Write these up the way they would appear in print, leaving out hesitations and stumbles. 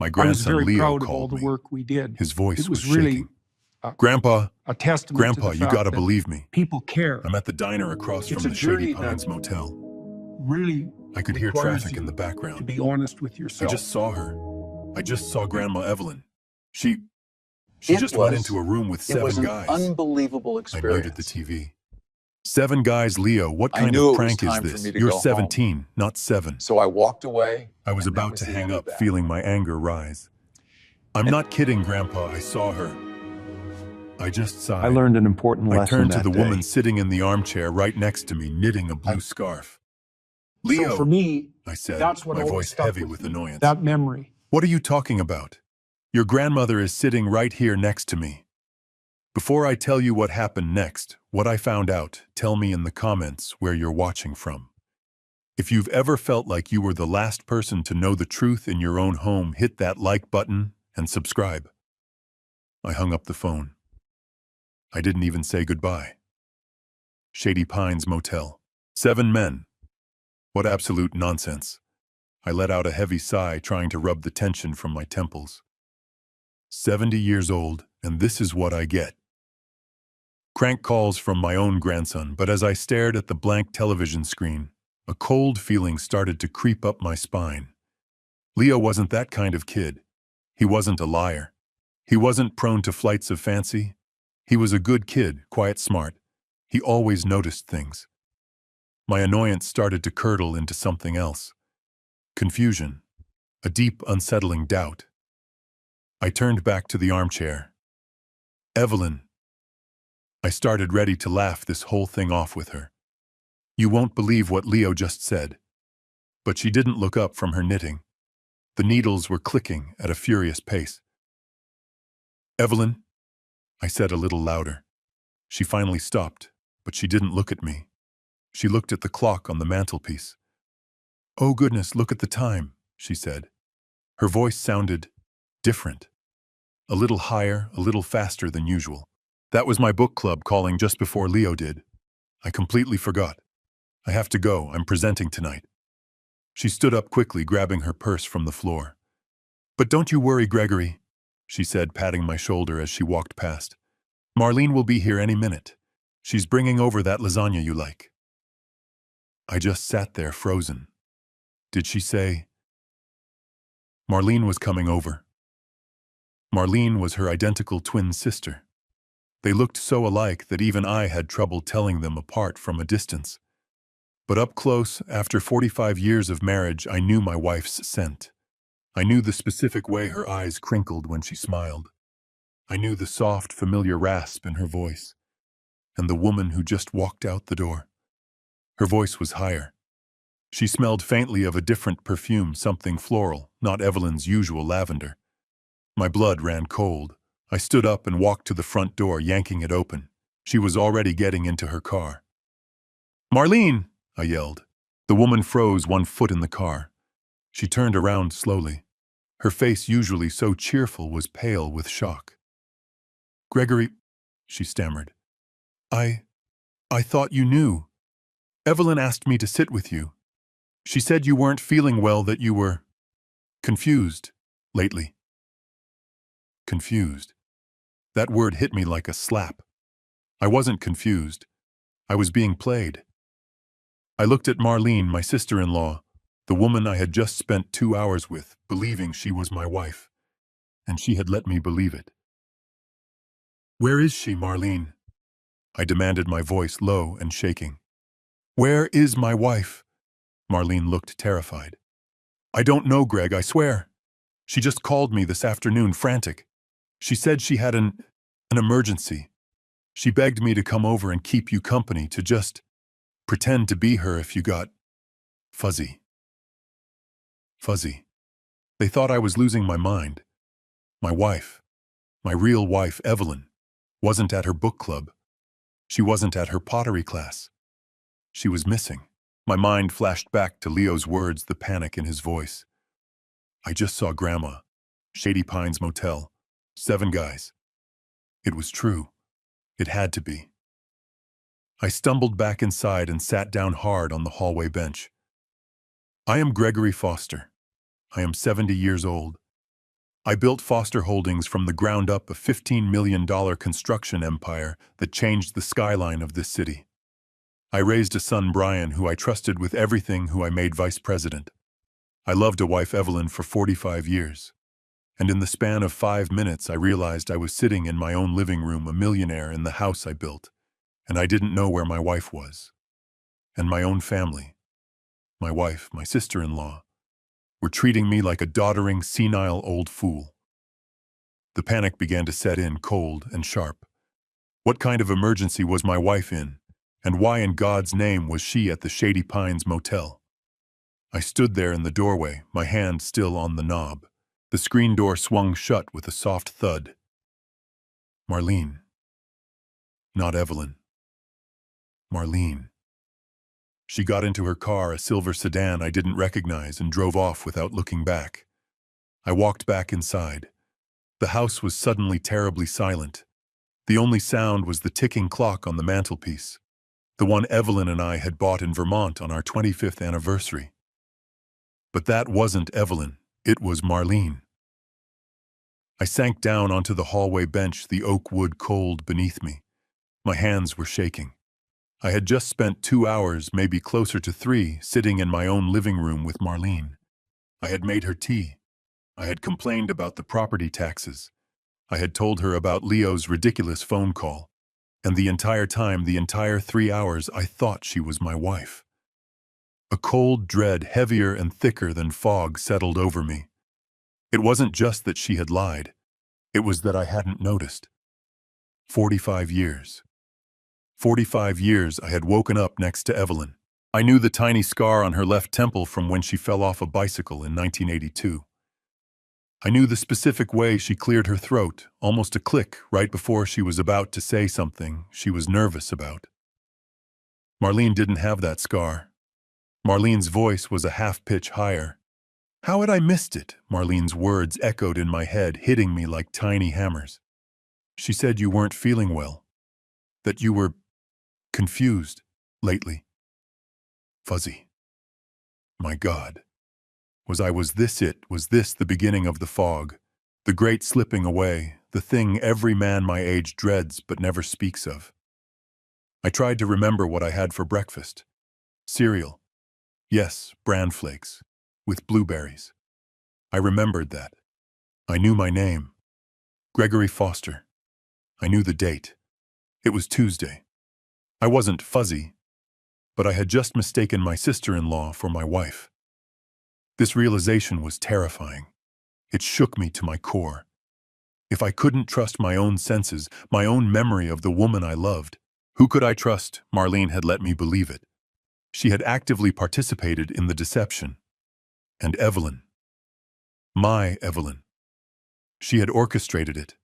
My I was grandson very Leo proud of all called the me. work we did. His voice It was was really shaking. Grandpa, a testament to Grandpa, the you fact gotta that believe me. people care. I'm at the diner across It's from a the Shady journey Pines that Motel. really I could hear requires traffic in the you to background. be honest with I yourself. just saw her. I just saw Grandma Evelyn. She It just went into was a room with it was 7 an guys. unbelievable I muted the experience. TV. 7 guys, Leo, what I kind knew of it was prank is time for this? me to You're go home. 17, not 7. So I walked away. I was and that about to the hang end of up, that. feeling my anger rise. I'm not kidding, Grandpa, I saw her. I just sighed. I learned an important I lesson turned to that the day. woman sitting in the armchair right next to me, knitting a blue scarf. Leo, So for me, I said, that's what my always voice stuck heavy with with me, annoyance. that memory. What are you talking about? Your grandmother is sitting right here next to me. Before I tell you what happened next, what I found out, tell me in the comments where you're watching from. If you've ever felt like you were the last person to know the truth in your own home, hit that like button and subscribe. I hung up the phone. I didn't even say goodbye. Shady Pines Motel. 7 men. What absolute nonsense. I let out a heavy sigh, trying to rub the tension from my temples. 70 years old, and this is what I get. Crank calls from my own grandson, but as I stared at the blank television screen, a cold feeling started to creep up my spine. Leo wasn't that kind of kid. He wasn't a liar. He wasn't prone to flights of fancy. He was a good kid, quiet, smart. He always noticed things. My annoyance started to curdle into something else. Confusion. A deep, unsettling doubt. I turned back to the armchair. Evelyn. I started ready to laugh this whole thing off with her. You won't believe what Leo just said. But she didn't look up from her knitting. The needles were clicking at a furious pace. Evelyn, I said a little louder. She finally stopped, but she didn't look at me. She looked at the clock on the mantelpiece. Oh goodness, look at the time, she said. Her voice sounded different. A little higher, a little faster than usual. That was my book club calling just before Leo did. I completely forgot. I have to go, I'm presenting tonight. She stood up quickly, grabbing her purse from the floor. But don't you worry, Gregory, she said, patting my shoulder as she walked past. Marlene will be here any minute. She's bringing over that lasagna you like. I just sat there frozen. Did she say? Marlene was coming over. Marlene was her identical twin sister. They looked so alike that even I had trouble telling them apart from a distance. But up close, after 45 years of marriage, I knew my wife's scent. I knew the specific way her eyes crinkled when she smiled. I knew the soft, familiar rasp in her voice. And the woman who just walked out the door. Her voice was higher. She smelled faintly of a different perfume, something floral, not Evelyn's usual lavender. My blood ran cold. I stood up and walked to the front door, yanking it open. She was already getting into her car. Marlene, I yelled. The woman froze, one foot in the car. She turned around slowly. Her face, usually so cheerful, was pale with shock. Gregory, she stammered. I thought you knew. Evelyn asked me to sit with you. She said you weren't feeling well, that you were confused lately. Confused. That word hit me like a slap. I wasn't confused. I was being played. I looked at Marlene, my sister-in-law, the woman I had just spent 2 hours with, believing she was my wife, and she had let me believe it. Where is she, Marlene? I demanded, my voice low and shaking. Where is my wife? Marlene looked terrified. I don't know, Greg, I swear. She just called me this afternoon, frantic. She said she had an emergency. She begged me to come over and keep you company, to just pretend to be her if you got fuzzy. Fuzzy. They thought I was losing my mind. My wife, my real wife, Evelyn, wasn't at her book club. She wasn't at her pottery class. She was missing. My mind flashed back to Leo's words, the panic in his voice. I just saw Grandma. Shady Pines Motel. 7 guys. It was true. It had to be. I stumbled back inside and sat down hard on the hallway bench. I am Gregory Foster. I am 70 years old. I built Foster Holdings from the ground up, a $15 million construction empire that changed the skyline of this city. I raised a son, Brian, who I trusted with everything, who I made vice president. I loved a wife, Evelyn, for 45 years. And in the span of 5 minutes, I realized I was sitting in my own living room, a millionaire in the house I built, and I didn't know where my wife was. And my own family, my wife, my sister-in-law, were treating me like a doddering, senile old fool. The panic began to set in, cold and sharp. What kind of emergency was my wife in, and why in God's name was she at the Shady Pines Motel? I stood there in the doorway, my hand still on the knob. The screen door swung shut with a soft thud. Marlene. Not Evelyn. Marlene. She got into her car, a silver sedan I didn't recognize, and drove off without looking back. I walked back inside. The house was suddenly terribly silent. The only sound was the ticking clock on the mantelpiece, the one Evelyn and I had bought in Vermont on our 25th anniversary. But that wasn't Evelyn, it was Marlene. I sank down onto the hallway bench, the oak wood cold beneath me. My hands were shaking. I had just spent 2 hours, maybe closer to 3, sitting in my own living room with Marlene. I had made her tea. I had complained about the property taxes. I had told her about Leo's ridiculous phone call. And the entire time, the entire 3 hours, I thought she was my wife. A cold dread, heavier and thicker than fog, settled over me. It wasn't just that she had lied. It was that I hadn't noticed. 45 years. 45 years I had woken up next to Evelyn. I knew the tiny scar on her left temple from when she fell off a bicycle in 1982. I knew the specific way she cleared her throat, almost a click, right before she was about to say something she was nervous about. Marlene didn't have that scar. Marlene's voice was a half-pitch higher. How had I missed it? Marlene's words echoed in my head, hitting me like tiny hammers. She said you weren't feeling well, that you were confused lately. Fuzzy. My God. Was this the beginning of the fog, the great slipping away, the thing every man my age dreads but never speaks of? I tried to remember what I had for breakfast. Cereal. Yes, bran flakes, with blueberries. I remembered that. I knew my name. Gregory Foster. I knew the date. It was Tuesday. I wasn't fuzzy, but I had just mistaken my sister-in-law for my wife. This realization was terrifying. It shook me to my core. If I couldn't trust my own senses, my own memory of the woman I loved, who could I trust? Marlene had let me believe it. She had actively participated in the deception. And Evelyn. My Evelyn. She had orchestrated it.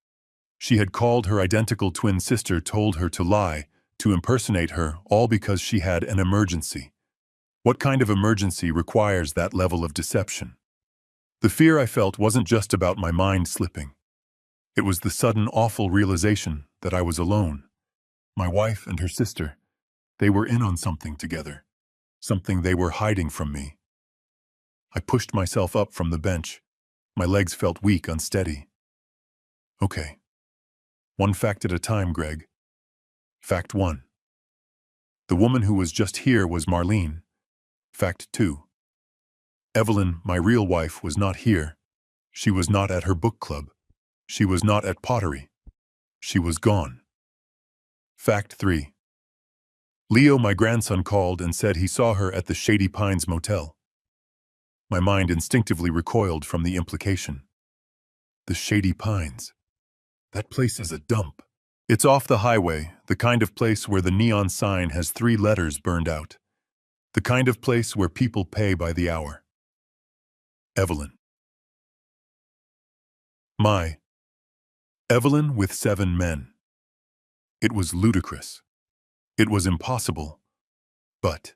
She had called her identical twin sister, told her to lie, to impersonate her, all because she had an emergency. What kind of emergency requires that level of deception? The fear I felt wasn't just about my mind slipping. It was the sudden, awful realization that I was alone. My wife and her sister, they were in on something together, something they were hiding from me. I pushed myself up from the bench. My legs felt weak, unsteady. Okay. One fact at a time, Greg. Fact 1. The woman who was just here was Marlene. Fact 2. Evelyn, my real wife, was not here. She was not at her book club. She was not at pottery. She was gone. Fact 3. Leo, my grandson, called and said he saw her at the Shady Pines Motel. My mind instinctively recoiled from the implication. The Shady Pines. That place is a dump. It's off the highway, the kind of place where the neon sign has 3 letters burned out. The kind of place where people pay by the hour. Evelyn. My Evelyn with 7 men. It was ludicrous. It was impossible. But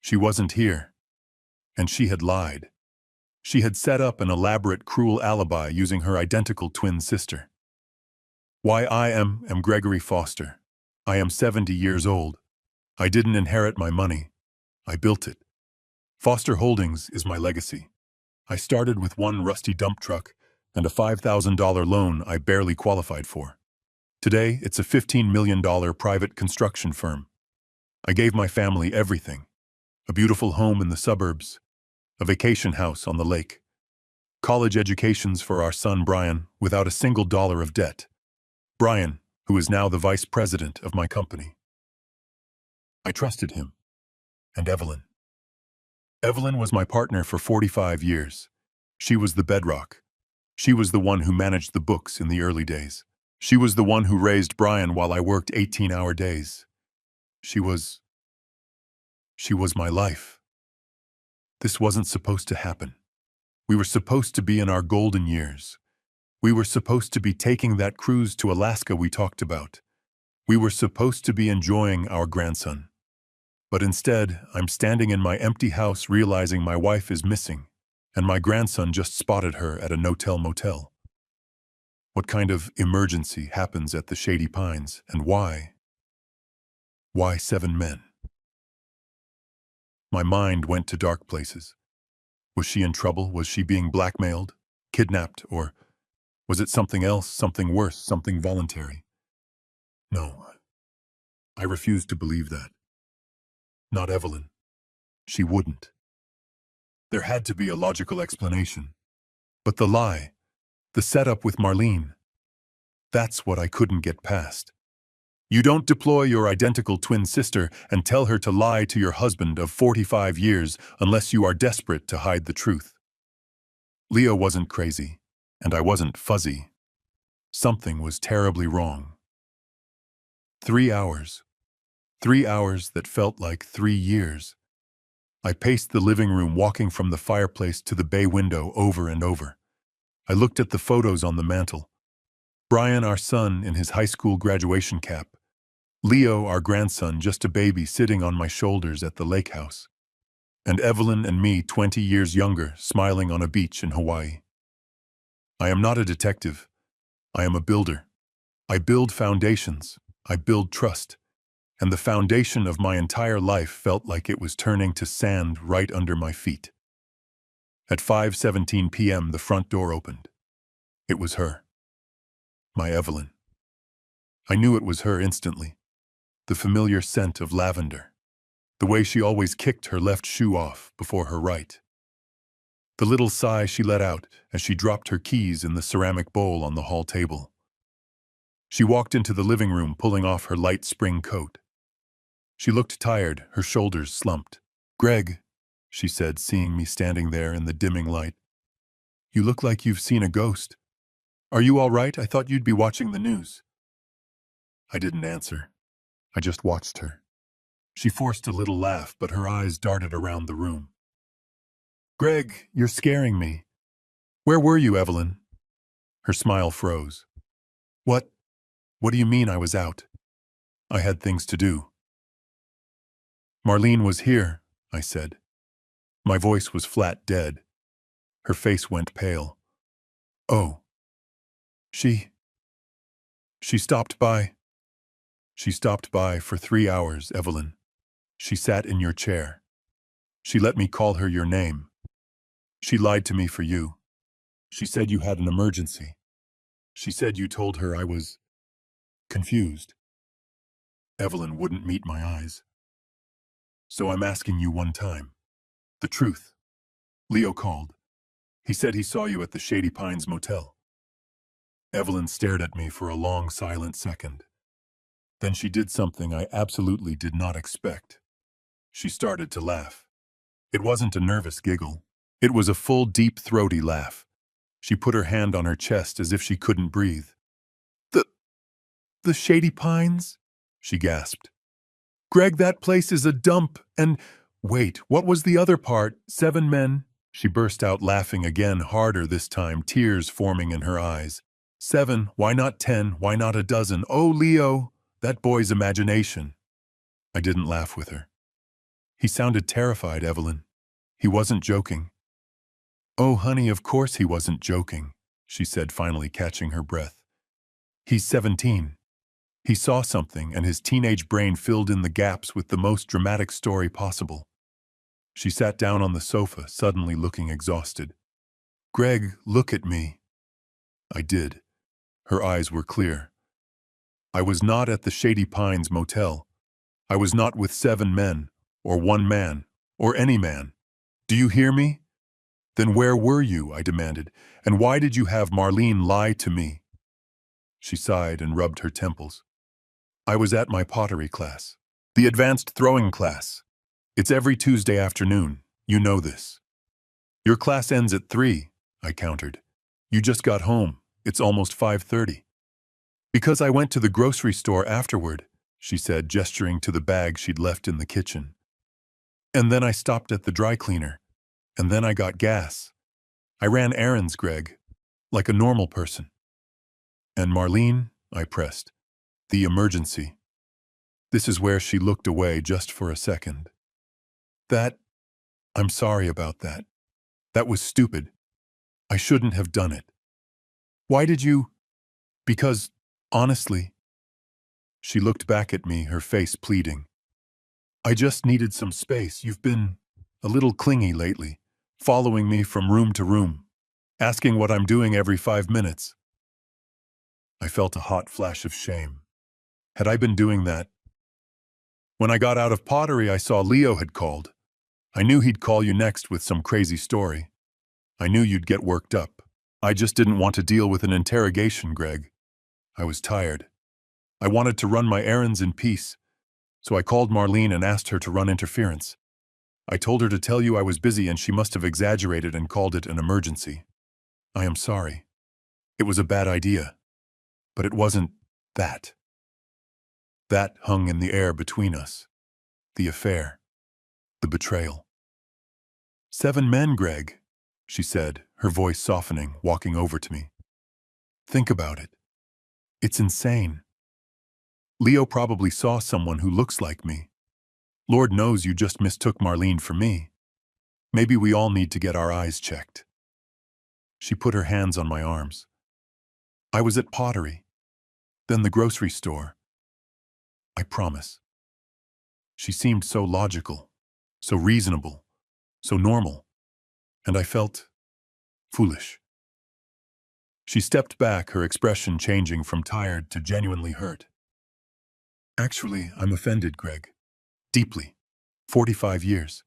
she wasn't here. And she had lied. She had set up an elaborate, cruel alibi using her identical twin sister. Why, I am Gregory Foster. I am 70 years old. I didn't inherit my money. I built it. Foster Holdings is my legacy. I started with one rusty dump truck, and a $5,000 loan I barely qualified for. Today, it's a $15 million private construction firm. I gave my family everything: a beautiful home in the suburbs, a vacation house on the lake, college educations for our son Brian without a single dollar of debt. Brian, who is now the vice president of my company. I trusted him. And Evelyn. Evelyn was my partner for 45 years. She was the bedrock. She was the one who managed the books in the early days. She was the one who raised Brian while I worked 18-hour days. She was my life. This wasn't supposed to happen. We were supposed to be in our golden years. We were supposed to be taking that cruise to Alaska we talked about. We were supposed to be enjoying our grandson. But instead, I'm standing in my empty house realizing my wife is missing, and my grandson just spotted her at a no-tell motel. What kind of emergency happens at the Shady Pines, and why? Why 7 men? My mind went to dark places. Was she in trouble? Was she being blackmailed, kidnapped, or was it something else, something worse, something voluntary? No, I refused to believe that. Not Evelyn. She wouldn't. There had to be a logical explanation. But the lie, the setup with Marlene, that's what I couldn't get past. You don't deploy your identical twin sister and tell her to lie to your husband of 45 years unless you are desperate to hide the truth. Leo wasn't crazy, and I wasn't fuzzy. Something was terribly wrong. 3 hours. 3 hours that felt like 3 years. I paced the living room, walking from the fireplace to the bay window over and over. I looked at the photos on the mantel. Brian, our son, in his high school graduation cap. Leo, our grandson, just a baby, sitting on my shoulders at the lake house. And Evelyn and me, 20 years younger, smiling on a beach in Hawaii. I am not a detective. I am a builder. I build foundations. I build trust. And the foundation of my entire life felt like it was turning to sand right under my feet. At 5:17 p.m., the front door opened. It was her. My Evelyn. I knew it was her instantly. The familiar scent of lavender. The way she always kicked her left shoe off before her right. The little sigh she let out as she dropped her keys in the ceramic bowl on the hall table. She walked into the living room, pulling off her light spring coat. She looked tired, her shoulders slumped. "Greg," she said, seeing me standing there in the dimming light. "You look like you've seen a ghost. Are you all right? I thought you'd be watching the news." I didn't answer. I just watched her. She forced a little laugh, but her eyes darted around the room. "Greg, you're scaring me. Where were you, Evelyn?" Her smile froze. What do you mean I was out? I had things to do." "Marlene was here," I said. My voice was flat dead. Her face went pale. "Oh. She stopped by." "She stopped by for 3 hours, Evelyn. She sat in your chair. She let me call her your name. She lied to me for you. She said you had an emergency. She said you told her I was confused." Evelyn wouldn't meet my eyes. "So I'm asking you one time. The truth. Leo called. He said he saw you at the Shady Pines motel." Evelyn stared at me for a long, silent second. Then she did something I absolutely did not expect. She started to laugh. It wasn't a nervous giggle. It was a full, deep, throaty laugh. She put her hand on her chest as if she couldn't breathe. The Shady Pines?" she gasped. "Greg, that place is a dump, and—" "Wait, what was the other part? 7 men?" She burst out laughing again, harder this time, tears forming in her eyes. 7, why not 10, why not a dozen? Oh, Leo, that boy's imagination. I didn't laugh with her. He sounded terrified, Evelyn. He wasn't joking. "Oh, honey, of course he wasn't joking," she said, finally catching her breath. "He's 17. He saw something, and his teenage brain filled in the gaps with the most dramatic story possible." She sat down on the sofa, suddenly looking exhausted. "Greg, look at me. I did. Her eyes were clear. I was not at the Shady Pines Motel. I was not with 7 men, or 1 man, or any man. Do you hear me? Then where were you, I demanded, and why did you have Marlene lie to me? She sighed and rubbed her temples. I was at my pottery class. The advanced throwing class. It's every Tuesday afternoon. You know this. Your class ends at 3, I countered. You just got home. It's almost 5:30. Because I went to the grocery store afterward, she said, gesturing to the bag she'd left in the kitchen. And then I stopped at the dry cleaner. And then I got gas. I ran errands, Greg, like a normal person. And Marlene, I pressed. The emergency. This is where she looked away just for a second. I'm sorry about that. That was stupid. I shouldn't have done it. Why did you? Because, honestly, she looked back at me, her face pleading. I just needed some space. You've been a little clingy lately, following me from room to room, asking what I'm doing every 5 minutes. I felt a hot flash of shame. Had I been doing that? When I got out of pottery, I saw Leo had called. I knew he'd call you next with some crazy story. I knew you'd get worked up. I just didn't want to deal with an interrogation, Greg. I was tired. I wanted to run my errands in peace, so I called Marlene and asked her to run interference. I told her to tell you I was busy and she must have exaggerated and called it an emergency. I am sorry. It was a bad idea. But it wasn't that. That hung in the air between us. The affair. The betrayal. 7 men, Greg, she said, her voice softening, walking over to me. Think about it. It's insane. Leo probably saw someone who looks like me. Lord knows you just mistook Marlene for me. Maybe we all need to get our eyes checked. She put her hands on my arms. I was at pottery, then the grocery store. I promise. She seemed so logical, so reasonable, so normal, and I felt foolish. She stepped back, her expression changing from tired to genuinely hurt. Actually, I'm offended, Greg. Deeply. 45 years.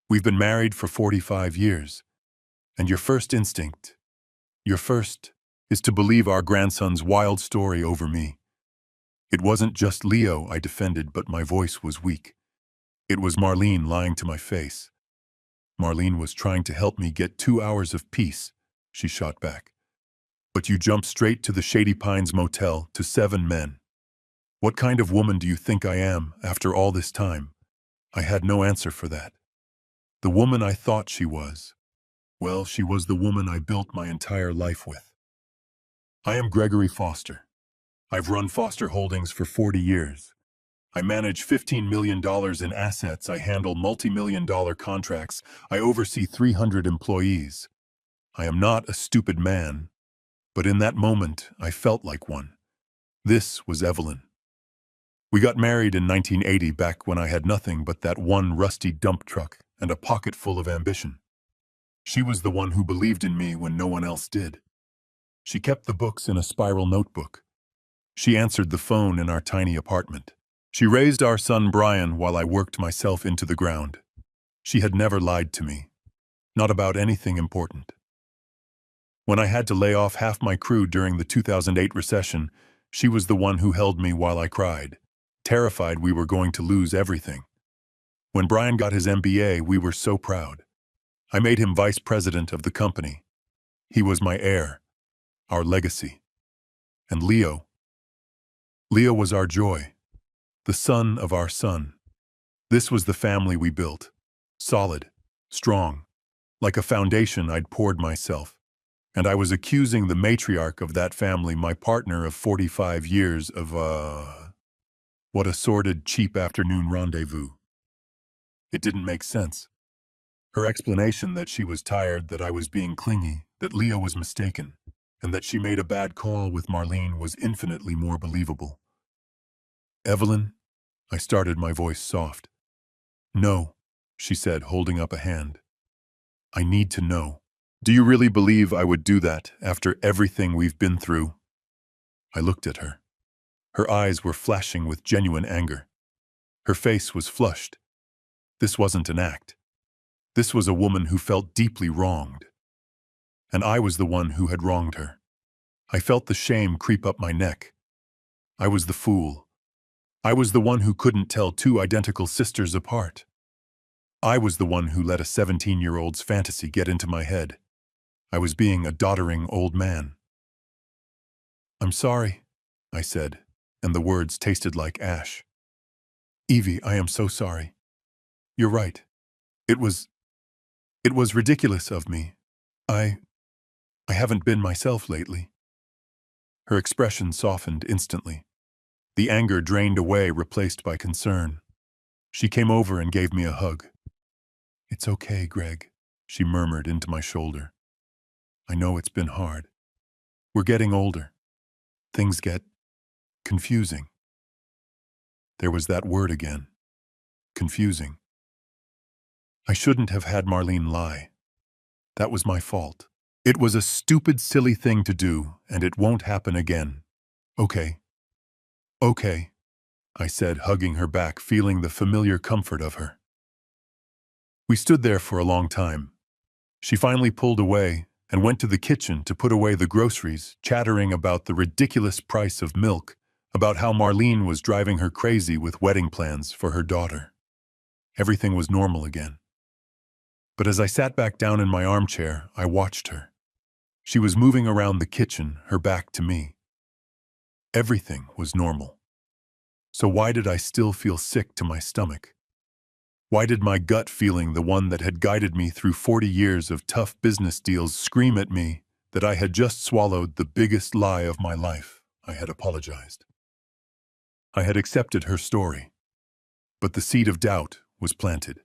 We've been married for 45 years. And your first instinct, is to believe our grandson's wild story over me. It wasn't just Leo I defended, but my voice was weak. It was Marlene lying to my face. Marlene was trying to help me get 2 hours of peace, she shot back. But you jumped straight to the Shady Pines Motel to 7 men. What kind of woman do you think I am after all this time? I had no answer for that. The woman I thought she was. Well, she was the woman I built my entire life with. I am Gregory Foster. I've run Foster Holdings for 40 years. I manage $15 million in assets. I handle multi-million-dollar contracts. I oversee 300 employees. I am not a stupid man, but in that moment, I felt like one. This was Evelyn. We got married in 1980, back when I had nothing but that one rusty dump truck and a pocket full of ambition. She was the one who believed in me when no one else did. She kept the books in a spiral notebook. She answered the phone in our tiny apartment. She raised our son Brian while I worked myself into the ground. She had never lied to me. Not about anything important. When I had to lay off half my crew during the 2008 recession, she was the one who held me while I cried, terrified we were going to lose everything. When Brian got his MBA, we were so proud. I made him vice president of the company. He was my heir, our legacy. And Leo was our joy, the son of our son. This was the family we built, solid, strong, like a foundation I'd poured myself. And I was accusing the matriarch of that family, my partner of 45 years, of what a sordid, cheap afternoon rendezvous. It didn't make sense. Her explanation that she was tired, that I was being clingy, that Leo was mistaken, and that she made a bad call with Marlene was infinitely more believable. Evelyn, I started, my voice soft. No, she said, holding up a hand. I need to know. Do you really believe I would do that after everything we've been through? I looked at her. Her eyes were flashing with genuine anger. Her face was flushed. This wasn't an act. This was a woman who felt deeply wronged. And I was the one who had wronged her. I felt the shame creep up my neck. I was the fool. I was the one who couldn't tell two identical sisters apart. I was the one who let a 17-year-old's fantasy get into my head. I was being a doddering old man. I'm sorry, I said, and the words tasted like ash. Evie, I am so sorry. You're right. It was ridiculous of me. I haven't been myself lately. Her expression softened instantly. The anger drained away, replaced by concern. She came over and gave me a hug. It's okay, Greg, she murmured into my shoulder. I know it's been hard. We're getting older. Things get confusing. There was that word again. Confusing. I shouldn't have had Marlene lie. That was my fault. It was a stupid, silly thing to do, and it won't happen again. Okay. Okay, I said, hugging her back, feeling the familiar comfort of her. We stood there for a long time. She finally pulled away and went to the kitchen to put away the groceries, chattering about the ridiculous price of milk, about how Marlene was driving her crazy with wedding plans for her daughter. Everything was normal again. But as I sat back down in my armchair, I watched her. She was moving around the kitchen, her back to me. Everything was normal. So why did I still feel sick to my stomach? Why did my gut feeling, the one that had guided me through 40 years of tough business deals, scream at me that I had just swallowed the biggest lie of my life? I had apologized. I had accepted her story. But the seed of doubt was planted,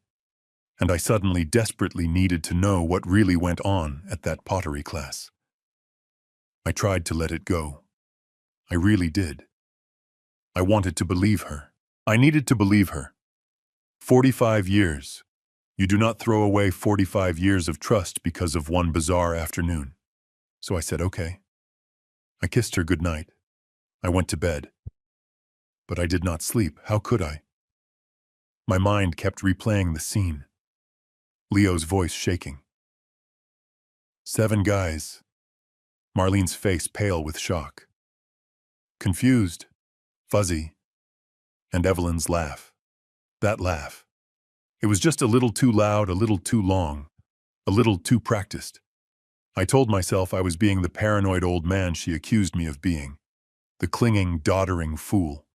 and I suddenly desperately needed to know what really went on at that pottery class. I tried to let it go. I really did. I wanted to believe her. I needed to believe her. 45 years. You do not throw away 45 years of trust because of one bizarre afternoon. So I said, okay. I kissed her goodnight. I went to bed. But I did not sleep. How could I? My mind kept replaying the scene. Leo's voice shaking. 7 guys. Marlene's face pale with shock. Confused, fuzzy, and Evelyn's laugh. That laugh. It was just a little too loud, a little too long, a little too practiced. I told myself I was being the paranoid old man she accused me of being, the clinging, doddering fool.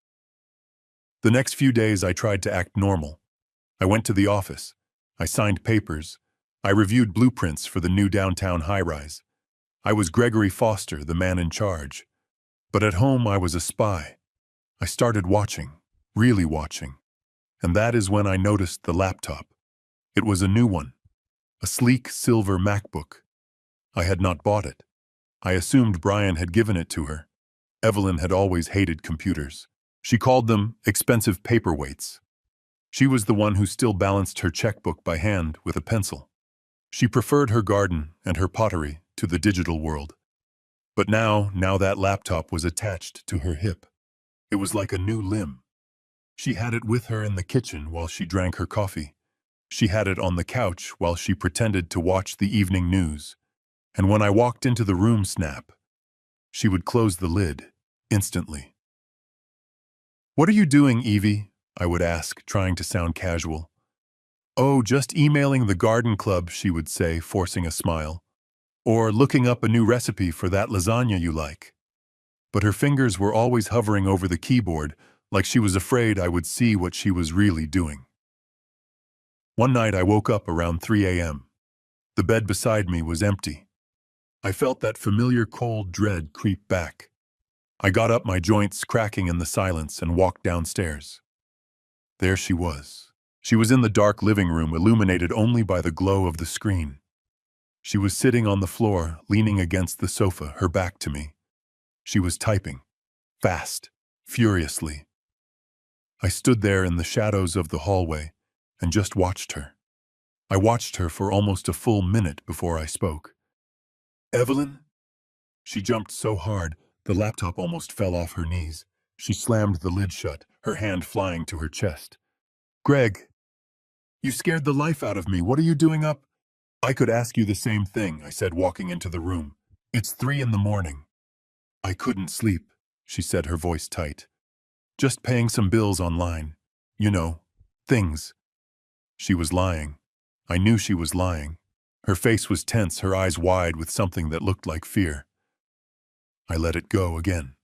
The next few days I tried to act normal. I went to the office. I signed papers. I reviewed blueprints for the new downtown high-rise. I was Gregory Foster, the man in charge. But at home I was a spy. I started watching, really watching. And that is when I noticed the laptop. It was a new one, a sleek silver MacBook. I had not bought it. I assumed Brian had given it to her. Evelyn had always hated computers. She called them expensive paperweights. She was the one who still balanced her checkbook by hand with a pencil. She preferred her garden and her pottery to the digital world. But now that laptop was attached to her hip. It was like a new limb. She had it with her in the kitchen while she drank her coffee. She had it on the couch while she pretended to watch the evening news. And when I walked into the room, snap, she would close the lid instantly. "What are you doing, Evie?" I would ask, trying to sound casual. "Oh, just emailing the garden club," she would say, forcing a smile. "Or looking up a new recipe for that lasagna you like." But her fingers were always hovering over the keyboard, like she was afraid I would see what she was really doing. One night I woke up around 3 a.m. The bed beside me was empty. I felt that familiar cold dread creep back. I got up, my joints cracking in the silence, and walked downstairs. There she was. She was in the dark living room, illuminated only by the glow of the screen. She was sitting on the floor, leaning against the sofa, her back to me. She was typing, fast, furiously. I stood there in the shadows of the hallway and just watched her. I watched her for almost a full minute before I spoke. Evelyn? She jumped so hard, the laptop almost fell off her knees. She slammed the lid shut, her hand flying to her chest. Greg, you scared the life out of me. What are you doing up? I could ask you the same thing, I said, walking into the room. It's 3 in the morning. I couldn't sleep, she said, her voice tight. Just paying some bills online. You know, things. She was lying. I knew she was lying. Her face was tense, her eyes wide with something that looked like fear. I let it go again.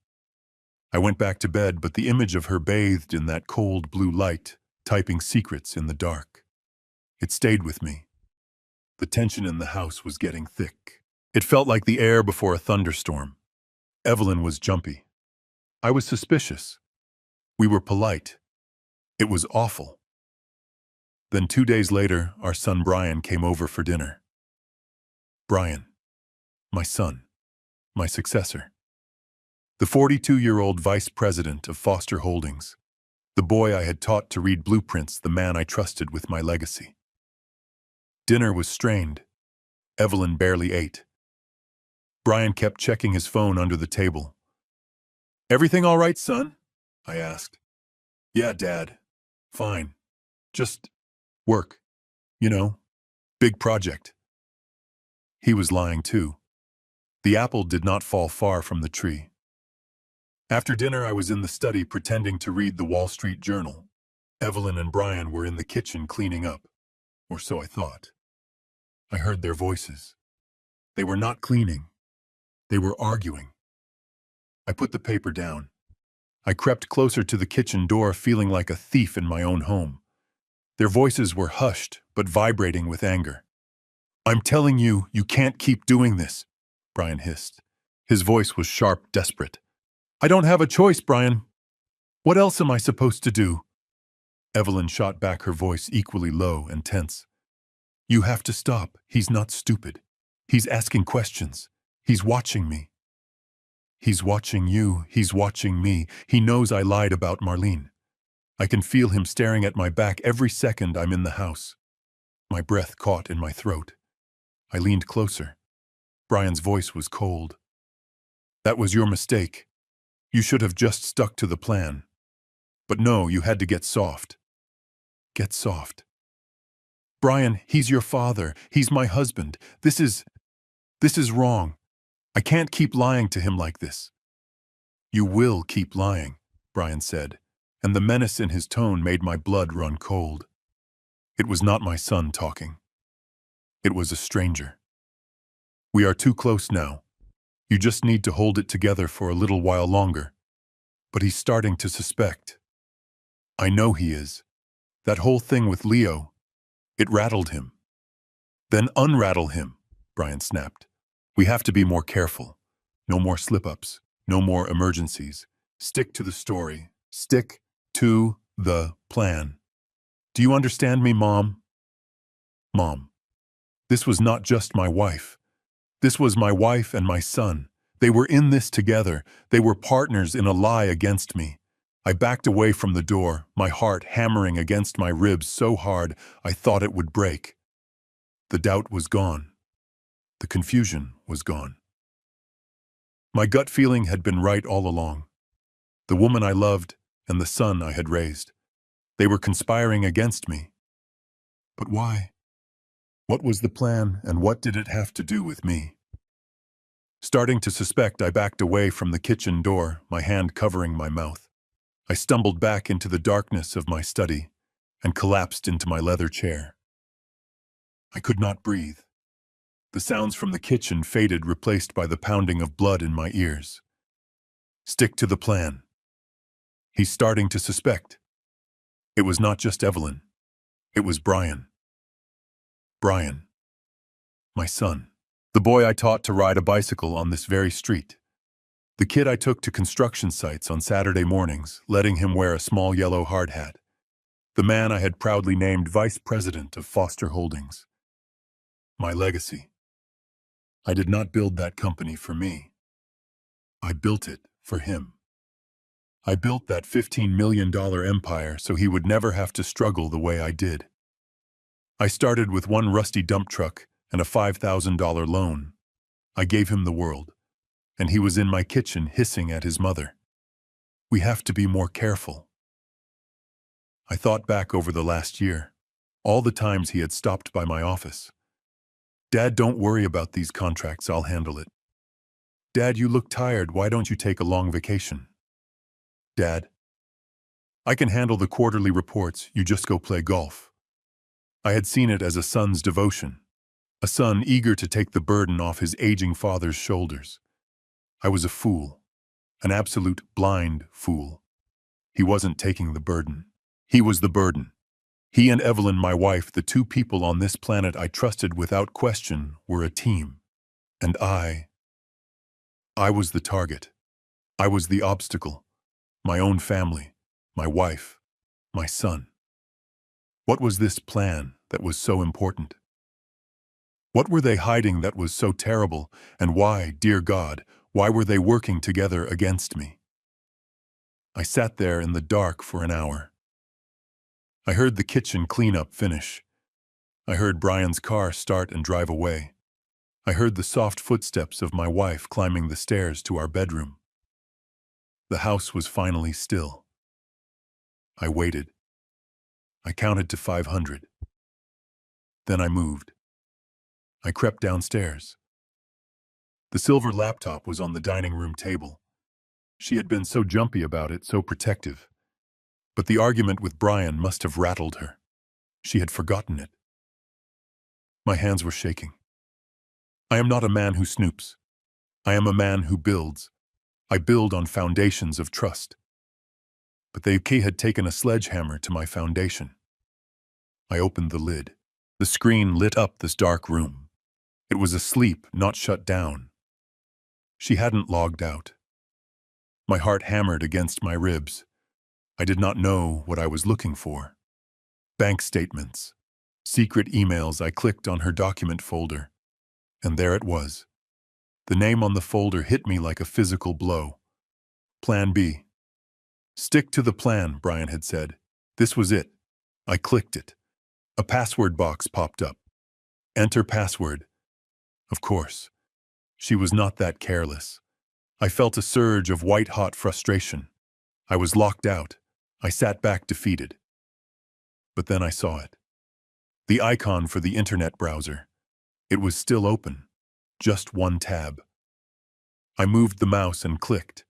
I went back to bed, but the image of her bathed in that cold blue light, typing secrets in the dark. It stayed with me. The tension in the house was getting thick. It felt like the air before a thunderstorm. Evelyn was jumpy. I was suspicious. We were polite. It was awful. Then 2 days later, our son Brian came over for dinner. Brian, my son, my successor. The 42-year-old vice president of Foster Holdings. The boy I had taught to read blueprints, the man I trusted with my legacy. Dinner was strained. Evelyn barely ate. Brian kept checking his phone under the table. Everything all right, son? I asked. Yeah, Dad. Fine. Just work. You know, big project. He was lying too. The apple did not fall far from the tree. After dinner, I was in the study pretending to read the Wall Street Journal. Evelyn and Brian were in the kitchen cleaning up, or so I thought. I heard their voices. They were not cleaning. They were arguing. I put the paper down. I crept closer to the kitchen door, feeling like a thief in my own home. Their voices were hushed, but vibrating with anger. I'm telling you, you can't keep doing this, Brian hissed. His voice was sharp, desperate. I don't have a choice, Brian. What else am I supposed to do? Evelyn shot back, her voice equally low and tense. You have to stop. He's not stupid. He's asking questions. He's watching me. He's watching you. He's watching me. He knows I lied about Marlene. I can feel him staring at my back every second I'm in the house. My breath caught in my throat. I leaned closer. Brian's voice was cold. That was your mistake. You should have just stuck to the plan. But no, you had to get soft. Get soft. Brian, he's your father. He's my husband. This is wrong. I can't keep lying to him like this. You will keep lying, Brian said, and the menace in his tone made my blood run cold. It was not my son talking. It was a stranger. We are too close now. You just need to hold it together for a little while longer. But he's starting to suspect. I know he is. That whole thing with Leo, it rattled him. Then unrattle him, Brian snapped. We have to be more careful. No more slip-ups. No more emergencies. Stick to the story. Stick to the plan. Do you understand me, Mom? Mom, this was not just my wife. This was my wife and my son. They were in this together. They were partners in a lie against me. I backed away from the door, my heart hammering against my ribs so hard I thought it would break. The doubt was gone. The confusion was gone. My gut feeling had been right all along. The woman I loved and the son I had raised. They were conspiring against me. But why? What was the plan, and what did it have to do with me? Starting to suspect, I backed away from the kitchen door, my hand covering my mouth. I stumbled back into the darkness of my study and collapsed into my leather chair. I could not breathe. The sounds from the kitchen faded, replaced by the pounding of blood in my ears. Stick to the plan. He's starting to suspect. It was not just Evelyn. It was Brian. Brian. My son. The boy I taught to ride a bicycle on this very street. The kid I took to construction sites on Saturday mornings, letting him wear a small yellow hard hat. The man I had proudly named vice president of Foster Holdings. My legacy. I did not build that company for me. I built it for him. I built that $15 million empire so he would never have to struggle the way I did. I started with one rusty dump truck and a $5,000 loan. I gave him the world, and he was in my kitchen hissing at his mother. We have to be more careful. I thought back over the last year, all the times he had stopped by my office. Dad, don't worry about these contracts, I'll handle it. Dad, you look tired, why don't you take a long vacation? Dad, I can handle the quarterly reports, you just go play golf. I had seen it as a son's devotion, a son eager to take the burden off his aging father's shoulders. I was a fool, an absolute blind fool. He wasn't taking the burden. He was the burden. He and Evelyn, my wife, the two people on this planet I trusted without question, were a team. And I was the target. I was the obstacle. My own family, my wife, my son. What was this plan that was so important? What were they hiding that was so terrible, and why, dear God, why were they working together against me? I sat there in the dark for an hour. I heard the kitchen cleanup finish. I heard Brian's car start and drive away. I heard the soft footsteps of my wife climbing the stairs to our bedroom. The house was finally still. I waited. I counted to 500. Then I moved. I crept downstairs. The silver laptop was on the dining room table. She had been so jumpy about it, so protective. But the argument with Brian must have rattled her. She had forgotten it. My hands were shaking. I am not a man who snoops. I am a man who builds. I build on foundations of trust. But they had taken a sledgehammer to my foundation. I opened the lid. The screen lit up this dark room. It was asleep, not shut down. She hadn't logged out. My heart hammered against my ribs. I did not know what I was looking for. Bank statements, secret emails. I clicked on her document folder, and there it was. The name on the folder hit me like a physical blow. Plan B. Stick to the plan, Brian had said. This was it. I clicked it. A password box popped up. Enter password. Of course. She was not that careless. I felt a surge of white-hot frustration. I was locked out. I sat back defeated. But then I saw it. The icon for the internet browser. It was still open. Just one tab. I moved the mouse and clicked.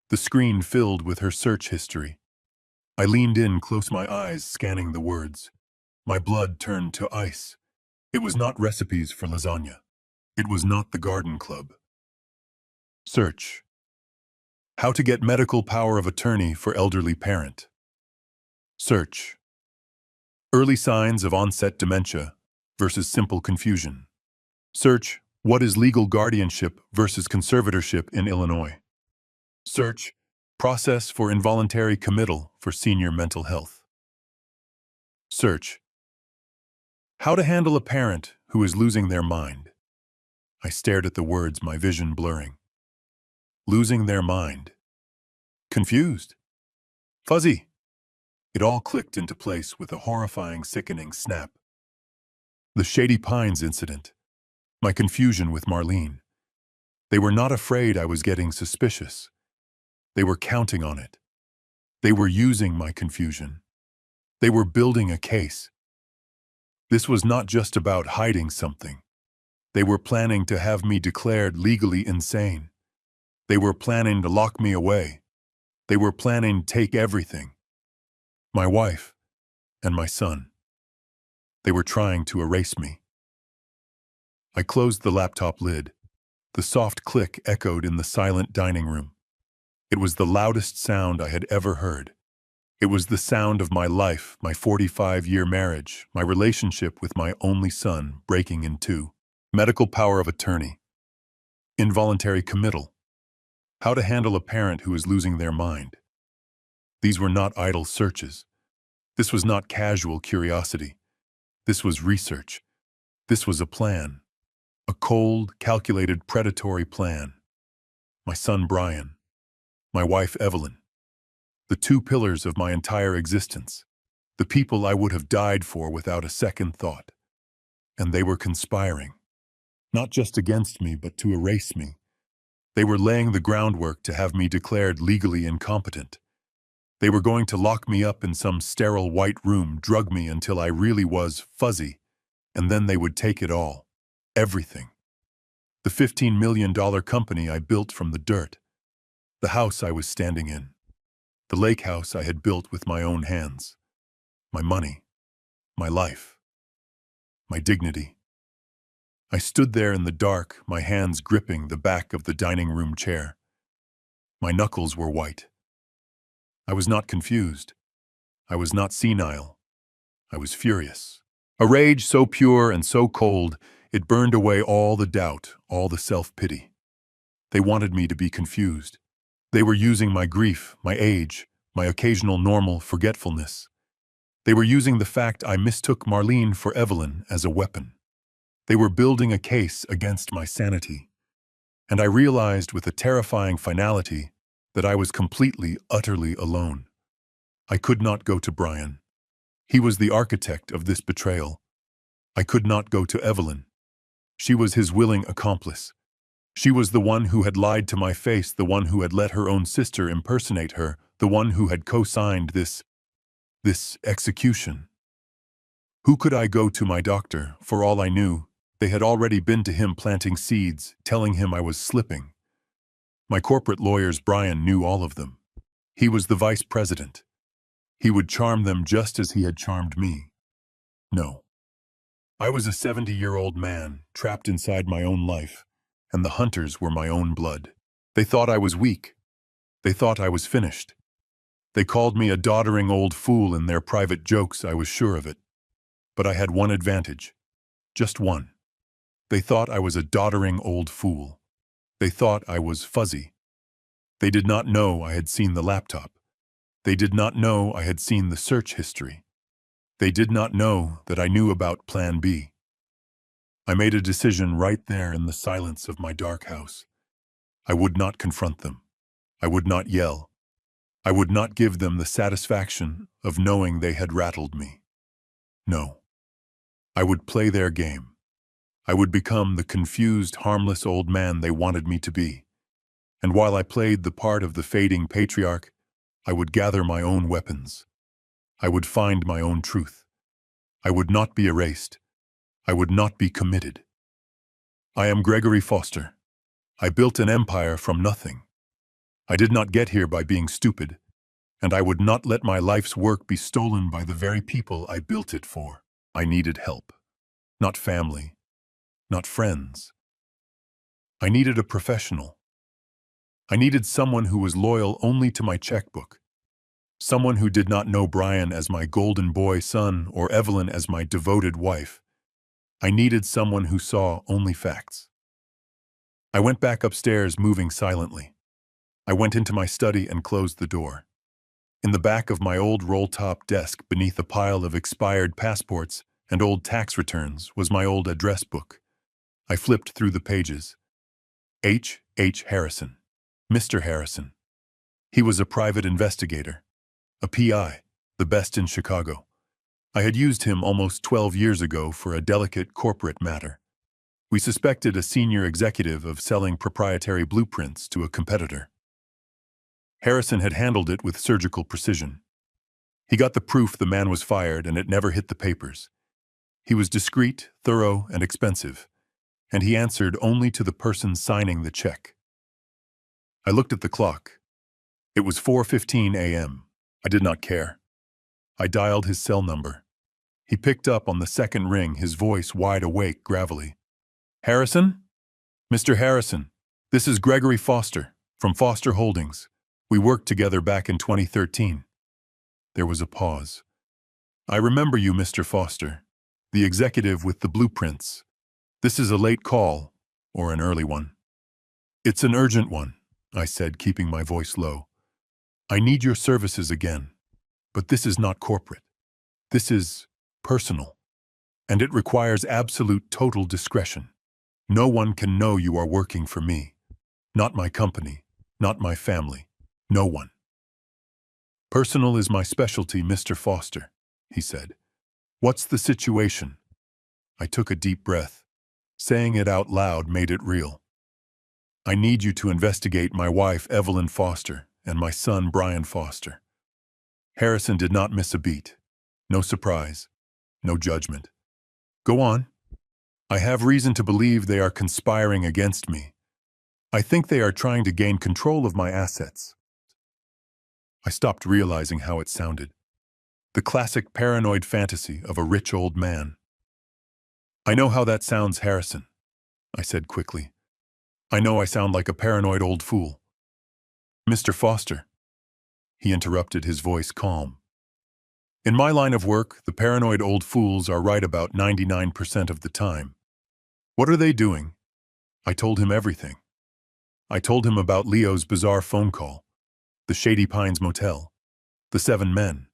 The screen filled with her search history. I leaned in close, my eyes scanning the words. My blood turned to ice. It was not recipes for lasagna. It was not the garden club. Search. How to get medical power of attorney for elderly parent. Search. Early signs of onset dementia versus simple confusion. Search. What is legal guardianship versus conservatorship in Illinois? Search. Process for involuntary committal for senior mental health. Search. How to handle a parent who is losing their mind. I stared at the words, my vision blurring. Losing their mind. Confused. Fuzzy. It all clicked into place with a horrifying, sickening snap. The Shady Pines incident. My confusion with Marlene. They were not afraid I was getting suspicious. They were counting on it. They were using my confusion. They were building a case. This was not just about hiding something. They were planning to have me declared legally insane. They were planning to lock me away. They were planning to take everything. My wife and my son. They were trying to erase me. I closed the laptop lid. The soft click echoed in the silent dining room. It was the loudest sound I had ever heard. It was the sound of my life, my 45-year marriage, my relationship with my only son breaking in two. Medical power of attorney. Involuntary committal. How to handle a parent who is losing their mind. These were not idle searches. This was not casual curiosity. This was research. This was a plan. A cold, calculated, predatory plan. My son Brian. My wife Evelyn. The two pillars of my entire existence. The people I would have died for without a second thought. And they were conspiring. Not just against me, but to erase me. They were laying the groundwork to have me declared legally incompetent. They were going to lock me up in some sterile white room, drug me until I really was fuzzy, and then they would take it all. Everything. The $15 million company I built from the dirt. The house I was standing in. The lake house I had built with my own hands. My money. My life. My dignity. I stood there in the dark, my hands gripping the back of the dining room chair. My knuckles were white. I was not confused. I was not senile. I was furious. A rage so pure and so cold, it burned away all the doubt, all the self-pity. They wanted me to be confused. They were using my grief, my age, my occasional normal forgetfulness. They were using the fact I mistook Marlene for Evelyn as a weapon. They were building a case against my sanity. And I realized with a terrifying finality that I was completely, utterly alone. I could not go to Brian. He was the architect of this betrayal. I could not go to Evelyn. She was his willing accomplice. She was the one who had lied to my face, the one who had let her own sister impersonate her, the one who had co-signed this execution. Who could I go to? My doctor? For all I knew, they had already been to him planting seeds, telling him I was slipping. My corporate lawyers, Brian, knew all of them. He was the vice president. He would charm them just as he had charmed me. No. I was a 70-year-old man, trapped inside my own life, and the hunters were my own blood. They thought I was weak. They thought I was finished. They called me a doddering old fool in their private jokes, I was sure of it. But I had one advantage. Just one. They thought I was a doddering old fool. They thought I was fuzzy. They did not know I had seen the laptop. They did not know I had seen the search history. They did not know that I knew about Plan B. I made a decision right there in the silence of my dark house. I would not confront them. I would not yell. I would not give them the satisfaction of knowing they had rattled me. No. I would play their game. I would become the confused, harmless old man they wanted me to be. And while I played the part of the fading patriarch, I would gather my own weapons. I would find my own truth. I would not be erased. I would not be committed. I am Gregory Foster. I built an empire from nothing. I did not get here by being stupid, and I would not let my life's work be stolen by the very people I built it for. I needed help. Not family. Not friends. I needed a professional. I needed someone who was loyal only to my checkbook. Someone who did not know Brian as my golden boy son or Evelyn as my devoted wife. I needed someone who saw only facts. I went back upstairs, moving silently. I went into my study and closed the door. In the back of my old roll-top desk, beneath a pile of expired passports and old tax returns, was my old address book. I flipped through the pages. H. Harrison. Mr. Harrison. He was a private investigator. A PI, the best in Chicago. I had used him almost 12 years ago for a delicate corporate matter. We suspected a senior executive of selling proprietary blueprints to a competitor. Harrison had handled it with surgical precision. He got the proof the man was fired, and it never hit the papers. He was discreet, thorough, and expensive, and he answered only to the person signing the check. I looked at the clock. It was 4:15 a.m. I did not care. I dialed his cell number. He picked up on the second ring, his voice wide awake, gravelly. Harrison? Mr. Harrison, this is Gregory Foster, from Foster Holdings. We worked together back in 2013. There was a pause. I remember you, Mr. Foster, the executive with the blueprints. This is a late call, or an early one. It's an urgent one, I said, keeping my voice low. I need your services again, but this is not corporate. This is personal, and it requires absolute total discretion. No one can know you are working for me. Not my company, not my family, no one. Personal is my specialty, Mr. Foster, he said. What's the situation? I took a deep breath. Saying it out loud made it real. I need you to investigate my wife, Evelyn Foster, and my son, Brian Foster. Harrison did not miss a beat. No surprise. No judgment. Go on. I have reason to believe they are conspiring against me. I think they are trying to gain control of my assets. I stopped realizing how it sounded. The classic paranoid fantasy of a rich old man. I know how that sounds, Harrison, I said quickly. I know I sound like a paranoid old fool. Mr. Foster, he interrupted, his voice calm. In my line of work, the paranoid old fools are right about 99% of the time. What are they doing? I told him everything. I told him about Leo's bizarre phone call, the Shady Pines Motel, the 7 men.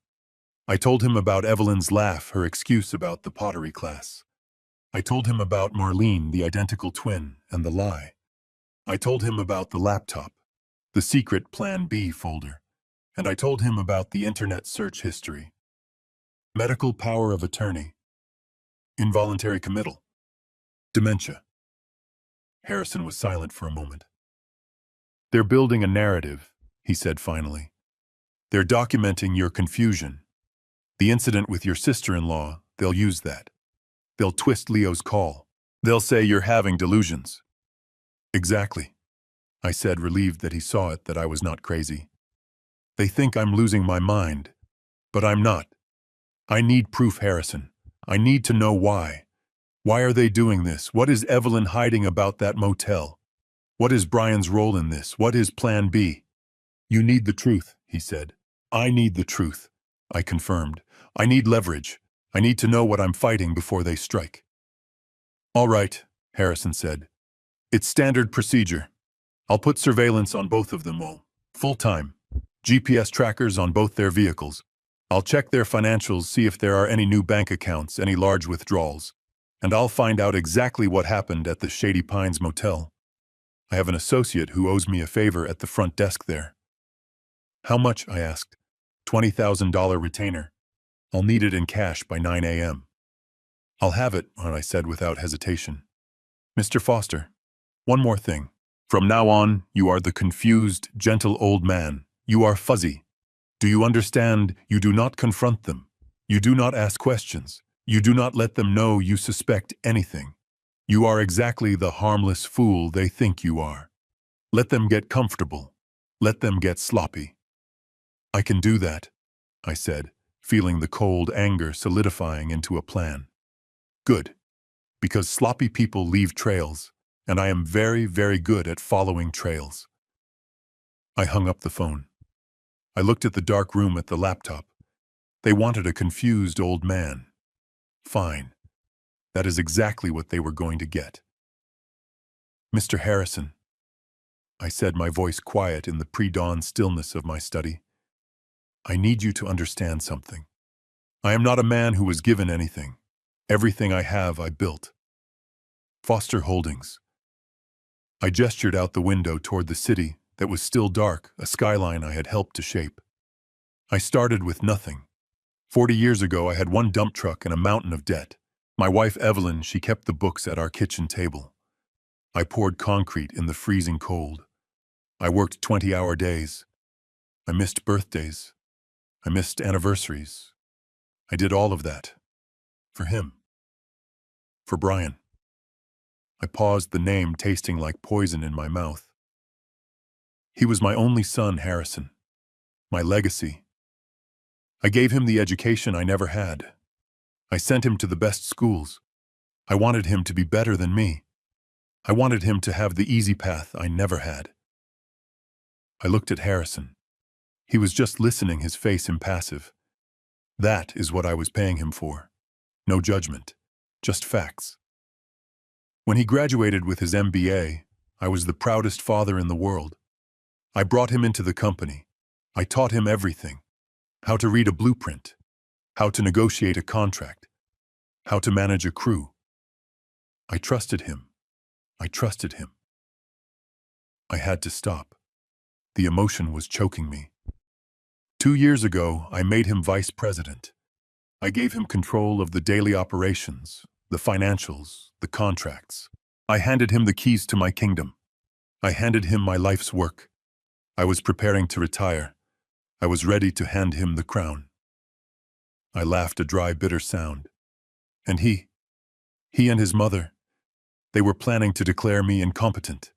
I told him about Evelyn's laugh, her excuse about the pottery class. I told him about Marlene, the identical twin, and the lie. I told him about the laptop, the secret Plan B folder, and I told him about the internet search history. Medical power of attorney, involuntary committal, dementia. Harrison was silent for a moment. They're building a narrative, he said finally. They're documenting your confusion. The incident with your sister-in-law, they'll use that. They'll twist Leo's call. They'll say you're having delusions. Exactly, I said, relieved that he saw it, that I was not crazy. They think I'm losing my mind, but I'm not. I need proof, Harrison. I need to know why. Why are they doing this? What is Evelyn hiding about that motel? What is Brian's role in this? What is Plan B? You need the truth, he said. I need the truth, I confirmed. I need leverage. I need to know what I'm fighting before they strike. All right, Harrison said. It's standard procedure. I'll put surveillance on both of them all, full-time. GPS trackers on both their vehicles. I'll check their financials, see if there are any new bank accounts, any large withdrawals. And I'll find out exactly what happened at the Shady Pines Motel. I have an associate who owes me a favor at the front desk there. How much? I asked. $20,000 retainer. I'll need it in cash by 9 a.m. I'll have it, I said without hesitation. Mr. Foster, one more thing. From now on, you are the confused, gentle old man. You are fuzzy. Do you understand? You do not confront them. You do not ask questions. You do not let them know you suspect anything. You are exactly the harmless fool they think you are. Let them get comfortable. Let them get sloppy. I can do that, I said, feeling the cold anger solidifying into a plan. Good, because sloppy people leave trails, and I am very, very good at following trails. I hung up the phone. I looked at the dark room at the laptop. They wanted a confused old man. Fine. That is exactly what they were going to get. Mr. Harrison, I said, my voice quiet in the pre-dawn stillness of my study. I need you to understand something. I am not a man who was given anything. Everything I have, I built. Foster Holdings. I gestured out the window toward the city that was still dark, a skyline I had helped to shape. I started with nothing. 40 years ago, I had one dump truck and a mountain of debt. My wife, Evelyn, she kept the books at our kitchen table. I poured concrete in the freezing cold. I worked 20-hour days. I missed birthdays. I missed anniversaries. I did all of that. For him. For Brian. I paused, the name tasting like poison in my mouth. He was my only son, Harrison. My legacy. I gave him the education I never had. I sent him to the best schools. I wanted him to be better than me. I wanted him to have the easy path I never had. I looked at Harrison. He was just listening, his face impassive. That is what I was paying him for. No judgment, just facts. When he graduated with his MBA, I was the proudest father in the world. I brought him into the company. I taught him everything. How to read a blueprint. How to negotiate a contract. How to manage a crew. I trusted him. I trusted him. I had to stop. The emotion was choking me. 2 years ago, I made him vice president. I gave him control of the daily operations, the financials, the contracts. I handed him the keys to my kingdom. I handed him my life's work. I was preparing to retire. I was ready to hand him the crown. I laughed a dry, bitter sound. And he and his mother, they were planning to declare me incompetent.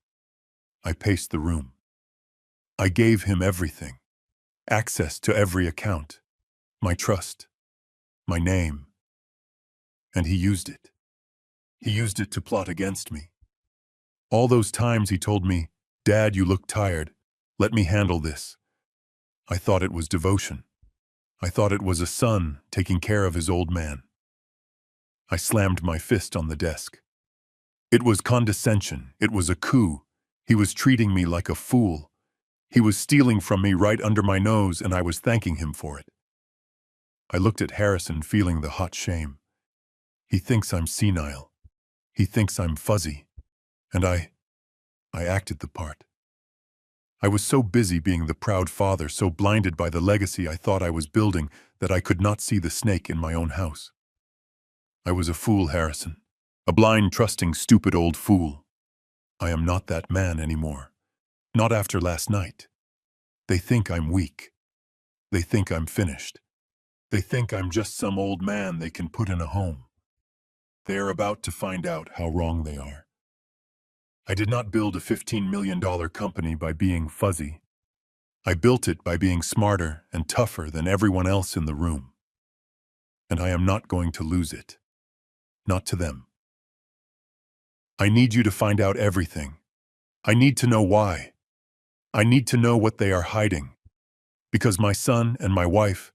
I paced the room. I gave him everything. Access to every account. My trust. My name. And he used it. He used it to plot against me. All those times he told me, "Dad, you look tired. Let me handle this." I thought it was devotion. I thought it was a son taking care of his old man. I slammed my fist on the desk. It was condescension. It was a coup. He was treating me like a fool. He was stealing from me right under my nose, and I was thanking him for it. I looked at Harrison, feeling the hot shame. He thinks I'm senile. He thinks I'm fuzzy. And I acted the part. I was so busy being the proud father, so blinded by the legacy I thought I was building, that I could not see the snake in my own house. I was a fool, Harrison. A blind, trusting, stupid old fool. I am not that man anymore. Not after last night. They think I'm weak. They think I'm finished. They think I'm just some old man they can put in a home. They are about to find out how wrong they are. I did not build a $15 million company by being fuzzy. I built it by being smarter and tougher than everyone else in the room. And I am not going to lose it. Not to them. I need you to find out everything. I need to know why. I need to know what they are hiding. Because my son and my wife,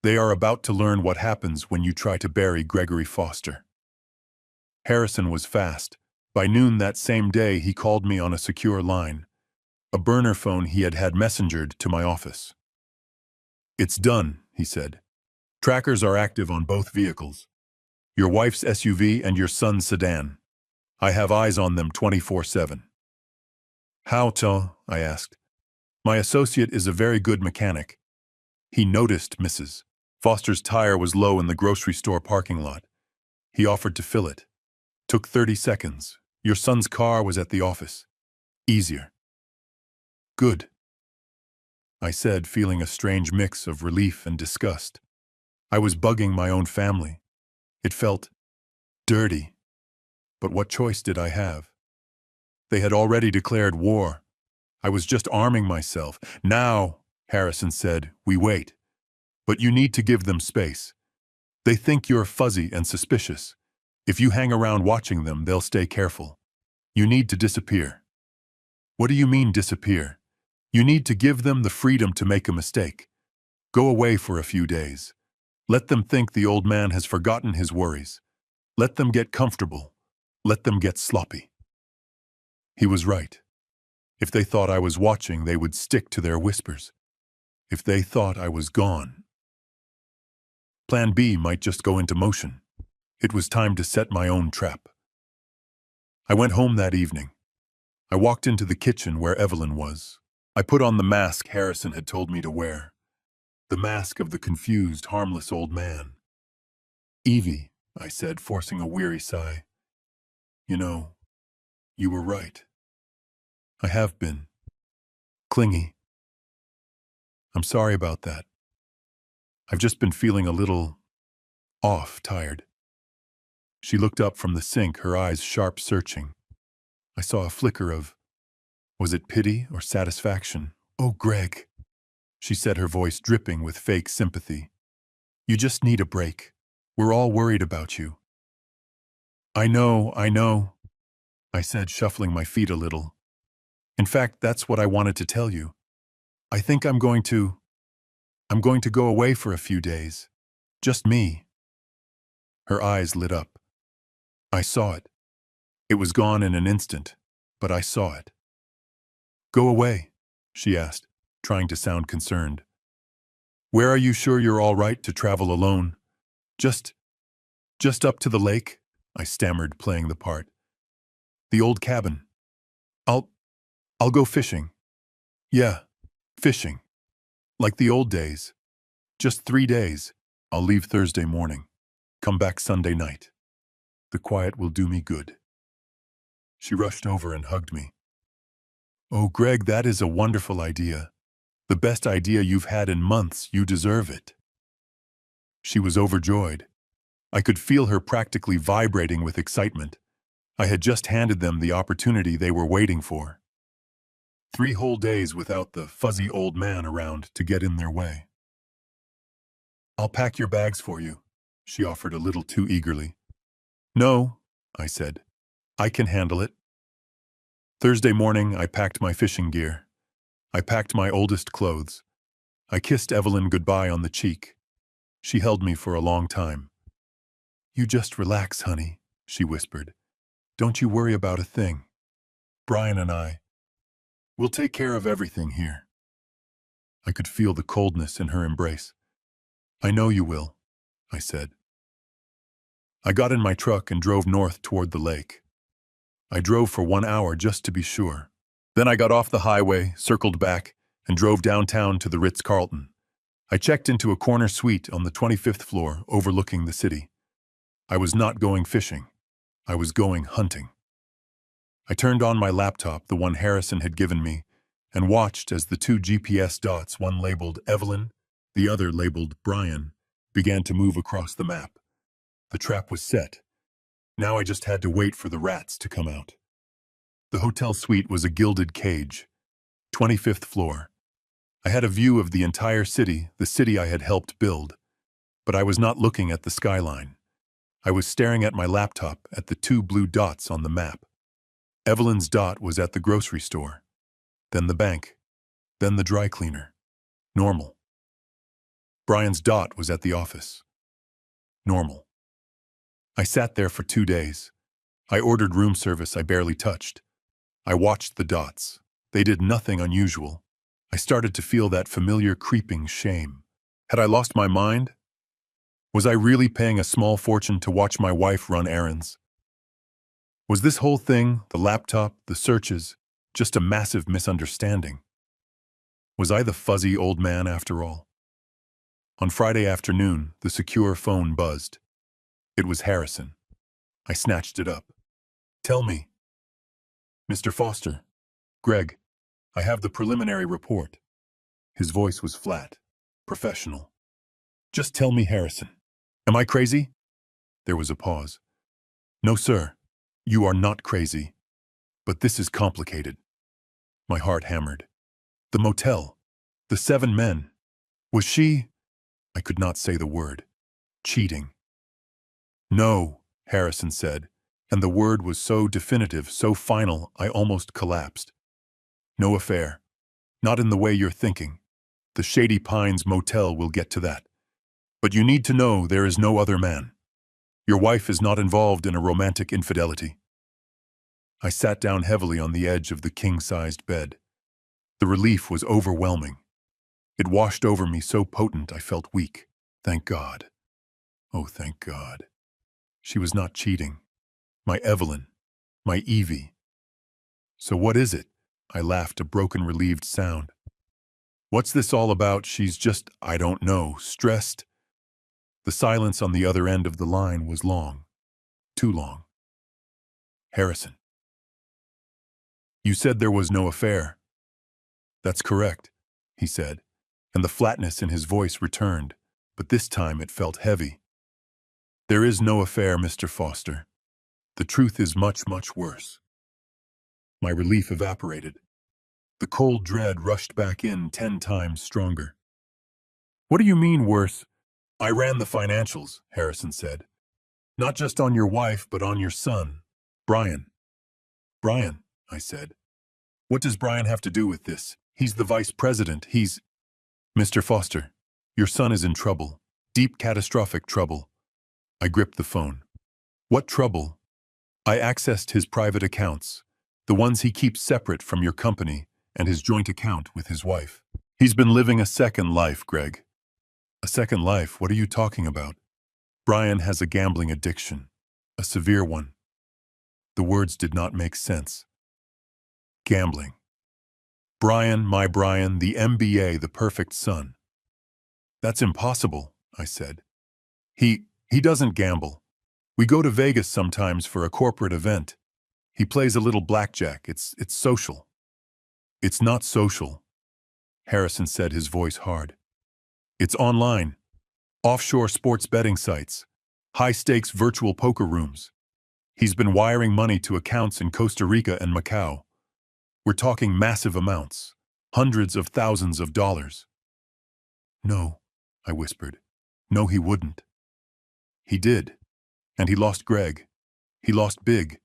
they are about to learn what happens when you try to bury Gregory Foster. Harrison was fast. By noon that same day, he called me on a secure line, a burner phone he had messengered to my office. "It's done," he said. "Trackers are active on both vehicles. Your wife's SUV and your son's sedan. I have eyes on them 24/7. "How, to?" I asked. "My associate is a very good mechanic." He noticed Mrs. Foster's tire was low in the grocery store parking lot. He offered to fill it. Took 30 seconds. Your son's car was at the office. Easier. "Good," I said, feeling a strange mix of relief and disgust. I was bugging my own family. It felt dirty. But what choice did I have? They had already declared war. I was just arming myself. "Now," Harrison said, "we wait. But you need to give them space. They think you're fuzzy and suspicious. If you hang around watching them, they'll stay careful. You need to disappear." "What do you mean, disappear?" "You need to give them the freedom to make a mistake. Go away for a few days. Let them think the old man has forgotten his worries. Let them get comfortable. Let them get sloppy." He was right. If they thought I was watching, they would stick to their whispers. If they thought I was gone, Plan B might just go into motion. It was time to set my own trap. I went home that evening. I walked into the kitchen where Evelyn was. I put on the mask Harrison had told me to wear. The mask of the confused, harmless old man. "Evie," I said, forcing a weary sigh. "You know, you were right. I have been clingy. I'm sorry about that. I've just been feeling a little off, tired." She looked up from the sink, her eyes sharp, searching. I saw a flicker of, was it pity or satisfaction? "Oh, Greg," she said, her voice dripping with fake sympathy. "You just need a break. We're all worried about you." I know, I said, shuffling my feet a little. "In fact, that's what I wanted to tell you. I think I'm going to go away for a few days. Just me." Her eyes lit up. I saw it. It was gone in an instant, but I saw it. "Go away?" she asked, trying to sound concerned. "Where are you sure you're all right to travel alone?" Just up to the lake," I stammered, playing the part. "The old cabin. I'll go fishing." "Yeah, fishing. Like the old days. Just 3 days. I'll leave Thursday morning. Come back Sunday night. The quiet will do me good." She rushed over and hugged me. "Oh, Greg, that is a wonderful idea. The best idea you've had in months. You deserve it." She was overjoyed. I could feel her practically vibrating with excitement. I had just handed them the opportunity they were waiting for. 3 whole days without the fuzzy old man around to get in their way. "I'll pack your bags for you," she offered a little too eagerly. "No," I said. "I can handle it." Thursday morning, I packed my fishing gear. I packed my oldest clothes. I kissed Evelyn goodbye on the cheek. She held me for a long time. "You just relax, honey," she whispered. "Don't you worry about a thing. Brian and we'll take care of everything here." I could feel the coldness in her embrace. "I know you will," I said. I got in my truck and drove north toward the lake. I drove for 1 hour just to be sure. Then I got off the highway, circled back, and drove downtown to the Ritz-Carlton. I checked into a corner suite on the 25th floor overlooking the city. I was not going fishing. I was going hunting. I turned on my laptop, the one Harrison had given me, and watched as the 2 GPS dots, one labeled Evelyn, the other labeled Brian, began to move across the map. The trap was set. Now I just had to wait for the rats to come out. The hotel suite was a gilded cage. 25th floor. I had a view of the entire city, the city I had helped build. But I was not looking at the skyline. I was staring at my laptop, at the 2 blue dots on the map. Evelyn's dot was at the grocery store. Then the bank. Then the dry cleaner. Normal. Brian's dot was at the office. Normal. I sat there for 2 days. I ordered room service I barely touched. I watched the dots. They did nothing unusual. I started to feel that familiar creeping shame. Had I lost my mind? Was I really paying a small fortune to watch my wife run errands? Was this whole thing, the laptop, the searches, just a massive misunderstanding? Was I the fuzzy old man after all? On Friday afternoon, the secure phone buzzed. It was Harrison. I snatched it up. "Tell me." "Mr. Foster." "Greg, I have the preliminary report." His voice was flat, professional. "Just tell me, Harrison. Am I crazy?" There was a pause. "No, sir. You are not crazy. But this is complicated." My heart hammered. "The motel. The 7 men. Was she—" I could not say the word. "Cheating." "No," Harrison said, and the word was so definitive, so final, I almost collapsed. "No affair. Not in the way you're thinking. The Shady Pines Motel will get to that. But you need to know there is no other man. Your wife is not involved in a romantic infidelity." I sat down heavily on the edge of the king-sized bed. The relief was overwhelming. It washed over me so potent I felt weak. Thank God. Oh, thank God. She was not cheating. My Evelyn. My Evie. "So what is it?" I laughed, a broken, relieved sound. "What's this all about? She's just, I don't know, stressed." The silence on the other end of the line was long. Too long. "Harrison. You said there was no affair." "That's correct," he said, and the flatness in his voice returned, but this time it felt heavy. "There is no affair, Mr. Foster. The truth is much, much worse." My relief evaporated. The cold dread rushed back in 10 times stronger. "What do you mean worse?" "I ran the financials," Harrison said. "Not just on your wife, but on your son, Brian." "Brian," I said. "What does Brian have to do with this? He's the vice president. He's—" "Mr. Foster, your son is in trouble. Deep, catastrophic trouble." I gripped the phone. "What trouble?" "I accessed his private accounts, the ones he keeps separate from your company, and his joint account with his wife. He's been living a second life, Greg." "A second life? What are you talking about?" "Brian has a gambling addiction. A severe one." The words did not make sense. Gambling. Brian, my Brian, the MBA, the perfect son. "That's impossible," I said. He doesn't gamble. We go to Vegas sometimes for a corporate event. He plays a little blackjack. It's social. It's not social, Harrison said, his voice hard. It's online. Offshore sports betting sites. High-stakes virtual poker rooms. He's been wiring money to accounts in Costa Rica and Macau. We're talking massive amounts. Hundreds of thousands of dollars. No, I whispered. No, he wouldn't. He did. And he lost Greg. He lost big.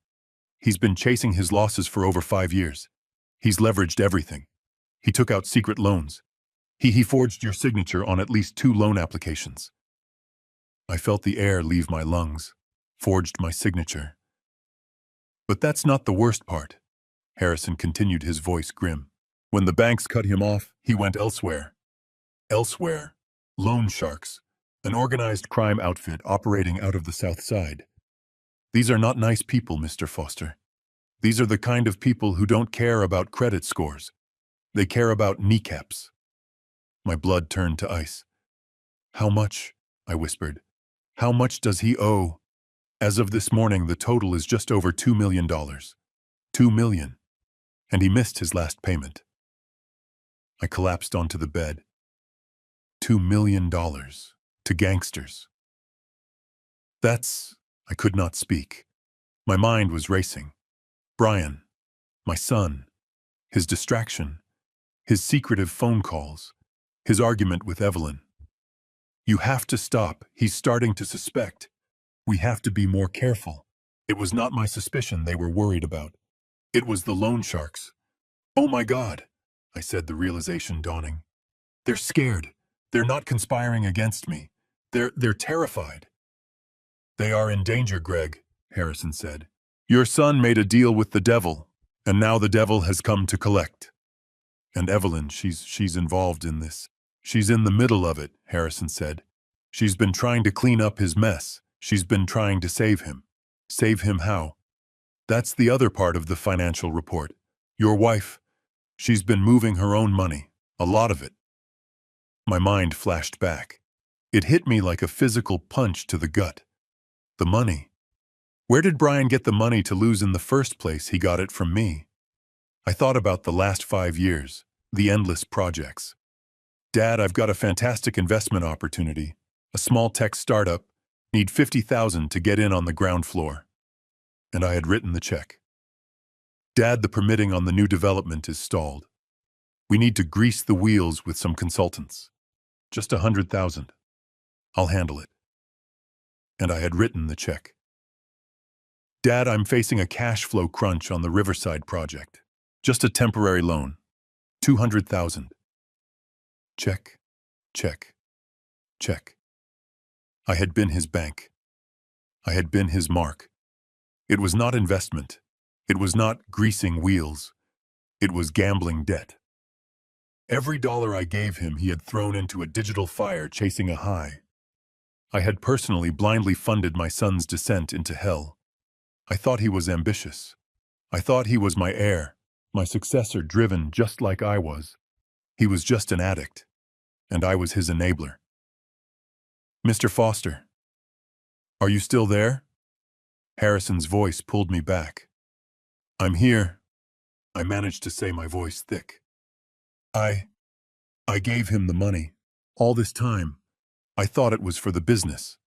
He's been chasing his losses for over 5 years. He's leveraged everything. He took out secret loans. He forged your signature on at least 2 loan applications. I felt the air leave my lungs. Forged my signature. But that's not the worst part. Harrison continued, his voice grim. When the banks cut him off, he went elsewhere. Elsewhere. Loan sharks. An organized crime outfit operating out of the South Side. These are not nice people, Mr. Foster. These are the kind of people who don't care about credit scores. They care about kneecaps. My blood turned to ice. How much? I whispered. How much does he owe? As of this morning, the total is just over $2 million. $2 million. And he missed his last payment. I collapsed onto the bed. $2 million. To gangsters. I could not speak. My mind was racing. Brian, my son, his distraction, his secretive phone calls, his argument with Evelyn. You have to stop. He's starting to suspect. We have to be more careful. It was not my suspicion they were worried about. It was the loan sharks. Oh my God, I said, the realization dawning. They're scared. They're not conspiring against me. They're terrified. They are in danger, Greg, Harrison said. Your son made a deal with the devil, and now the devil has come to collect. And Evelyn, she's involved in this. She's in the middle of it, Harrison said. She's been trying to clean up his mess. She's been trying to save him. Save him how? That's the other part of the financial report. Your wife, she's been moving her own money, a lot of it. My mind flashed back. It hit me like a physical punch to the gut. The money. Where did Brian get the money to lose in the first place? He got it from me. I thought about the last 5 years, the endless projects. Dad, I've got a fantastic investment opportunity. A small tech startup. Need $50,000 to get in on the ground floor. And I had written the check. Dad, the permitting on the new development is stalled. We need to grease the wheels with some consultants. Just $100,000. I'll handle it. And I had written the check. Dad, I'm facing a cash flow crunch on the Riverside project. Just a temporary loan. $200,000. Check, check, check. I had been his bank. I had been his mark. It was not investment. It was not greasing wheels. It was gambling debt. Every dollar I gave him, he had thrown into a digital fire chasing a high. I had personally blindly funded my son's descent into hell. I thought he was ambitious. I thought he was my heir, my successor, driven just like I was. He was just an addict, and I was his enabler. Mr. Foster, are you still there? Harrison's voice pulled me back. I'm here. I managed to say, my voice thick. I gave him the money. All this time, I thought it was for the business.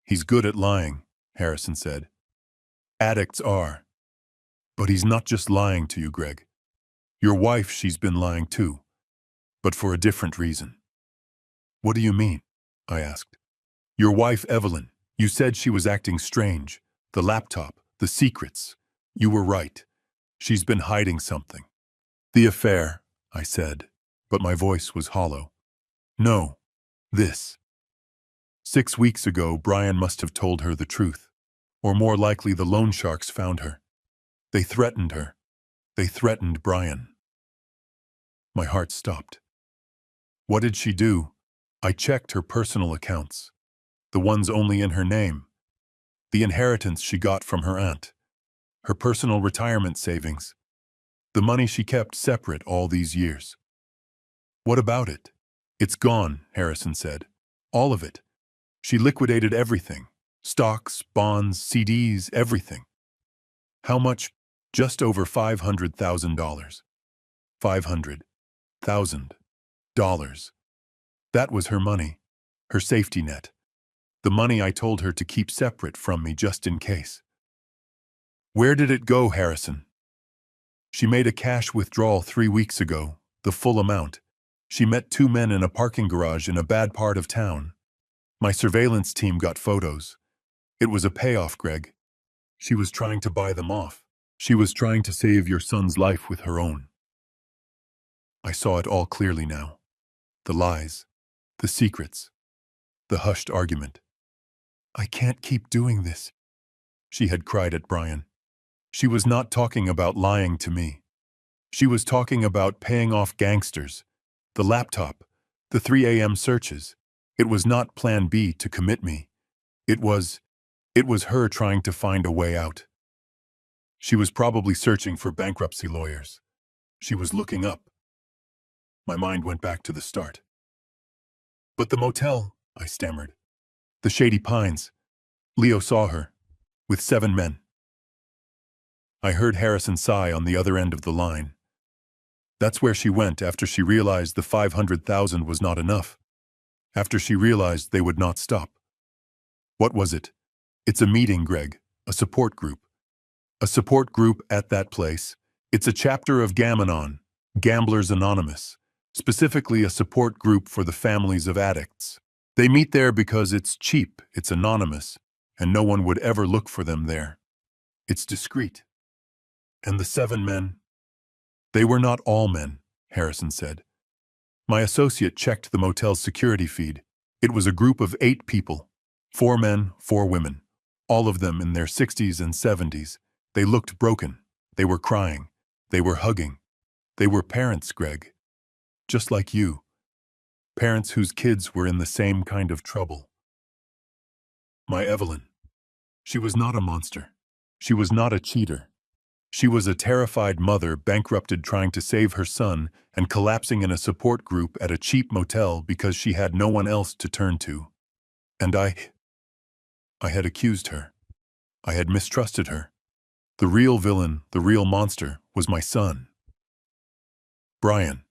He's good at lying, Harrison said. Addicts are. But he's not just lying to you, Greg. Your wife, she's been lying too, but for a different reason. What do you mean? I asked. Your wife, Evelyn, you said she was acting strange. The laptop, the secrets. You were right. She's been hiding something. The affair, I said, but my voice was hollow. No, this. 6 weeks ago, Brian must have told her the truth. Or more likely, the loan sharks found her. They threatened her. They threatened Brian. My heart stopped. What did she do? I checked her personal accounts. The ones only in her name. The inheritance she got from her aunt. Her personal retirement savings. The money she kept separate all these years. What about it? It's gone, Harrison said. All of it. She liquidated everything. Stocks, bonds, CDs, everything. How much? Just over $500,000. $500,000. That was her money, her safety net. The money I told her to keep separate from me just in case. Where did it go, Harrison? She made a cash withdrawal 3 weeks ago, the full amount. She met 2 men in a parking garage in a bad part of town. My surveillance team got photos. It was a payoff, Greg. She was trying to buy them off. She was trying to save your son's life with her own. I saw it all clearly now. The lies, the secrets, the hushed argument. I can't keep doing this, she had cried at Brian. She was not talking about lying to me. She was talking about paying off gangsters, the laptop, the 3 a.m. searches. It was not plan B to commit me. It was her trying to find a way out. She was probably searching for bankruptcy lawyers. She was looking up. My mind went back to the start. But the motel, I stammered. The Shady Pines. Leo saw her, with 7 men. I heard Harrison sigh on the other end of the line. That's where she went after she realized the 500,000 was not enough. After she realized they would not stop. What was it? It's a meeting, Greg. A support group. A support group at that place. It's a chapter of Gamanon, Gamblers Anonymous. Specifically a support group for the families of addicts. They meet there because it's cheap, it's anonymous, and no one would ever look for them there. It's discreet. And the 7 men? They were not all men, Harrison said. My associate checked the motel's security feed. It was a group of 8 people. 4 men, 4 women. All of them in their 60s and 70s. They looked broken. They were crying. They were hugging. They were parents, Greg. Just like you. Parents whose kids were in the same kind of trouble. My Evelyn. She was not a monster. She was not a cheater. She was a terrified mother bankrupted trying to save her son and collapsing in a support group at a cheap motel because she had no one else to turn to. And I had accused her. I had mistrusted her. The real villain, the real monster, was my son. Brian.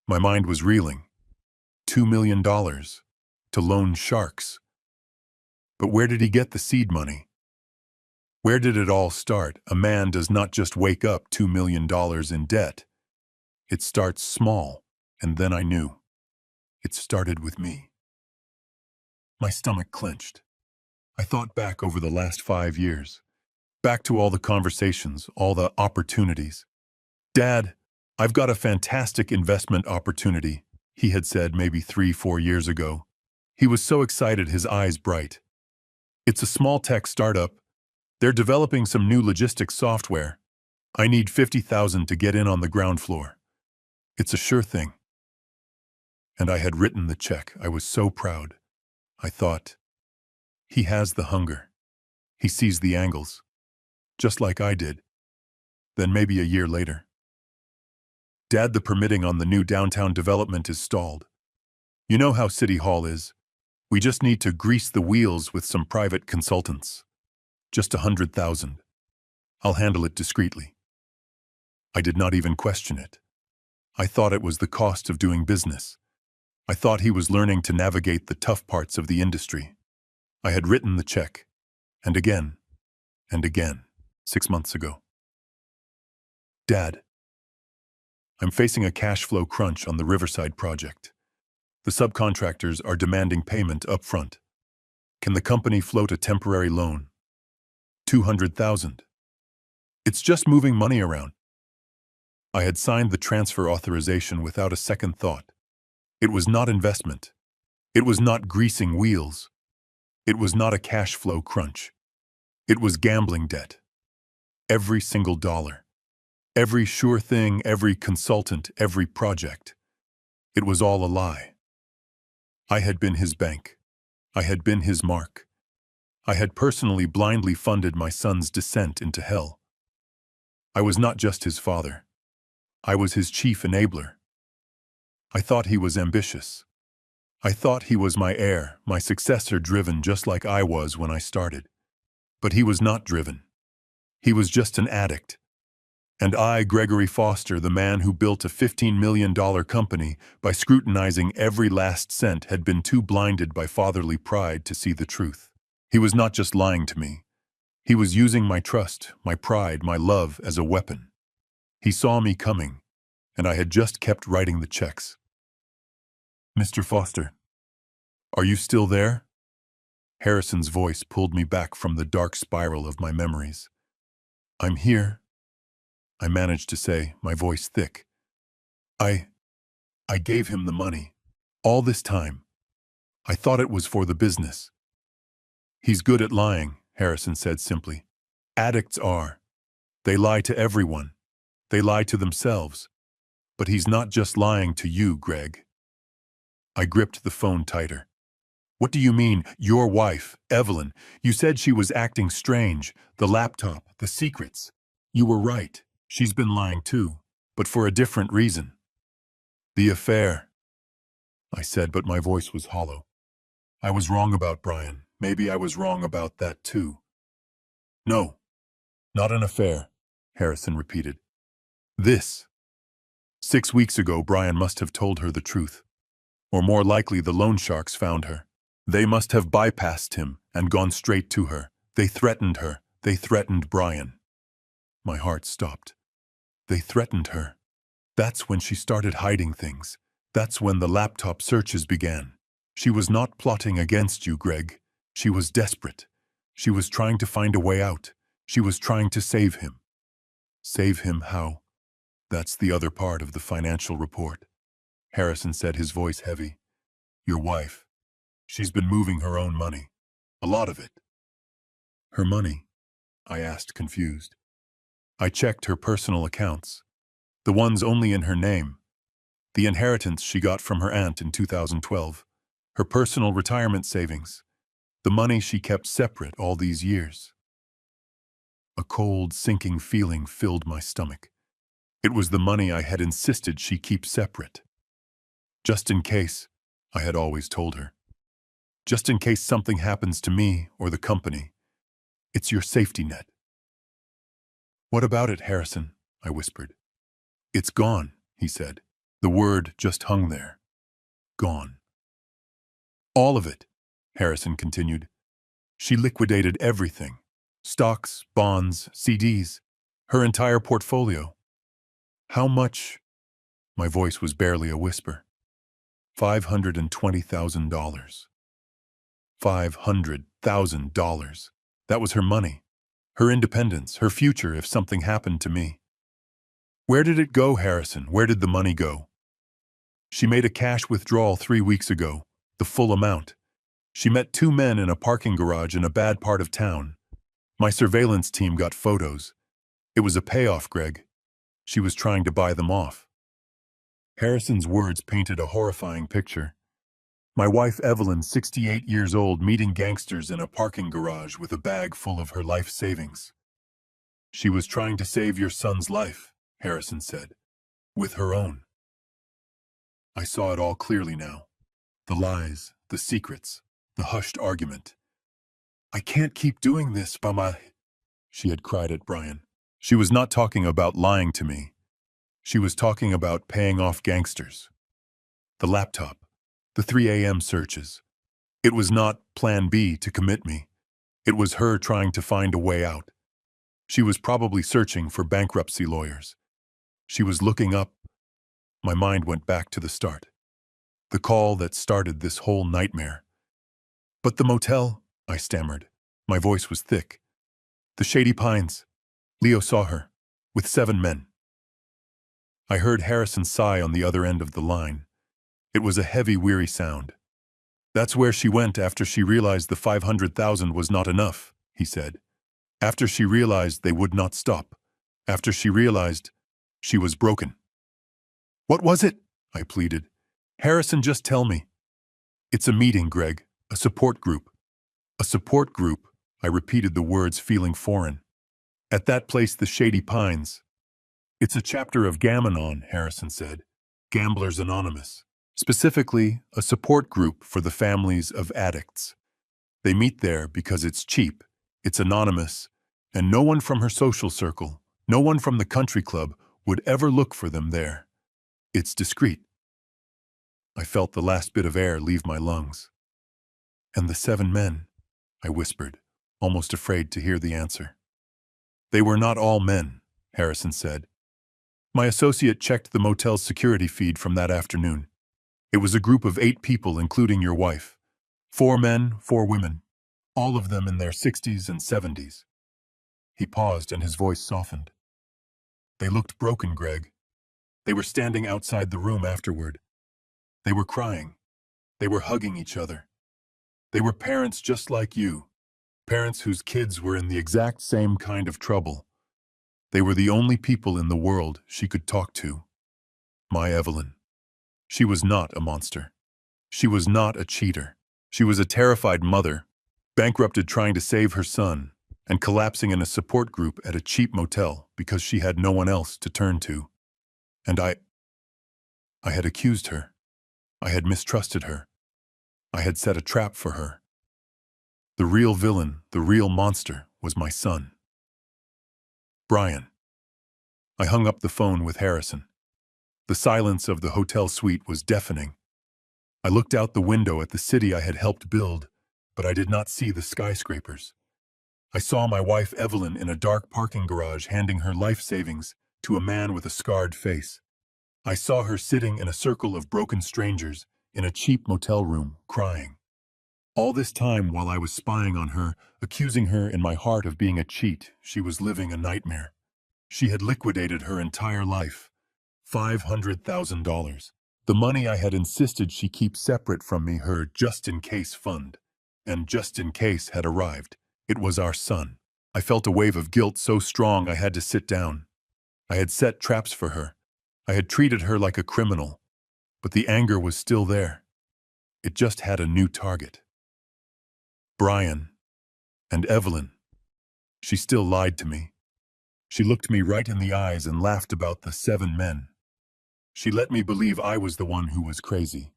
My mind was reeling. $2 million to loan sharks. But where did he get the seed money? Where did it all start? A man does not just wake up $2 million in debt. It starts small, and then I knew. It started with me. My stomach clenched. I thought back over the last 5 years. Back to all the conversations, all the opportunities. Dad, I've got a fantastic investment opportunity, he had said maybe 3-4 years ago. He was so excited, his eyes bright. It's a small tech startup. They're developing some new logistics software. I need $50,000 to get in on the ground floor. It's a sure thing. And I had written the check. I was so proud. I thought, he has the hunger. He sees the angles. Just like I did. Then maybe a year later. Dad, the permitting on the new downtown development is stalled. You know how City Hall is. We just need to grease the wheels with some private consultants. Just $100,000. I'll handle it discreetly. I did not even question it. I thought it was the cost of doing business. I thought he was learning to navigate the tough parts of the industry. I had written the check. And again. 6 months ago. Dad. I'm facing a cash flow crunch on the Riverside project. The subcontractors are demanding payment up front. Can the company float a temporary loan? $200,000. It's just moving money around. I had signed the transfer authorization without a second thought. It was not investment. It was not greasing wheels. It was not a cash flow crunch. It was gambling debt. Every single dollar. Every sure thing, every consultant, every project. It was all a lie. I had been his bank. I had been his mark. I had personally blindly funded my son's descent into hell. I was not just his father. I was his chief enabler. I thought he was ambitious. I thought he was my heir, my successor, driven just like I was when I started. But he was not driven. He was just an addict. And I, Gregory Foster, the man who built a $15 million company by scrutinizing every last cent, had been too blinded by fatherly pride to see the truth. He was not just lying to me. He was using my trust, my pride, my love as a weapon. He saw me coming, and I had just kept writing the checks. Mr. Foster, are you still there? Harrison's voice pulled me back from the dark spiral of my memories. I'm here, I managed to say, my voice thick. I gave him the money. All this time. I thought it was for the business. He's good at lying, Harrison said simply. Addicts are. They lie to everyone. They lie to themselves. But he's not just lying to you, Greg. I gripped the phone tighter. What do you mean, your wife, Evelyn? You said she was acting strange. The laptop, the secrets. You were right. She's been lying too, but for a different reason. The affair, I said, but my voice was hollow. I was wrong about Brian. Maybe I was wrong about that too. No, not an affair, Harrison repeated. This. 6 weeks ago, Brian must have told her the truth. Or more likely, the loan sharks found her. They must have bypassed him and gone straight to her. They threatened her. They threatened Brian. My heart stopped. They threatened her. That's when she started hiding things. That's when the laptop searches began. She was not plotting against you, Greg. She was desperate. She was trying to find a way out. She was trying to save him. Save him how? That's the other part of the financial report. Harrison said, his voice heavy. Your wife. She's been moving her own money. A lot of it. Her money? I asked, confused. I checked her personal accounts. The ones only in her name. The inheritance she got from her aunt in 2012. Her personal retirement savings. The money she kept separate all these years. A cold, sinking feeling filled my stomach. It was the money I had insisted she keep separate. Just in case, I had always told her. Just in case something happens to me or the company. It's your safety net. What about it, Harrison? I whispered. It's gone, he said. The word just hung there. Gone. All of it, Harrison continued. She liquidated everything. Stocks, bonds, CDs, her entire portfolio. How much? My voice was barely a whisper. $520,000. $500,000. That was her money. Her independence, her future if something happened to me. Where did it go, Harrison? Where did the money go? She made a cash withdrawal 3 weeks ago, the full amount. She met 2 men in a parking garage in a bad part of town. My surveillance team got photos. It was a payoff, Greg. She was trying to buy them off. Harrison's words painted a horrifying picture. My wife Evelyn, 68 years old, meeting gangsters in a parking garage with a bag full of her life savings. She was trying to save your son's life, Harrison said, with her own. I saw it all clearly now. The lies, the secrets, the hushed argument. I can't keep doing this, Mama, she had cried at Brian. She was not talking about lying to me. She was talking about paying off gangsters. The laptop, the 3 a.m. searches. It was not plan B to commit me. It was her trying to find a way out. She was probably searching for bankruptcy lawyers. She was looking up. My mind went back to the start. The call that started this whole nightmare. But the motel, I stammered. My voice was thick. The Shady Pines. Leo saw her, with 7 men. I heard Harrison sigh on the other end of the line. It was a heavy, weary sound. That's where she went after she realized the 500,000 was not enough, he said. After she realized they would not stop. After she realized she was broken. What was it? I pleaded. Harrison, just tell me. It's a meeting, Greg. A support group. A support group, I repeated the words, feeling foreign. At that place, the Shady Pines. It's a chapter of Gam-Anon, Harrison said. Gamblers Anonymous. Specifically, a support group for the families of addicts. They meet there because it's cheap, it's anonymous, And no one from her social circle, no one from the country club would ever look for them there. It's discreet. I felt the last bit of air leave my lungs. And the 7 men, I whispered, almost afraid to hear the answer. They were not all men, Harrison said. My associate checked the motel's security feed from that afternoon. It was a group of 8 people, including your wife. 4 men, 4 women, all of them in their 60s and 70s. He paused and his voice softened. They looked broken, Greg. They were standing outside the room afterward. They were crying. They were hugging each other. They were parents just like you, parents whose kids were in the exact same kind of trouble. They were the only people in the world she could talk to. My Evelyn. She was not a monster. She was not a cheater. She was a terrified mother, bankrupted trying to save her son, and collapsing in a support group at a cheap motel because she had no one else to turn to. And I had accused her. I had mistrusted her. I had set a trap for her. The real villain, the real monster, was my son. Brian. I hung up the phone with Harrison. The silence of the hotel suite was deafening. I looked out the window at the city I had helped build, but I did not see the skyscrapers. I saw my wife Evelyn in a dark parking garage handing her life savings to a man with a scarred face. I saw her sitting in a circle of broken strangers in a cheap motel room, crying. All this time while I was spying on her, accusing her in my heart of being a cheat, she was living a nightmare. She had liquidated her entire life. $500,000. The money I had insisted she keep separate from me, her just-in-case fund. And just-in-case had arrived. It was our son. I felt a wave of guilt so strong I had to sit down. I had set traps for her. I had treated her like a criminal. But the anger was still there. It just had a new target. Brian. And Evelyn. She still lied to me. She looked me right in the eyes and laughed about the 7 men. She let me believe I was the one who was crazy.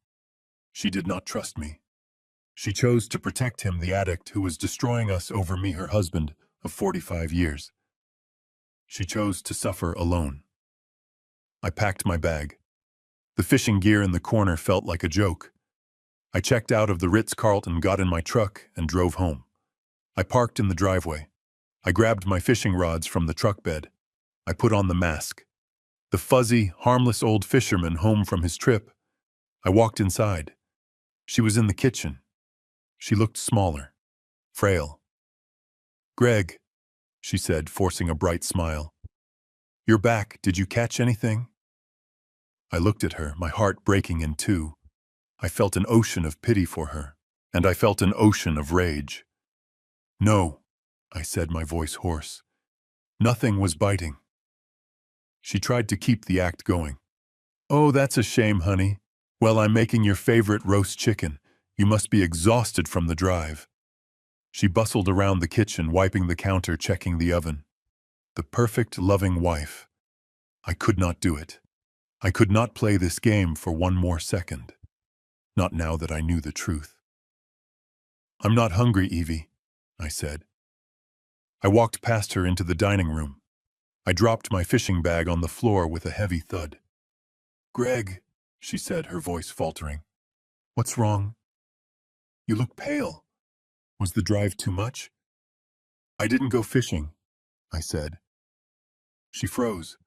She did not trust me. She chose to protect him, the addict who was destroying us, over me, her husband of 45 years. She chose to suffer alone. I packed my bag. The fishing gear in the corner felt like a joke. I checked out of the Ritz-Carlton, got in my truck, and drove home. I parked in the driveway. I grabbed my fishing rods from the truck bed. I put on the mask. The fuzzy, harmless old fisherman home from his trip. I walked inside. She was in the kitchen. She looked smaller, frail. "Greg," she said, forcing a bright smile. "You're back. Did you catch anything?" I looked at her, my heart breaking in 2. I felt an ocean of pity for her, and I felt an ocean of rage. "No," I said, my voice hoarse. "Nothing was biting." She tried to keep the act going. "Oh, that's a shame, honey. Well, I'm making your favorite roast chicken. You must be exhausted from the drive." She bustled around the kitchen, wiping the counter, checking the oven. The perfect, loving wife. I could not do it. I could not play this game for one more second. Not now that I knew the truth. "I'm not hungry, Evie," I said. I walked past her into the dining room. I dropped my fishing bag on the floor with a heavy thud. "Greg," she said, her voice faltering. "What's wrong? You look pale. Was the drive too much?" "I didn't go fishing," I said. She froze.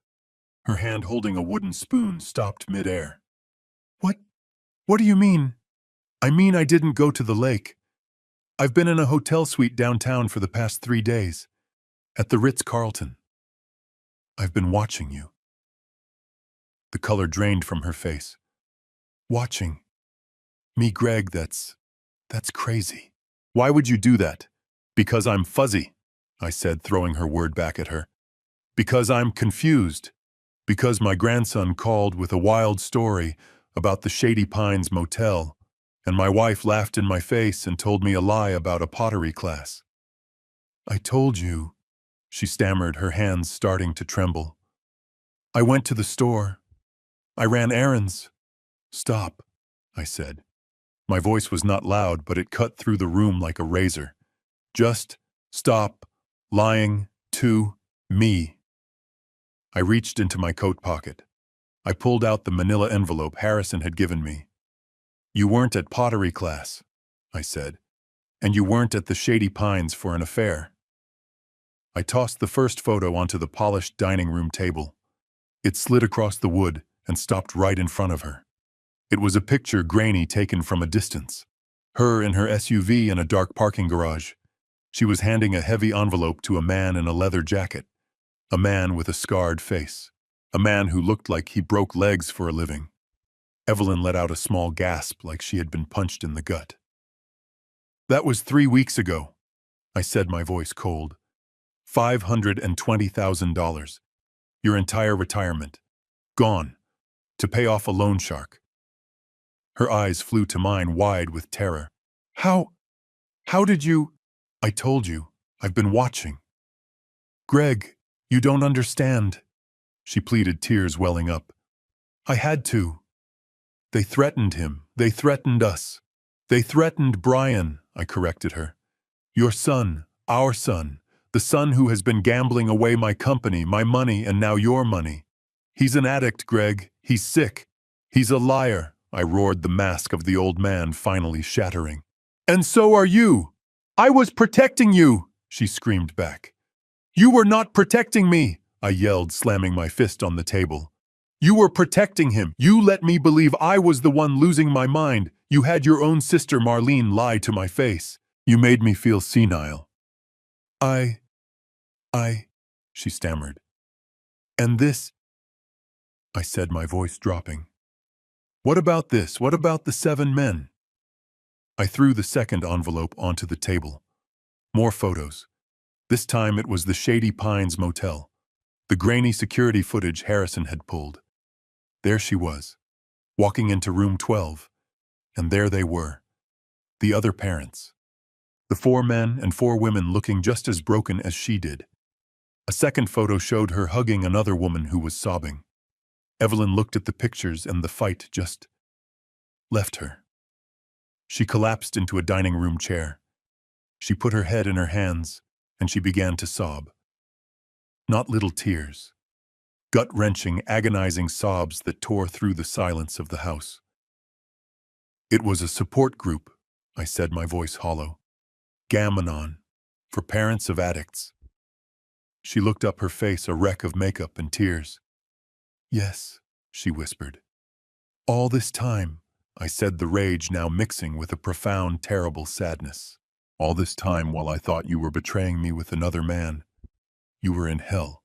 Her hand holding a wooden spoon stopped mid-air. What do you mean?" "I mean I didn't go to the lake. I've been in a hotel suite downtown for the past 3 days. At the Ritz-Carlton. I've been watching you." The color drained from her face. "Watching? Me, Greg, that's crazy." "Why would you do that?" "Because I'm fuzzy," I said, throwing her word back at her. "Because I'm confused. Because my grandson called with a wild story about the Shady Pines Motel, and my wife laughed in my face and told me a lie about a pottery class." "I told you," she stammered, her hands starting to tremble. "I went to the store. I ran errands." "Stop," I said. My voice was not loud, but it cut through the room like a razor. "Just stop lying To me. I reached into my coat pocket. I pulled out the manila envelope Harrison had given me. You weren't at pottery class, I said, and you weren't at the Shady Pines for an affair. I tossed the first photo onto the polished dining room table. It slid across the wood and stopped right in front of her. It was a picture grainy taken from a distance. Her in her SUV in a dark parking garage. She was handing a heavy envelope to a man in a leather jacket. A man with a scarred face. A man who looked like he broke legs for a living. Evelyn let out a small gasp like she had been punched in the gut. That was 3 weeks ago, I said, my voice cold. $520,000. Your entire retirement. Gone. To pay off a loan shark. Her eyes flew to mine wide with terror. How did you? I told you. I've been watching. Greg, you don't understand. She pleaded, tears welling up. I had to. They threatened him. They threatened us. They threatened Brian, I corrected her. Your son, our son, the son who has been gambling away my company, my money, and now your money. He's an addict, Greg. He's sick. He's a liar, I roared, the mask of the old man finally shattering. And so are you. I was protecting you, she screamed back. You were not protecting me, I yelled, slamming my fist on the table. You were protecting him. You let me believe I was the one losing my mind. You had your own sister Marlene lie to my face. You made me feel senile. I, she stammered. And this, I said, my voice dropping. What about this? What about the 7 men? I threw the second envelope onto the table. More photos. This time it was the Shady Pines motel. The grainy security footage Harrison had pulled. There she was, walking into room 12. And there they were, the other parents. The 4 men and 4 women looking just as broken as she did. A second photo showed her hugging another woman who was sobbing. Evelyn looked at the pictures and the fight just left her. She collapsed into a dining room chair. She put her head in her hands and she began to sob. Not little tears. Gut-wrenching, agonizing sobs that tore through the silence of the house. It was a support group, I said, my voice hollow. Gam-anon, for parents of addicts. She looked up, her face a wreck of makeup and tears. Yes, she whispered. All this time, I said, the rage now mixing with a profound, terrible sadness. All this time, while I thought you were betraying me with another man, you were in hell.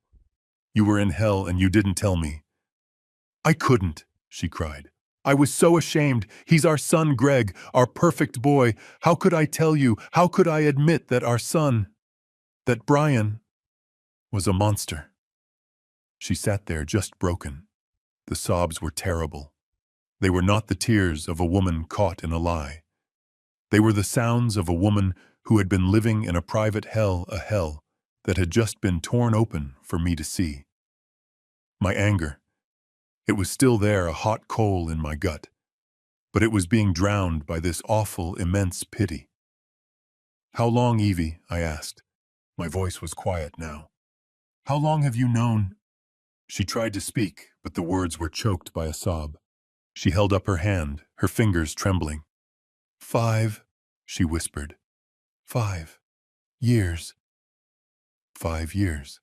You were in hell and you didn't tell me. I couldn't, she cried. I was so ashamed. He's our son, Greg, our perfect boy. How could I tell you? How could I admit that our son, that Brian, was a monster? She sat there just broken. The sobs were terrible. They were not the tears of a woman caught in a lie. They were the sounds of a woman who had been living in a private hell, a hell that had just been torn open for me to see. My anger, it was still there, a hot coal in my gut, but it was being drowned by this awful, immense pity. How long, Evie? I asked. My voice was quiet now. How long have you known? She tried to speak, but the words were choked by a sob. She held up her hand, her fingers trembling. 5, she whispered. 5 years. 5 years.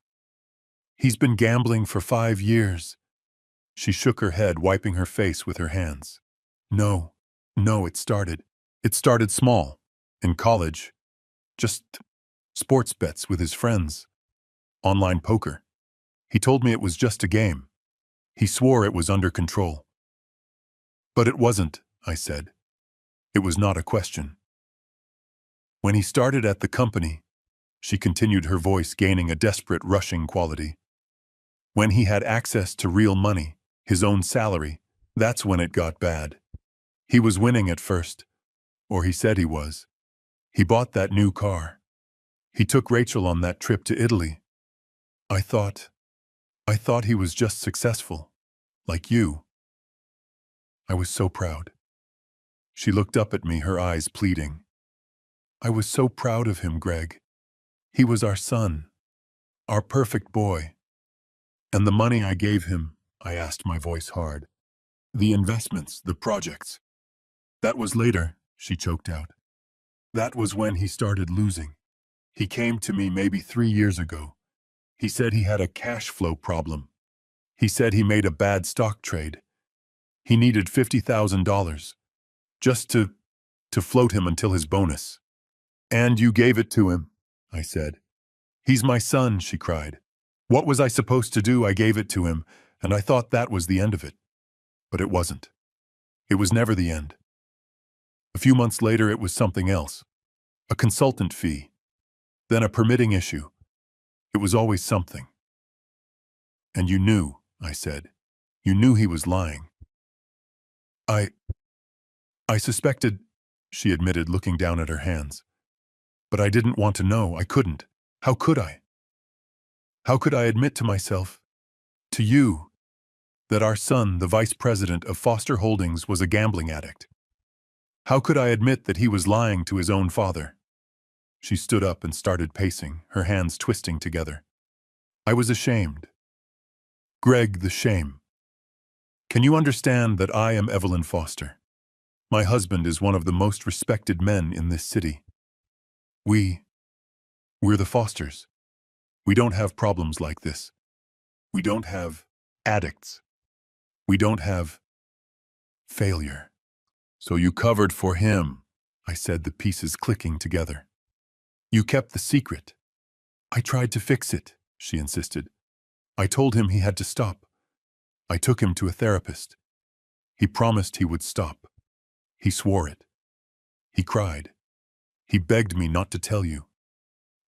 He's been gambling for 5 years. She shook her head, wiping her face with her hands. No, it started small, in college. Just sports bets with his friends. Online poker. He told me it was just a game. He swore it was under control. But it wasn't, I said. It was not a question. When he started at the company, she continued, her voice gaining a desperate, rushing quality. When he had access to real money, his own salary, that's when it got bad. He was winning at first, or he said he was. He bought that new car. He took Rachel on that trip to Italy. I thought he was just successful, like you. I was so proud. She looked up at me, her eyes pleading. I was so proud of him, Greg. He was our son. Our perfect boy. And the money I gave him, I asked, my voice hard. The investments, the projects. That was later, she choked out. That was when he started losing. He came to me maybe 3 years ago. He said he had a cash flow problem. He said he made a bad stock trade. He needed $50,000 just to float him until his bonus. And you gave it to him, I said. He's my son, she cried. What was I supposed to do? I gave it to him, and I thought that was the end of it. But it wasn't. It was never the end. A few months later, it was something else. A consultant fee. Then a permitting issue. It was always something. And you knew, I said. You knew he was lying. I suspected, she admitted, looking down at her hands. But I didn't want to know. I couldn't. How could I? How could I admit to myself, to you, that our son, the vice president of Foster Holdings, was a gambling addict? How could I admit that he was lying to his own father? She stood up and started pacing, her hands twisting together. I was ashamed. Greg, the shame. Can you understand that I am Evelyn Foster? My husband is one of the most respected men in this city. We're the Fosters. We don't have problems like this. We don't have addicts. We don't have failure. So you covered for him, I said, the pieces clicking together. You kept the secret. I tried to fix it, she insisted. I told him he had to stop. I took him to a therapist. He promised he would stop. He swore it. He cried. He begged me not to tell you.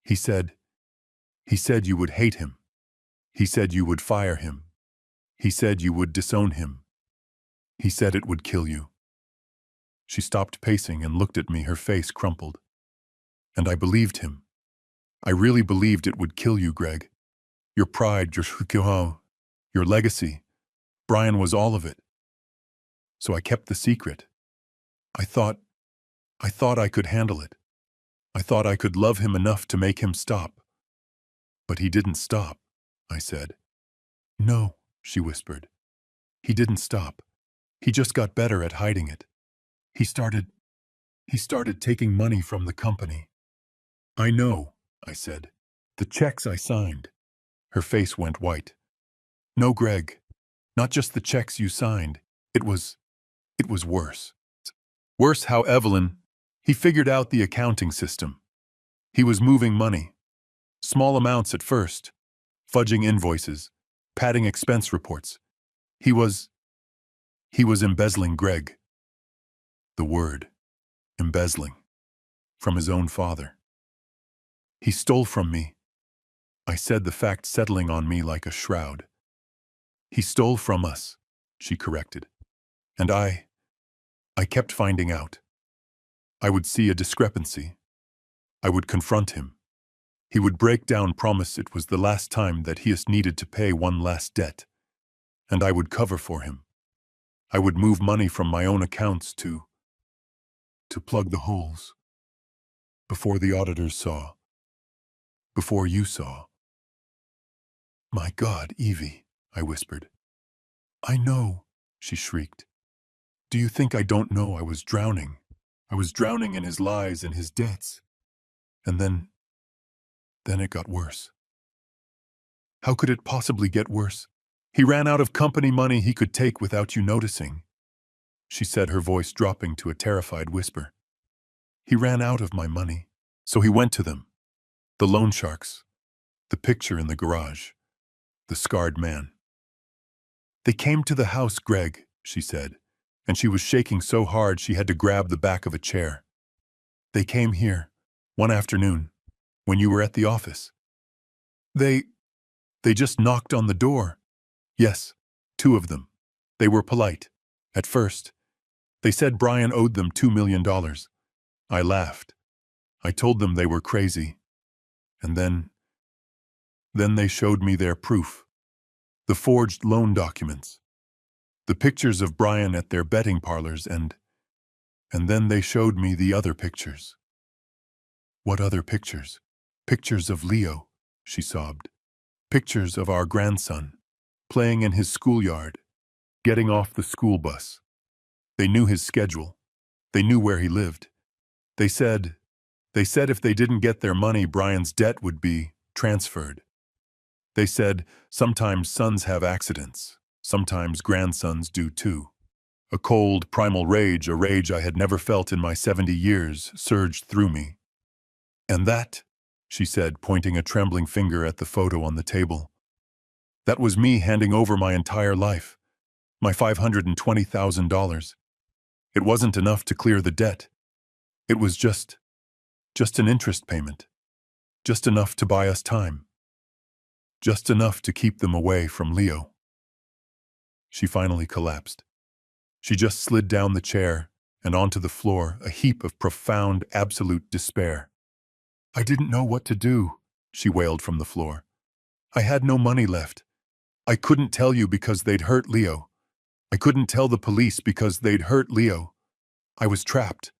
He said you would hate him. He said you would fire him. He said you would disown him. He said it would kill you. She stopped pacing and looked at me, her face crumpled. And I believed him. I really believed it would kill you, Greg. Your pride, your legacy. Brian was all of it. So I kept the secret. I thought I could handle it. I thought I could love him enough to make him stop. But he didn't stop, I said. No, she whispered. He didn't stop. He just got better at hiding it. He started taking money from the company. I know, I said. The checks I signed. Her face went white. No, Greg. Not just the checks you signed. It was worse. Worse how Evelyn, he figured out the accounting system. He was moving money. Small amounts at first. Fudging invoices. Padding expense reports. He was embezzling, Greg. The word, embezzling, from his own father. He stole from me. I said, the fact settling on me like a shroud. He stole from us, she corrected. And I kept finding out. I would see a discrepancy. I would confront him. He would break down, promise it was the last time that he needed to pay one last debt. And I would cover for him. I would move money from my own accounts to plug the holes. Before the auditors saw. Before you saw. My God, Evie, I whispered. I know, she shrieked. Do you think I don't know I was drowning? I was drowning in his lies and his debts. And then it got worse. How could it possibly get worse? He ran out of company money he could take without you noticing, she said, her voice dropping to a terrified whisper. He ran out of my money, so he went to them. The loan sharks, the picture in the garage, the scarred man. They came to the house, Greg, she said, and she was shaking so hard she had to grab the back of a chair. They came here, one afternoon, when you were at the office. They just knocked on the door. Yes, 2 of them. They were polite. At first, they said Brian owed them $2 million. I laughed. I told them they were crazy. And then they showed me their proof. The forged loan documents. The pictures of Brian at their betting parlors, and then they showed me the other pictures. What other pictures? Pictures of Leo, she sobbed. Pictures of our grandson, playing in his schoolyard, getting off the school bus. They knew his schedule. They knew where he lived. They said if they didn't get their money, Brian's debt would be transferred. They said sometimes sons have accidents. Sometimes grandsons do too. A cold, primal rage, a rage I had never felt in my 70 years, surged through me. And that, she said, pointing a trembling finger at the photo on the table, that was me handing over my entire life, my $520,000. It wasn't enough to clear the debt. It was just an interest payment. Just enough to buy us time. Just enough to keep them away from Leo. She finally collapsed. She just slid down the chair and onto the floor, a heap of profound, absolute despair. I didn't know what to do, she wailed from the floor. I had no money left. I couldn't tell you because they'd hurt Leo. I couldn't tell the police because they'd hurt Leo. I was trapped.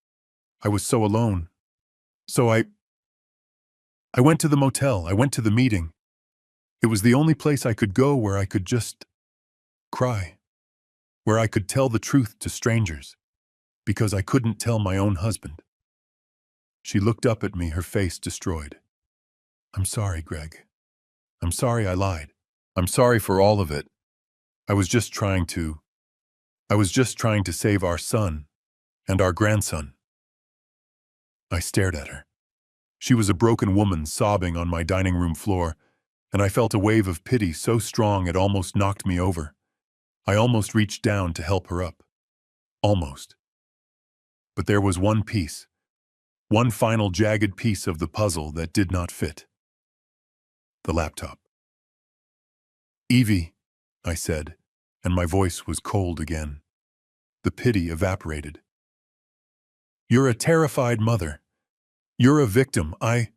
I was so alone. So I went to the motel. I went to the meeting. It was the only place I could go where I could just cry, where I could tell the truth to strangers, because I couldn't tell my own husband. She looked up at me, her face destroyed. I'm sorry, Greg. I'm sorry I lied. I'm sorry for all of it. I was just trying to save our son and our grandson. I stared at her. She was a broken woman sobbing on my dining room floor, and I felt a wave of pity so strong it almost knocked me over. I almost reached down to help her up. Almost. But there was one piece, one final jagged piece of the puzzle that did not fit. The laptop. Evie, I said, and my voice was cold again. The pity evaporated. You're a terrified mother. You're a victim. I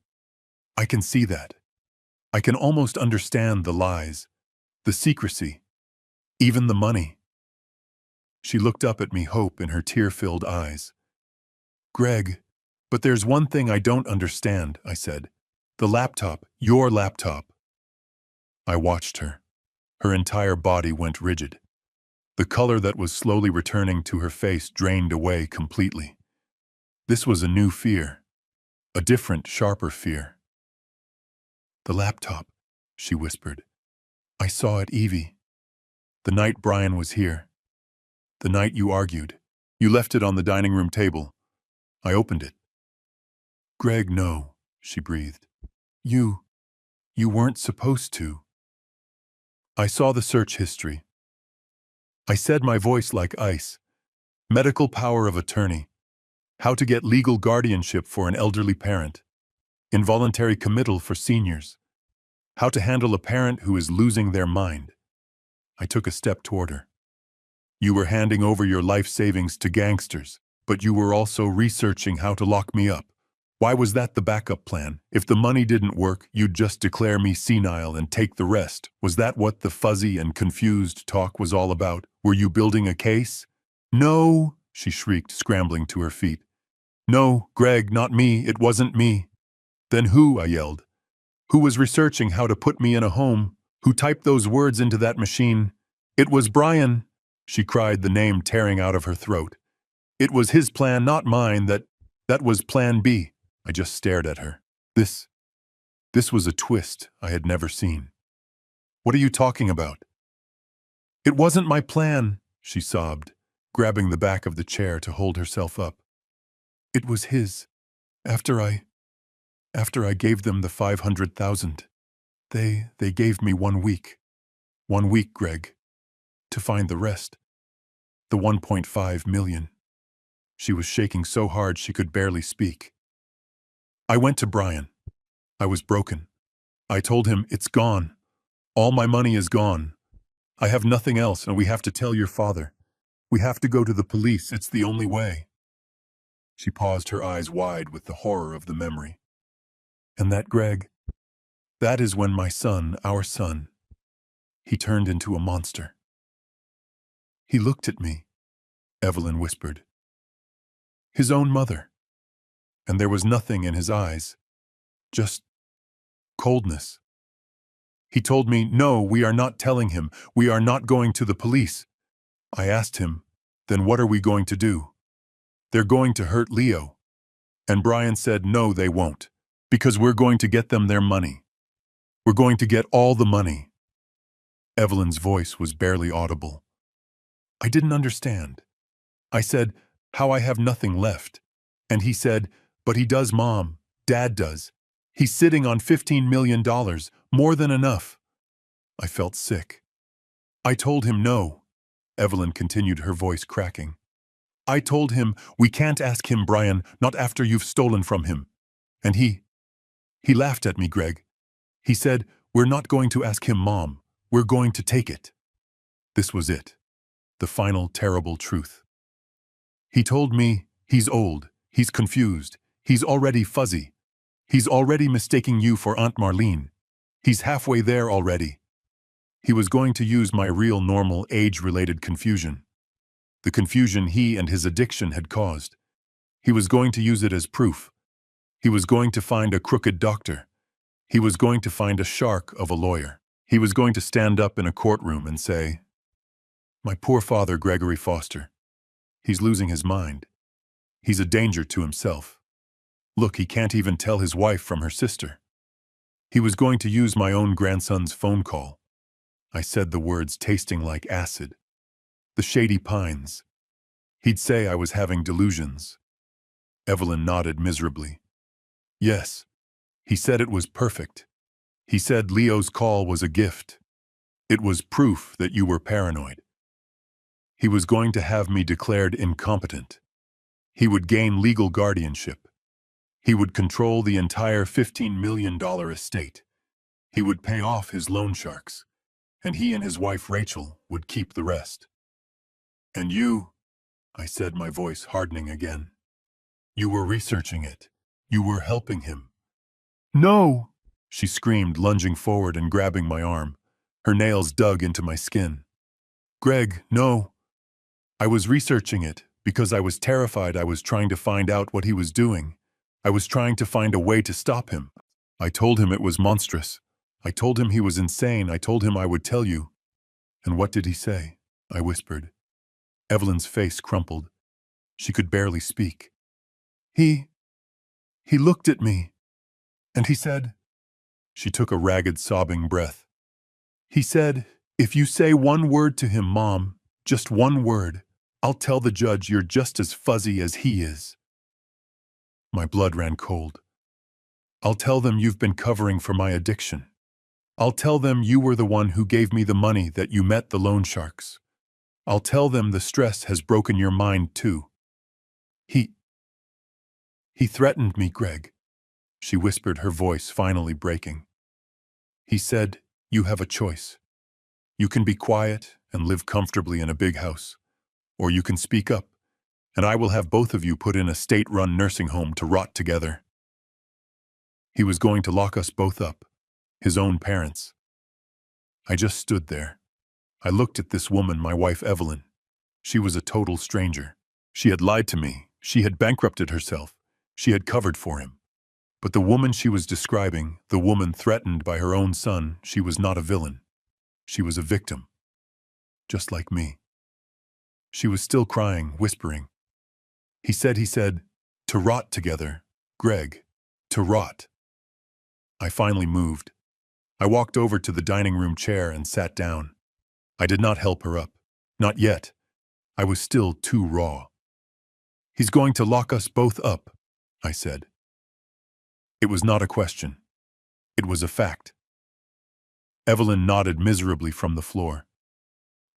can see that. I can almost understand the lies, the secrecy, even the money. She looked up at me, hope in her tear-filled eyes. Greg, but there's one thing I don't understand, I said. The laptop, your laptop. I watched her. Her entire body went rigid. The color that was slowly returning to her face drained away completely. This was a new fear, a different, sharper fear. The laptop, she whispered. I saw it, Evie. The night Brian was here. The night you argued. You left it on the dining room table. I opened it. Greg, no, she breathed. You weren't supposed to. I saw the search history. I said, my voice like ice. Medical power of attorney. How to get legal guardianship for an elderly parent. Involuntary committal for seniors. How to handle a parent who is losing their mind. I took a step toward her. You were handing over your life savings to gangsters, but you were also researching how to lock me up. Why was that the backup plan? If the money didn't work, you'd just declare me senile and take the rest. Was that what the fuzzy and confused talk was all about? Were you building a case? No, she shrieked, scrambling to her feet. No, Greg, not me. It wasn't me. Then who? I yelled. Who was researching how to put me in a home? Who typed those words into that machine? It was Brian, she cried, the name tearing out of her throat. It was his plan, not mine. That was plan B. I just stared at her. This was a twist I had never seen. What are you talking about? It wasn't my plan, she sobbed, grabbing the back of the chair to hold herself up. It was his. After I gave them the 500,000, they gave me 1 week. 1 week, Greg, to find the rest. The 1.5 million. She was shaking so hard she could barely speak. I went to Brian. I was broken. I told him, it's gone. All my money is gone. I have nothing else, and we have to tell your father. We have to go to the police. It's the only way. She paused, her eyes wide with the horror of the memory. And that, Greg, that is when my son, our son, he turned into a monster. He looked at me, Evelyn whispered. His own mother. And there was nothing in his eyes, just coldness. He told me, no, we are not telling him. We are not going to the police. I asked him, then what are we going to do? They're going to hurt Leo. And Brian said, no, they won't. Because we're going to get them their money. We're going to get all the money. Evelyn's voice was barely audible. I didn't understand. I said, how I have nothing left. And he said, but he does, Mom. Dad does. He's sitting on $15 million, more than enough. I felt sick. I told him no. Evelyn continued, her voice cracking. I told him, we can't ask him, Brian, not after you've stolen from him. And he laughed at me, Greg. He said, we're not going to ask him, Mom. We're going to take it. This was it. The final terrible truth. He told me, he's old, he's confused, he's already fuzzy. He's already mistaking you for Aunt Marlene. He's halfway there already. He was going to use my real normal age-related confusion. The confusion he and his addiction had caused. He was going to use it as proof. He was going to find a crooked doctor. He was going to find a shark of a lawyer. He was going to stand up in a courtroom and say, my poor father, Gregory Foster. He's losing his mind. He's a danger to himself. Look, he can't even tell his wife from her sister. He was going to use my own grandson's phone call. I said the words tasting like acid. The shady pines. He'd say I was having delusions. Evelyn nodded miserably. Yes. He said it was perfect. He said Leo's call was a gift. It was proof that you were paranoid. He was going to have me declared incompetent. He would gain legal guardianship. He would control the entire $15 million estate. He would pay off his loan sharks. And he and his wife Rachel would keep the rest. And you, I said, my voice hardening again. You were researching it. You were helping him. No, she screamed, lunging forward and grabbing my arm. Her nails dug into my skin. Greg, no. I was researching it because I was terrified. I was trying to find out what he was doing. I was trying to find a way to stop him. I told him it was monstrous. I told him he was insane. I told him I would tell you. And what did he say? I whispered. Evelyn's face crumpled. She could barely speak. He looked at me, and he said, she took a ragged, sobbing breath. He said, if you say one word to him, Mom, just one word, I'll tell the judge you're just as fuzzy as he is. My blood ran cold. I'll tell them you've been covering for my addiction. I'll tell them you were the one who gave me the money, that you met the loan sharks. I'll tell them the stress has broken your mind too. He threatened me, Greg, she whispered, her voice finally breaking. He said, you have a choice. You can be quiet and live comfortably in a big house, or you can speak up, and I will have both of you put in a state-run nursing home to rot together. He was going to lock us both up, his own parents. I just stood there. I looked at this woman, my wife Evelyn. She was a total stranger. She had lied to me. She had bankrupted herself. She had covered for him. But the woman she was describing, the woman threatened by her own son, she was not a villain. She was a victim. Just like me. She was still crying, whispering. He said, to rot together, Greg, to rot. I finally moved. I walked over to the dining room chair and sat down. I did not help her up. Not yet. I was still too raw. He's going to lock us both up, I said. It was not a question. It was a fact. Evelyn nodded miserably from the floor.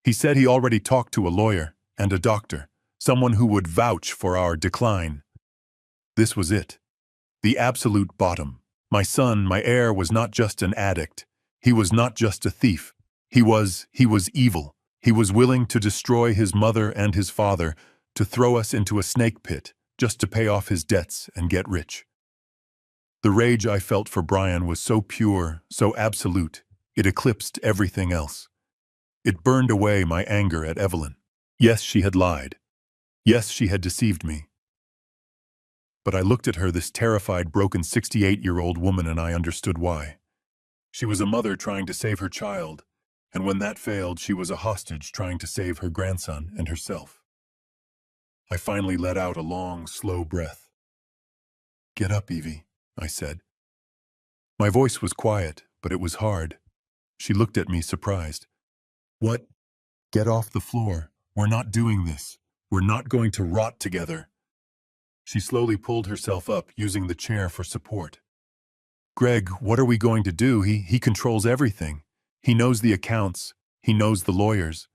He said he already talked to a lawyer and a doctor, someone who would vouch for our decline. This was it. The absolute bottom. My son, my heir, was not just an addict. He was not just a thief. He was evil. He was willing to destroy his mother and his father, to throw us into a snake pit, just to pay off his debts and get rich. The rage I felt for Brian was so pure, so absolute, it eclipsed everything else. It burned away my anger at Evelyn. Yes, she had lied. Yes, she had deceived me. But I looked at her, this terrified, broken 68-year-old woman, and I understood why. She was a mother trying to save her child, and when that failed, she was a hostage trying to save her grandson and herself. I finally let out a long, slow breath. "Get up, Evie," I said. My voice was quiet, but it was hard. She looked at me surprised. "What? Get off the floor. We're not doing this. We're not going to rot together." She slowly pulled herself up, using the chair for support. "Greg, what are we going to do? He controls everything. He knows the accounts. He knows the lawyers.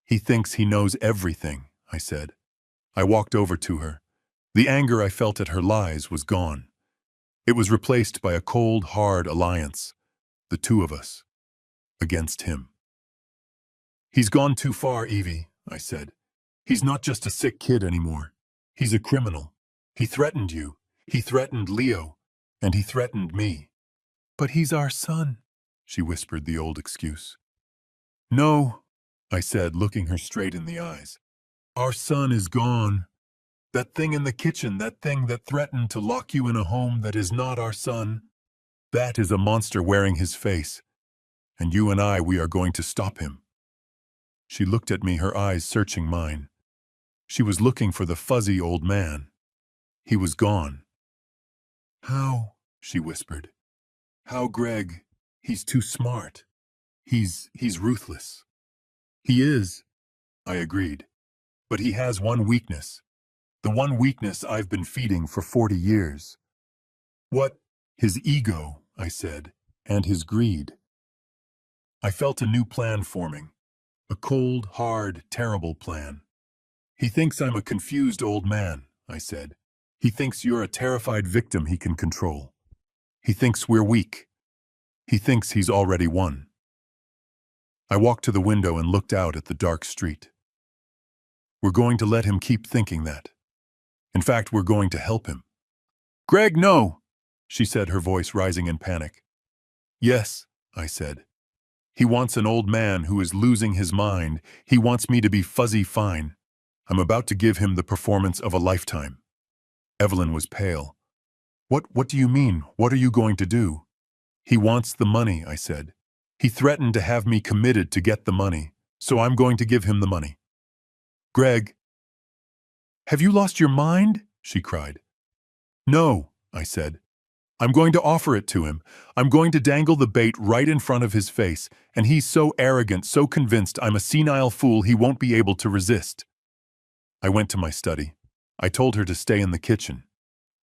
He thinks he knows everything," I said. I walked over to her. The anger I felt at her lies was gone. It was replaced by a cold, hard alliance. The two of us. Against him. "He's gone too far, Evie," I said. "He's not just a sick kid anymore. He's a criminal. He threatened you. He threatened Leo. And he threatened me." "But he's our son," she whispered the old excuse. "No," I said, looking her straight in the eyes. "Our son is gone. That thing in the kitchen, that thing that threatened to lock you in a home that is not our son, that is a monster wearing his face. And you and I, we are going to stop him." She looked at me, her eyes searching mine. She was looking for the fuzzy old man. He was gone. "How?" she whispered. "How, Greg? He's too smart. He's ruthless." "He is," I agreed. "But he has one weakness. The one weakness I've been feeding for 40 years. "What?" "His ego," I said, "and his greed." I felt a new plan forming. A cold, hard, terrible plan. "He thinks I'm a confused old man," I said. "He thinks you're a terrified victim he can control. He thinks we're weak. He thinks he's already won." I walked to the window and looked out at the dark street. "We're going to let him keep thinking that. In fact, we're going to help him." "Greg, no!" she said, her voice rising in panic. "Yes," I said. "He wants an old man who is losing his mind. He wants me to be fuzzy fine. I'm about to give him the performance of a lifetime." Evelyn was pale. What do you mean? What are you going to do?" "He wants the money," I said. "He threatened to have me committed to get the money, so I'm going to give him the money." "Greg." "Have you lost your mind?" she cried. "No," I said. "I'm going to offer it to him. I'm going to dangle the bait right in front of his face, and he's so arrogant, so convinced I'm a senile fool he won't be able to resist." I went to my study. I told her to stay in the kitchen.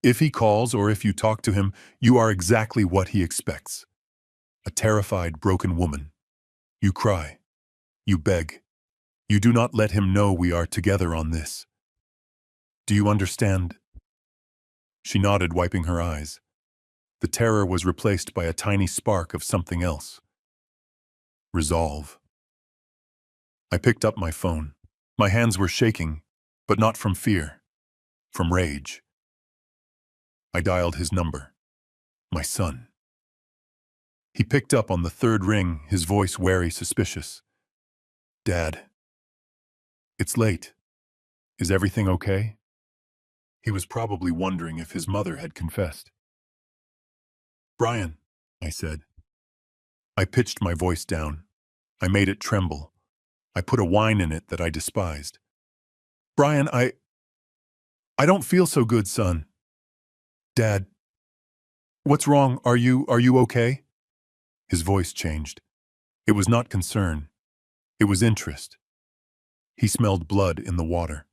"If he calls or if you talk to him, you are exactly what he expects. A terrified, broken woman. You cry. You beg. You do not let him know we are together on this. Do you understand?" She nodded, wiping her eyes. The terror was replaced by a tiny spark of something else. Resolve. I picked up my phone. My hands were shaking, but not from fear, from rage. I dialed his number. My son. He picked up on the third ring, his voice wary, suspicious. "Dad. It's late. Is everything okay?" He was probably wondering if his mother had confessed. "Brian," I said. I pitched my voice down. I made it tremble. I put a whine in it that I despised. "Brian, I don't feel so good, son." "Dad, what's wrong? Are you okay?" His voice changed. It was not concern. It was interest. He smelled blood in the water.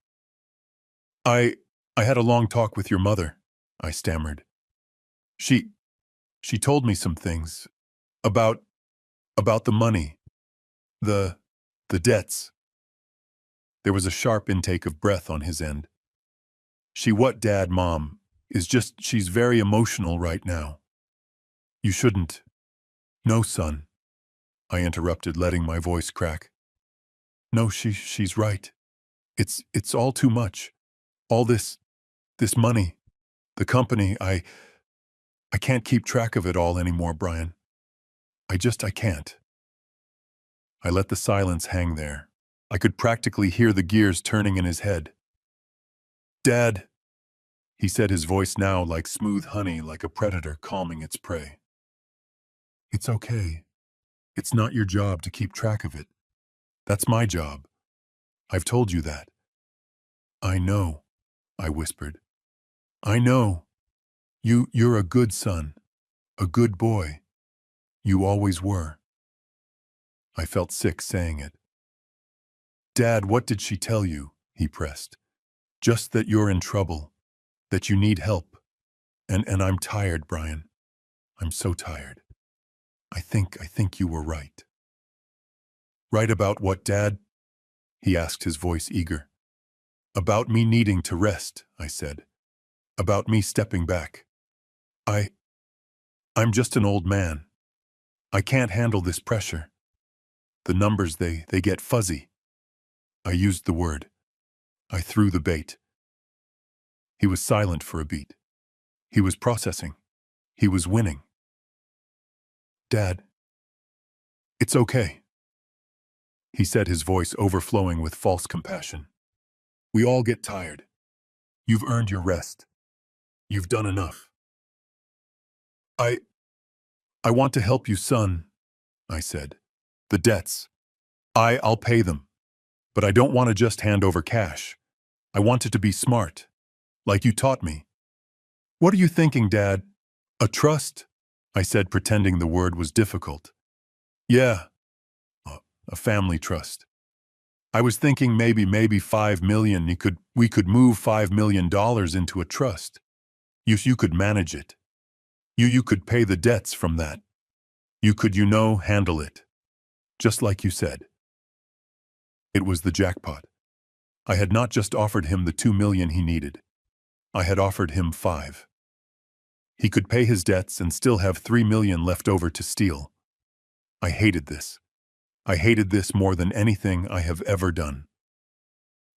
I had a long talk with your mother," I stammered. She told me some things. About the money. The debts." There was a sharp intake of breath on his end. What, Dad, Mom, is just, she's very emotional right now. You shouldn't." "No, son," I interrupted, letting my voice crack. "No, she's right. It's all too much. All this money, the company, I can't keep track of it all anymore, Brian. I can't." I let the silence hang there. I could practically hear the gears turning in his head. "Dad," he said, his voice now like smooth honey, like a predator calming its prey. It's okay. It's not your job to keep track of it. That's my job. I've told you that. I know, I whispered. I know. You're a good son. A good boy. You always were. I felt sick saying it. Dad, what did she tell you? He pressed. Just that you're in trouble. That you need help. And I'm tired, Brian. I'm so tired. I think you were right. Right about what, Dad? He asked, his voice eager. About me needing to rest, I said. About me stepping back. I'm just an old man. I can't handle this pressure. The numbers, they get fuzzy. I used the word. I threw the bait. He was silent for a beat. He was processing. He was winning. Dad, it's okay, he said, his voice overflowing with false compassion. We all get tired. You've earned your rest. You've done enough. I want to help you, son, I said. The debts. I'll pay them. But I don't want to just hand over cash. I want it to be smart, like you taught me. What are you thinking, Dad? A trust? I said, pretending the word was difficult. Yeah, a family trust. I was thinking maybe 5 million. We could move $5 million into a trust. You could manage it. You could pay the debts from that. You could, handle it. Just like you said. It was the jackpot. I had not just offered him the 2 million he needed. I had offered him 5. He could pay his debts and still have 3 million left over to steal. I hated this. I hated this more than anything I have ever done.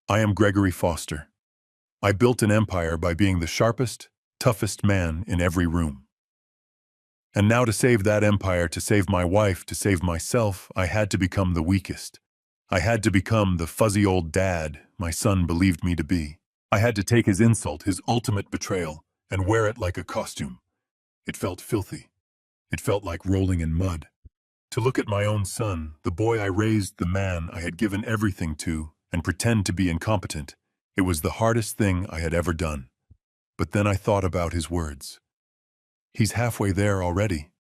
I am Gregory Foster. I built an empire by being the sharpest, toughest man in every room. And now to save that empire, to save my wife, to save myself, I had to become the weakest. I had to become the fuzzy old dad my son believed me to be. I had to take his insult, his ultimate betrayal, and wear it like a costume. It felt filthy. It felt like rolling in mud. To look at my own son, the boy I raised, the man I had given everything to, and pretend to be incompetent, it was the hardest thing I had ever done. But then I thought about his words. He's halfway there already.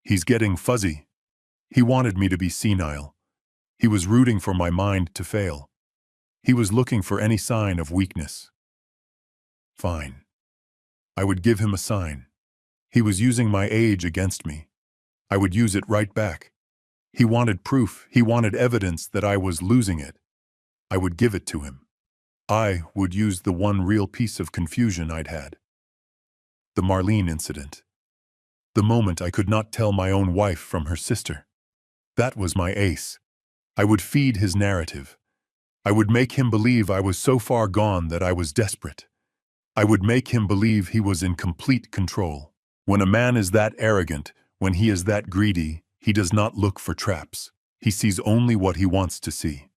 He's getting fuzzy. He wanted me to be senile. He was rooting for my mind to fail. He was looking for any sign of weakness. Fine. I would give him a sign. He was using my age against me. I would use it right back. He wanted proof. He wanted evidence that I was losing it. I would give it to him. I would use the one real piece of confusion I'd had. The Marlene incident. The moment I could not tell my own wife from her sister. That was my ace. I would feed his narrative. I would make him believe I was so far gone that I was desperate. I would make him believe he was in complete control. When a man is that arrogant, when he is that greedy, he does not look for traps. He sees only what he wants to see.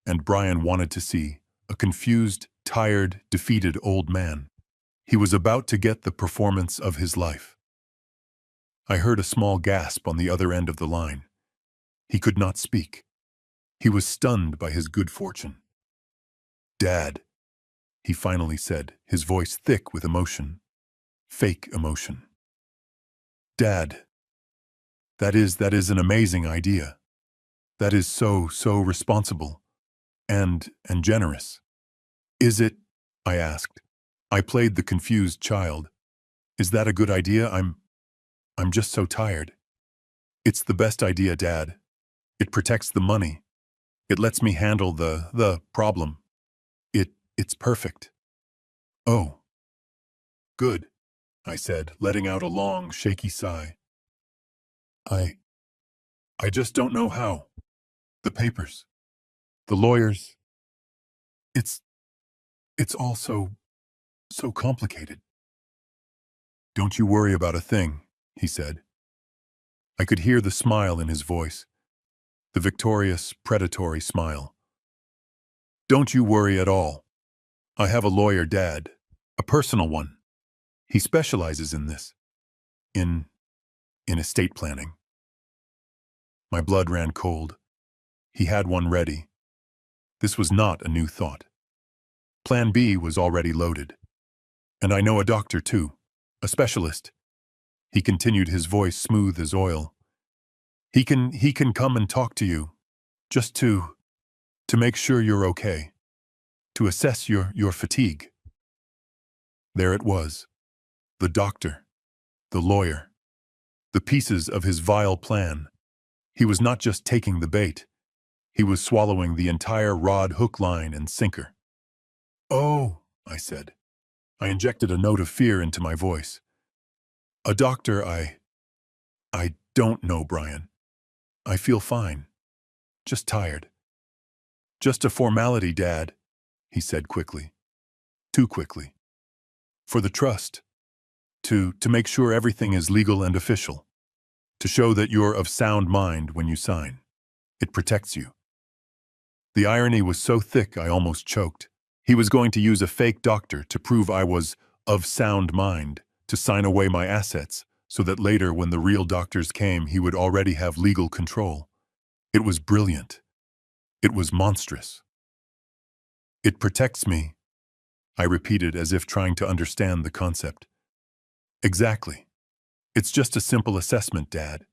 And Brian wanted to see a confused, tired, defeated old man. He was about to get the performance of his life. I heard a small gasp on the other end of the line. He could not speak. He was stunned by his good fortune. Dad, he finally said, his voice thick with emotion. Fake emotion. Dad, that is an amazing idea. That is so responsible and generous. Is it? I asked. I played the confused child. Is that a good idea? I'm just so tired. It's the best idea, Dad. It protects the money. It lets me handle the problem. It's perfect. Oh. Good, I said, letting out a long, shaky sigh. I just don't know how. The papers. The lawyers. It's all so complicated. Don't you worry about a thing, he said. I could hear the smile in his voice. The victorious, predatory smile. Don't you worry at all. I have a lawyer, Dad. A personal one. He specializes in this. In in estate planning. My blood ran cold. He had one ready. This was not a new thought. Plan B was already loaded. And I know a doctor too, a specialist. He continued, his voice smooth as oil. He can come and talk to you, just to make sure you're okay, to assess your fatigue. There it was, the doctor, the lawyer, the pieces of his vile plan. He was not just taking the bait, he was swallowing the entire rod, hook, line, and sinker. "Oh," I said. I injected a note of fear into my voice. "A doctor, I don't know, Brian. I feel fine. Just tired." "Just a formality, Dad," he said quickly. Too quickly. "For the trust. To make sure everything is legal and official. To show that you're of sound mind when you sign. It protects you." The irony was so thick I almost choked. He was going to use a fake doctor to prove I was of sound mind, to sign away my assets, so that later when the real doctors came he would already have legal control. It was brilliant. It was monstrous. "It protects me," I repeated as if trying to understand the concept. "Exactly. It's just a simple assessment, Dad.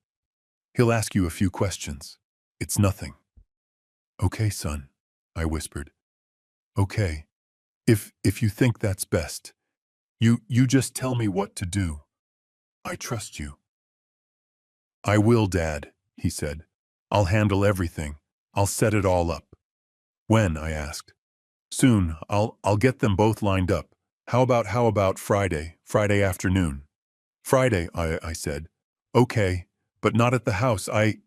He'll ask you a few questions. It's nothing." "Okay, son," I whispered. "Okay. If you think that's best, you just tell me what to do. I trust you." "I will, Dad," he said. "I'll handle everything. I'll set it all up." "When?" I asked. "Soon. I'll get them both lined up. How about Friday afternoon?" "Friday," I said. "Okay, but not at the house. I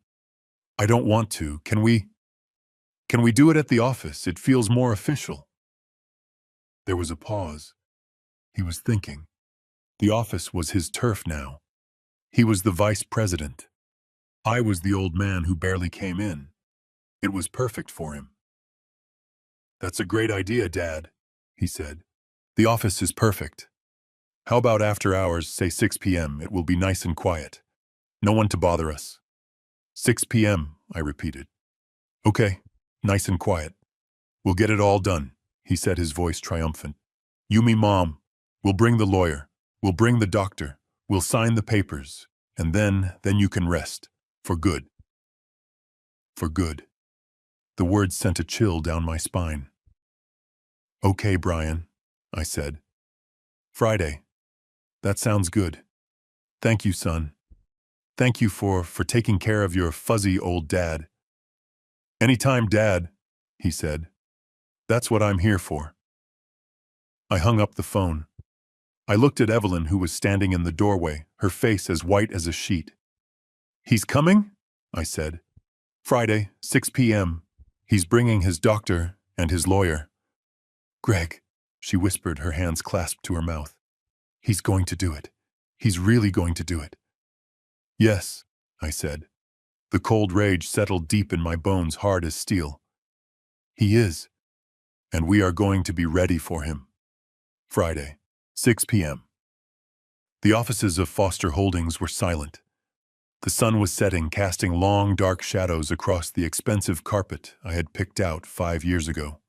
don't want to. Can we do it at the office? It feels more official." There was a pause. He was thinking. The office was his turf now. He was the vice president. I was the old man who barely came in. It was perfect for him. "That's a great idea, Dad," he said. "The office is perfect. How about after hours, say 6 p.m.? It will be nice and quiet. No one to bother us." 6 p.m., I repeated. "Okay, nice and quiet. We'll get it all done," he said, his voice triumphant. "You, me, Mom. We'll bring the lawyer. We'll bring the doctor. We'll sign the papers. And then you can rest. For good." For good. The words sent a chill down my spine. "Okay, Brian," I said. "Friday. That sounds good. Thank you, son. Thank you for taking care of your fuzzy old dad." "Anytime, Dad," he said. "That's what I'm here for." I hung up the phone. I looked at Evelyn, who was standing in the doorway, her face as white as a sheet. "He's coming?" I said. "Friday, 6 p.m. He's bringing his doctor and his lawyer." "Greg," she whispered, her hands clasped to her mouth. "He's going to do it. He's really going to do it." "Yes," I said. The cold rage settled deep in my bones, hard as steel. "He is. And we are going to be ready for him." Friday, 6 p.m. The offices of Foster Holdings were silent. The sun was setting, casting long, dark shadows across the expensive carpet I had picked out 5 years ago.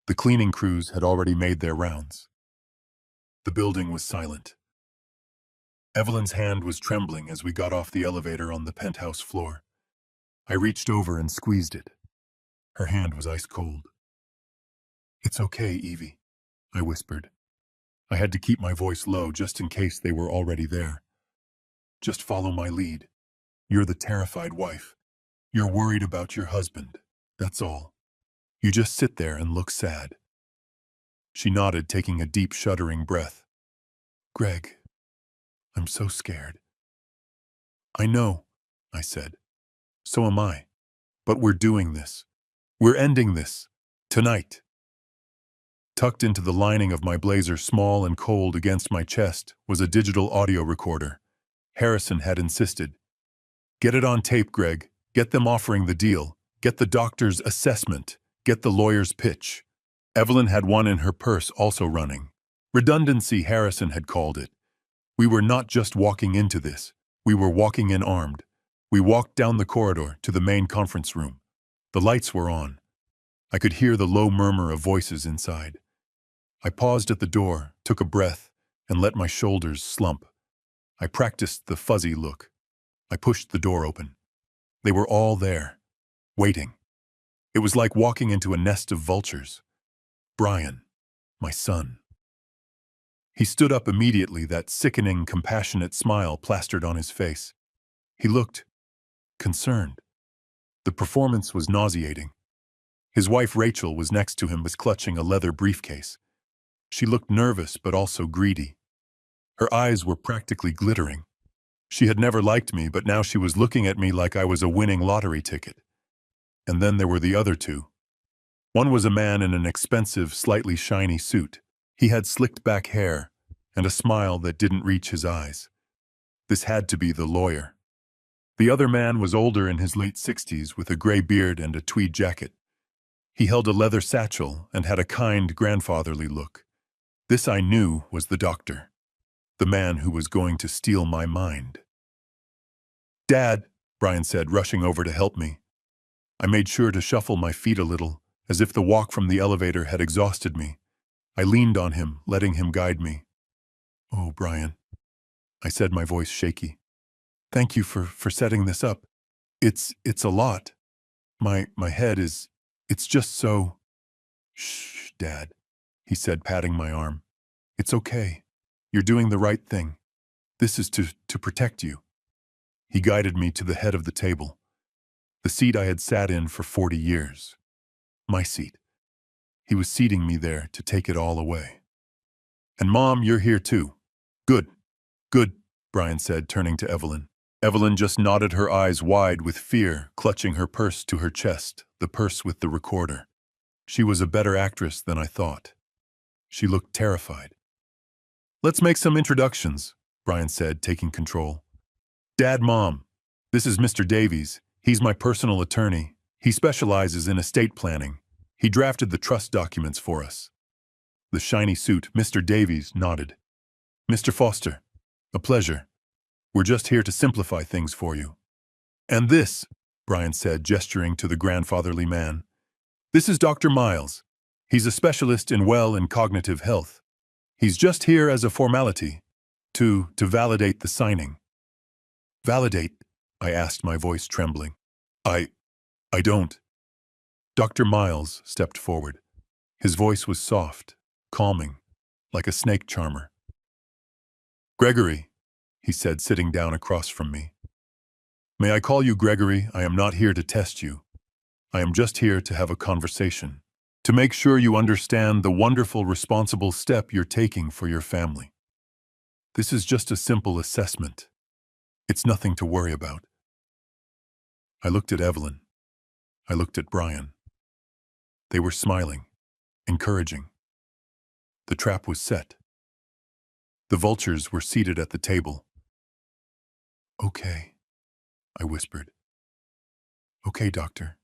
The cleaning crews had already made their rounds. The building was silent. Evelyn's hand was trembling as we got off the elevator on the penthouse floor. I reached over and squeezed it. Her hand was ice cold. "It's okay, Evie," I whispered. I had to keep my voice low just in case they were already there. "Just follow my lead. You're the terrified wife. You're worried about your husband. That's all. You just sit there and look sad." She nodded, taking a deep, shuddering breath. "Greg, I'm so scared." "I know," I said. "So am I. But we're doing this. We're ending this. Tonight." Tucked into the lining of my blazer, small and cold against my chest, was a digital audio recorder. Harrison had insisted. "Get it on tape, Greg. Get them offering the deal. Get the doctor's assessment. Get the lawyer's pitch." Evelyn had one in her purse, also running. Redundancy, Harrison had called it. We were not just walking into this. We were walking in armed. We walked down the corridor to the main conference room. The lights were on. I could hear the low murmur of voices inside. I paused at the door, took a breath, and let my shoulders slump. I practiced the fuzzy look. I pushed the door open. They were all there, waiting. It was like walking into a nest of vultures. Brian, my son. He stood up immediately, that sickening, compassionate smile plastered on his face. He looked concerned. The performance was nauseating. His wife Rachel was next to him, clutching a leather briefcase. She looked nervous but also greedy. Her eyes were practically glittering. She had never liked me, but now she was looking at me like I was a winning lottery ticket. And then there were the other two. One was a man in an expensive, slightly shiny suit. He had slicked back hair and a smile that didn't reach his eyes. This had to be the lawyer. The other man was older, in his late 60s, with a gray beard and a tweed jacket. He held a leather satchel and had a kind, grandfatherly look. This, I knew, was the doctor, the man who was going to steal my mind. "Dad," Brian said, rushing over to help me. I made sure to shuffle my feet a little, as if the walk from the elevator had exhausted me. I leaned on him, letting him guide me. "Oh, Brian," I said, my voice shaky. "Thank you for setting this up. It's a lot. My head is, it's just so—" "Shh, Dad," he said, patting my arm. "It's okay. You're doing the right thing. This is to protect you." He guided me to the head of the table, the seat I had sat in for 40 years. My seat. He was seating me there to take it all away. "And Mom, you're here too." Good, Brian said, turning to Evelyn. Evelyn just nodded, her eyes wide with fear, clutching her purse to her chest, the purse with the recorder. She was a better actress than I thought. She looked terrified. "Let's make some introductions," Brian said, taking control. "Dad, Mom, this is Mr. Davies. He's my personal attorney. He specializes in estate planning. He drafted the trust documents for us." The shiny suit, Mr. Davies, nodded. "Mr. Foster, a pleasure. We're just here to simplify things for you." "And this," Brian said, gesturing to the grandfatherly man, "this is Dr. Miles. He's a specialist in and cognitive health. He's just here as a formality, to validate the signing." "Validate?" I asked, my voice trembling. I don't." Dr. Miles stepped forward. His voice was soft, calming, like a snake charmer. "Gregory," he said, sitting down across from me. "May I call you Gregory? I am not here to test you. I am just here to have a conversation, to make sure you understand the wonderful, responsible step you're taking for your family. This is just a simple assessment. It's nothing to worry about." I looked at Evelyn. I looked at Brian. They were smiling, encouraging. The trap was set. The vultures were seated at the table. "Okay," I whispered. "Okay, doctor.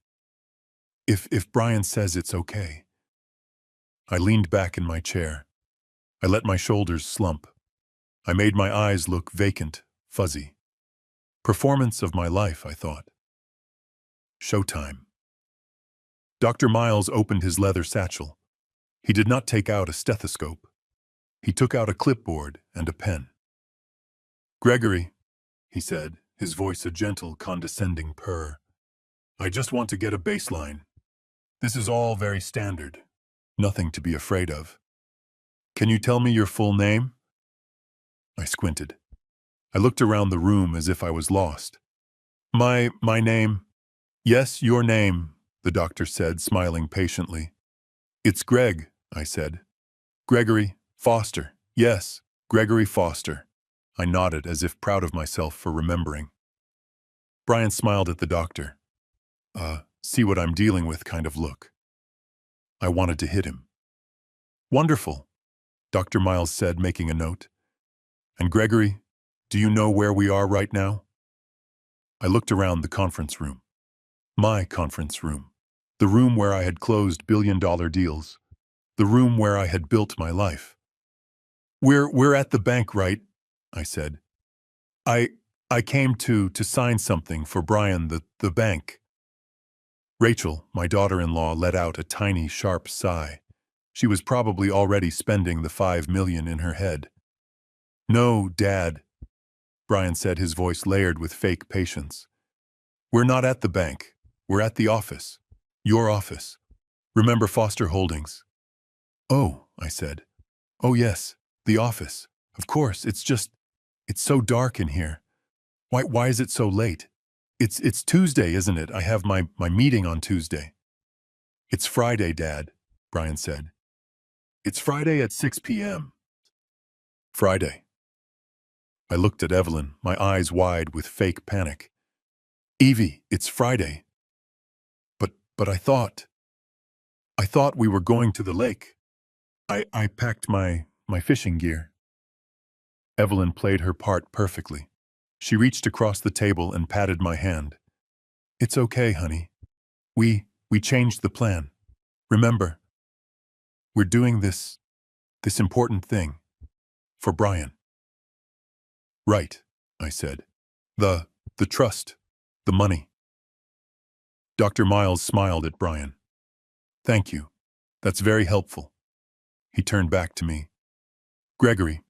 If Brian says it's okay." I leaned back in my chair. I let my shoulders slump. I made my eyes look vacant, fuzzy. Performance of my life, I thought. Showtime. Dr. Miles opened his leather satchel. He did not take out a stethoscope. He took out a clipboard and a pen. "Gregory," he said, his voice a gentle, condescending purr, "I just want to get a baseline. This is all very standard. Nothing to be afraid of. Can you tell me your full name?" I squinted. I looked around the room as if I was lost. My name." "Yes, your name," the doctor said, smiling patiently. "It's Greg," I said. "Gregory Foster. Yes, Gregory Foster." I nodded, as if proud of myself for remembering. Brian smiled at the doctor. See what I'm dealing with kind of look. I wanted to hit him. "Wonderful," Dr. Miles said, making a note. "And Gregory, do you know where we are right now?" I looked around the conference room. My conference room. The room where I had closed billion-dollar deals. The room where I had built my life. We're at the bank, right?" I said. I came to sign something for Brian, the bank. Rachel, my daughter-in-law, let out a tiny, sharp sigh. She was probably already spending the $5 million in her head. No, Dad, Brian said, his voice layered with fake patience. We're not at the bank. We're at the office. Your office. Remember Foster Holdings? Oh, I said. Oh yes, the office. Of course, it's so dark in here. Why is it so late? It's Tuesday, isn't it? I have my meeting on Tuesday. It's Friday, Dad, Brian said. It's Friday at 6 p.m. Friday. I looked at Evelyn, my eyes wide with fake panic. Evie, it's Friday. But I thought we were going to the lake. I packed my fishing gear. Evelyn played her part perfectly. She reached across the table and patted my hand. It's okay, honey. We changed the plan. Remember, we're doing this important thing for Brian. Right, I said. The trust, the money. Dr. Miles smiled at Brian. Thank you. That's very helpful. He turned back to me. Gregory,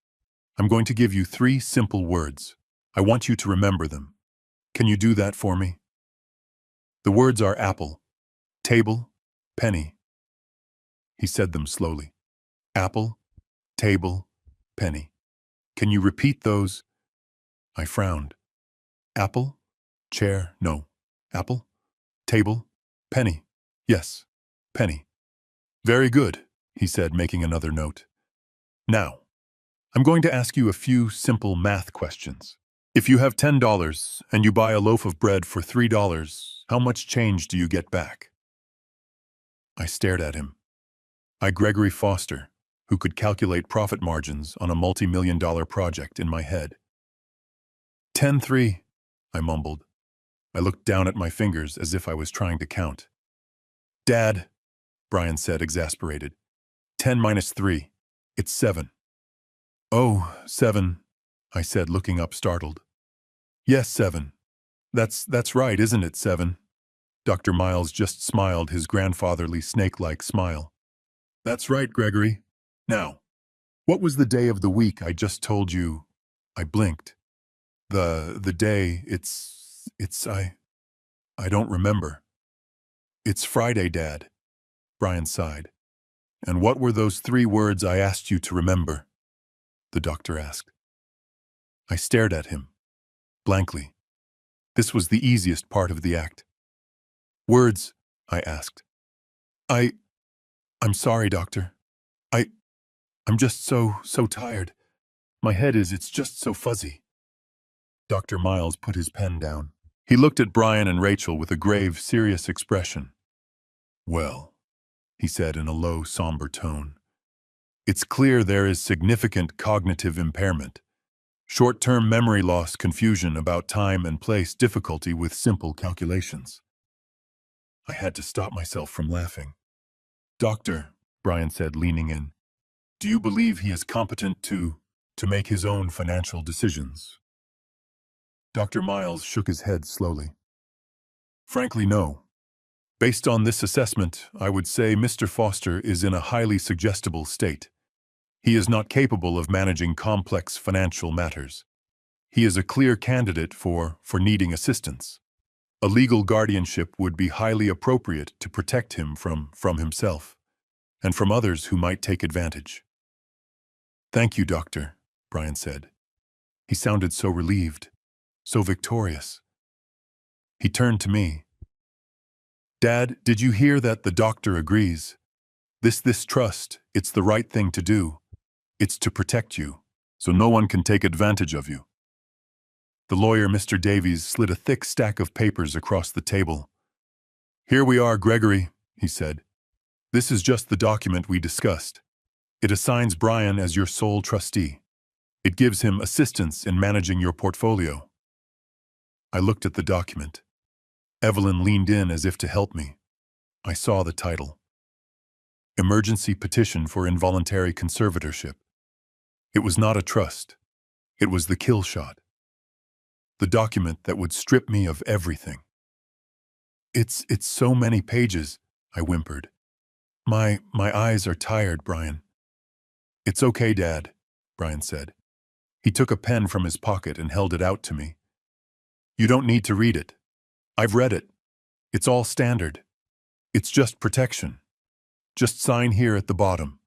I'm going to give you 3 simple words. I want you to remember them. Can you do that for me? The words are apple, table, penny. He said them slowly. Apple, table, penny. Can you repeat those? I frowned. Apple, chair, no. Apple, table, penny. Yes, penny. Very good, he said, making another note. Now, I'm going to ask you a few simple math questions. If you have $10 and you buy a loaf of bread for $3, how much change do you get back? I stared at him. I, Gregory Foster, who could calculate profit margins on a multi-million-dollar project in my head. 10-3, I mumbled. I looked down at my fingers as if I was trying to count. Dad, Brian said, exasperated. 10 minus 3. It's 7. Oh, 7, I said, looking up startled. Yes, 7. That's right, isn't it, 7? Dr. Miles just smiled his grandfatherly snake-like smile. That's right, Gregory. Now, what was the day of the week I just told you? I blinked. The day, I don't remember. It's Friday, Dad, Brian sighed. And what were those 3 words I asked you to remember? The doctor asked. I stared at him, blankly. This was the easiest part of the act. Words, I asked. I'm sorry, doctor. I'm just so tired. My head it's just so fuzzy. Dr. Miles put his pen down. He looked at Brian and Rachel with a grave, serious expression. Well, he said in a low, somber tone, it's clear there is significant cognitive impairment. Short-term memory loss, confusion about time and place, difficulty with simple calculations. I had to stop myself from laughing. Doctor, Brian said, leaning in, do you believe he is competent to make his own financial decisions? Dr. Miles shook his head slowly. Frankly, no. Based on this assessment, I would say Mr. Foster is in a highly suggestible state. He is not capable of managing complex financial matters. He is a clear candidate for needing assistance. A legal guardianship would be highly appropriate to protect him from himself and from others who might take advantage. Thank you, Doctor, Brian said. He sounded so relieved, so victorious. He turned to me. Dad, did you hear that the doctor agrees? This trust, it's the right thing to do. It's to protect you, so no one can take advantage of you. The lawyer, Mr. Davies, slid a thick stack of papers across the table. Here we are, Gregory, he said. This is just the document we discussed. It assigns Brian as your sole trustee. It gives him assistance in managing your portfolio. I looked at the document. Evelyn leaned in as if to help me. I saw the title. Emergency Petition for Involuntary Conservatorship. It was not a trust. It was the kill shot. The document that would strip me of everything. It's so many pages, I whimpered. My eyes are tired, Brian. It's okay, Dad, Brian said. He took a pen from his pocket and held it out to me. You don't need to read it. I've read it. It's all standard. It's just protection. Just sign here at the bottom,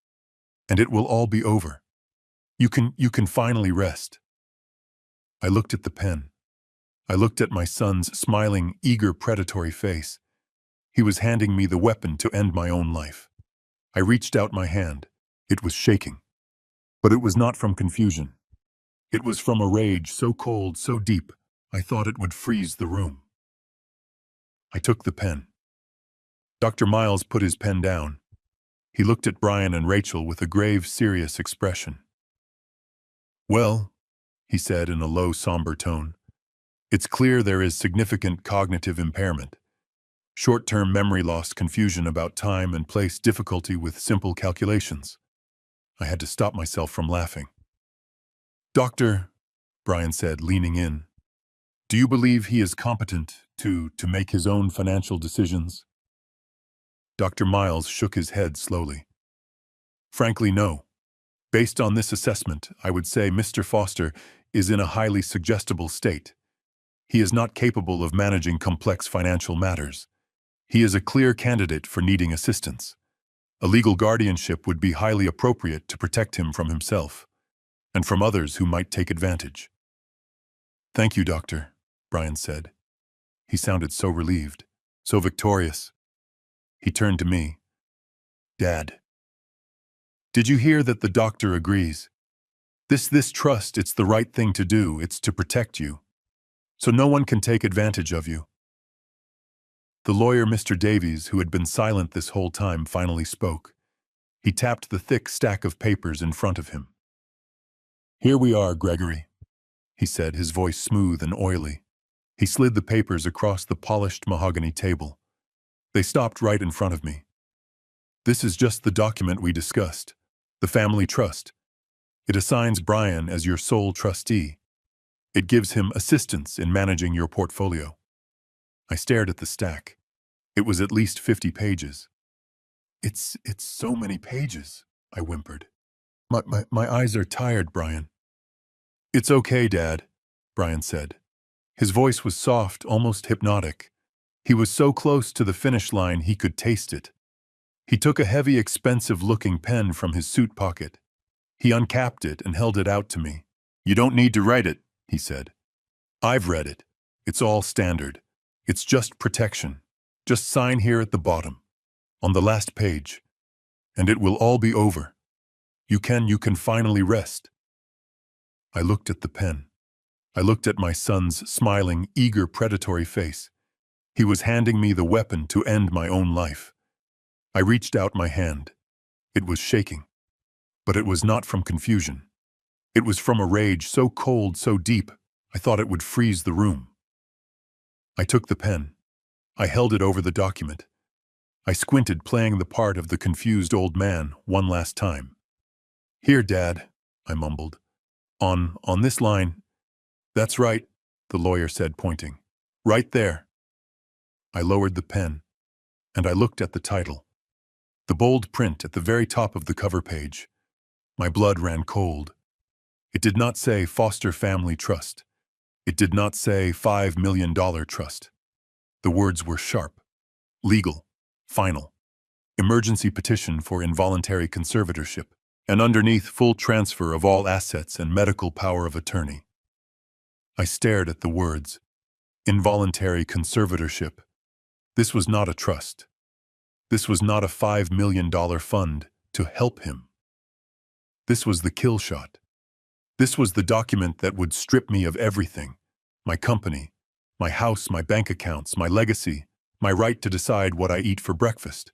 and it will all be over. You can finally rest. I looked at the pen. I looked at my son's smiling, eager, predatory face. He was handing me the weapon to end my own life. I reached out my hand. It was shaking. But it was not from confusion. It was from a rage so cold, so deep, I thought it would freeze the room. I took the pen. Dr. Miles put his pen down. He looked at Brian and Rachel with a grave, serious expression. Well, he said in a low, somber tone, it's clear there is significant cognitive impairment. Short-term memory loss, confusion about time and place, difficulty with simple calculations. I had to stop myself from laughing. Doctor, Brian said, leaning in, do you believe he is competent to make his own financial decisions? Dr. Miles shook his head slowly. Frankly, no. Based on this assessment, I would say Mr. Foster is in a highly suggestible state. He is not capable of managing complex financial matters. He is a clear candidate for needing assistance. A legal guardianship would be highly appropriate to protect him from himself and from others who might take advantage. Thank you, Doctor, Brian said. He sounded so relieved, so victorious. He turned to me. Dad. Did you hear that the doctor agrees? This trust, it's the right thing to do. It's to protect you. So no one can take advantage of you. The lawyer, Mr. Davies, who had been silent this whole time, finally spoke. He tapped the thick stack of papers in front of him. Here we are, Gregory, he said, his voice smooth and oily. He slid the papers across the polished mahogany table. They stopped right in front of me. This is just the document we discussed, the family trust. It assigns Brian as your sole trustee. It gives him assistance in managing your portfolio. I stared at the stack. It was at least 50 pages. It's so many pages, I whimpered. My eyes are tired, Brian. It's okay, Dad, Brian said. His voice was soft, almost hypnotic. He was so close to the finish line he could taste it. He took a heavy, expensive-looking pen from his suit pocket. He uncapped it and held it out to me. You don't need to write it, he said. I've read it. It's all standard. It's just protection. Just sign here at the bottom, on the last page, and it will all be over. You can finally rest. I looked at the pen. I looked at my son's smiling, eager, predatory face. He was handing me the weapon to end my own life. I reached out my hand. It was shaking. But it was not from confusion. It was from a rage so cold, so deep, I thought it would freeze the room. I took the pen. I held it over the document. I squinted, playing the part of the confused old man one last time. Here, Dad, I mumbled. On this line. That's right, the lawyer said, pointing. Right there. I lowered the pen, and I looked at the title. The bold print at the very top of the cover page. My blood ran cold. It did not say Foster Family Trust. It did not say $5 million trust. The words were sharp, legal, final, emergency petition for involuntary conservatorship, and underneath full transfer of all assets and medical power of attorney. I stared at the words, involuntary conservatorship. This was not a trust. This was not a $5 million fund to help him. This was the kill shot. This was the document that would strip me of everything. My company, my house, my bank accounts, my legacy, my right to decide what I eat for breakfast,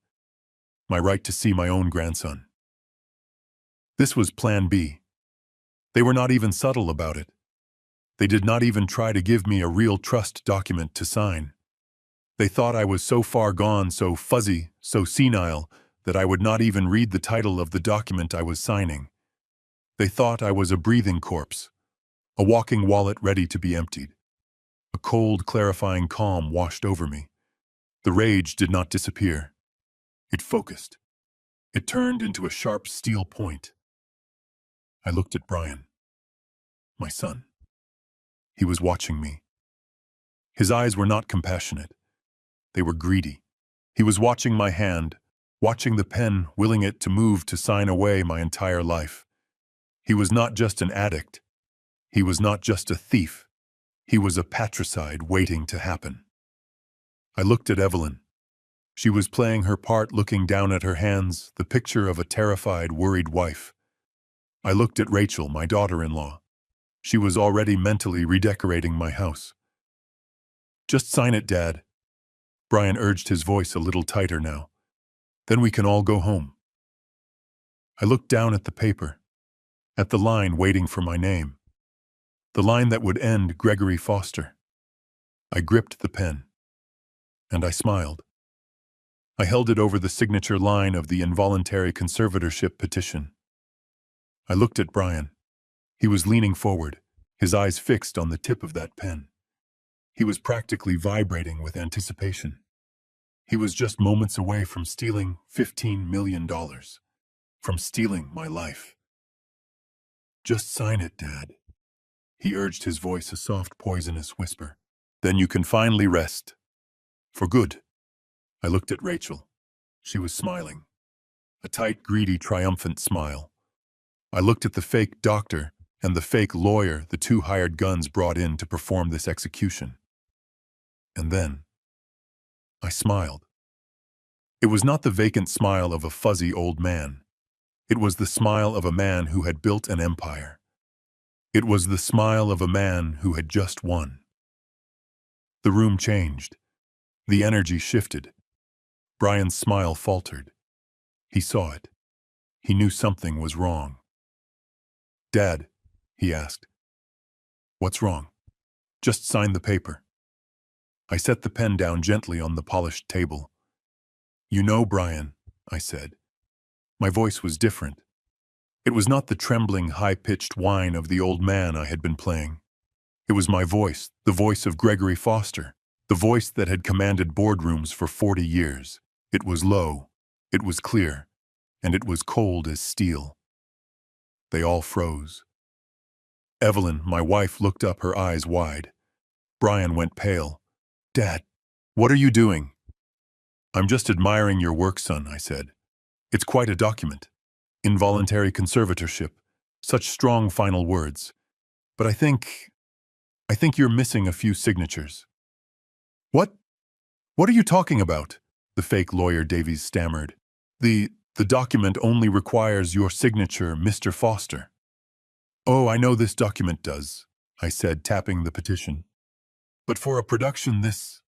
my right to see my own grandson. This was Plan B. They were not even subtle about it. They did not even try to give me a real trust document to sign. They thought I was so far gone, so fuzzy, so senile, that I would not even read the title of the document I was signing. They thought I was a breathing corpse, a walking wallet ready to be emptied. A cold, clarifying calm washed over me. The rage did not disappear. It focused. It turned into a sharp steel point. I looked at Brian, my son. He was watching me. His eyes were not compassionate. They were greedy. He was watching my hand, watching the pen, willing it to move to sign away my entire life. He was not just an addict. He was not just a thief. He was a patricide waiting to happen. I looked at Evelyn. She was playing her part, looking down at her hands, the picture of a terrified, worried wife. I looked at Rachel, my daughter-in-law. She was already mentally redecorating my house. "Just sign it, Dad." Brian urged, his voice a little tighter now. "Then we can all go home." I looked down at the paper, at the line waiting for my name, the line that would end Gregory Foster. I gripped the pen, and I smiled. I held it over the signature line of the involuntary conservatorship petition. I looked at Brian. He was leaning forward, his eyes fixed on the tip of that pen. He was practically vibrating with anticipation. He was just moments away from stealing $15 million, from stealing my life. "Just sign it, Dad," he urged, his voice a soft, poisonous whisper. "Then you can finally rest. For good." I looked at Rachel. She was smiling. A tight, greedy, triumphant smile. I looked at the fake doctor and the fake lawyer the two hired guns brought in to perform this execution. And then I smiled. It was not the vacant smile of a fuzzy old man. It was the smile of a man who had built an empire. It was the smile of a man who had just won. The room changed. The energy shifted. Brian's smile faltered. He saw it. He knew something was wrong. "Dad," he asked, "what's wrong?" "Just sign the paper." I set the pen down gently on the polished table. "You know, Brian," I said. My voice was different. It was not the trembling, high-pitched whine of the old man I had been playing. It was my voice, the voice of Gregory Foster, the voice that had commanded boardrooms for 40 years. It was low, it was clear, and it was cold as steel. They all froze. Evelyn, my wife, looked up, her eyes wide. Brian went pale. "Dad, what are you doing?" "I'm just admiring your work, son," I said. "It's quite a document. Involuntary conservatorship. Such strong final words. But I think you're missing a few signatures." "What? What are you talking about?" the fake lawyer Davies stammered. The document only requires your signature, Mr. Foster." "Oh, I know this document does," I said, tapping the petition. "But for a production this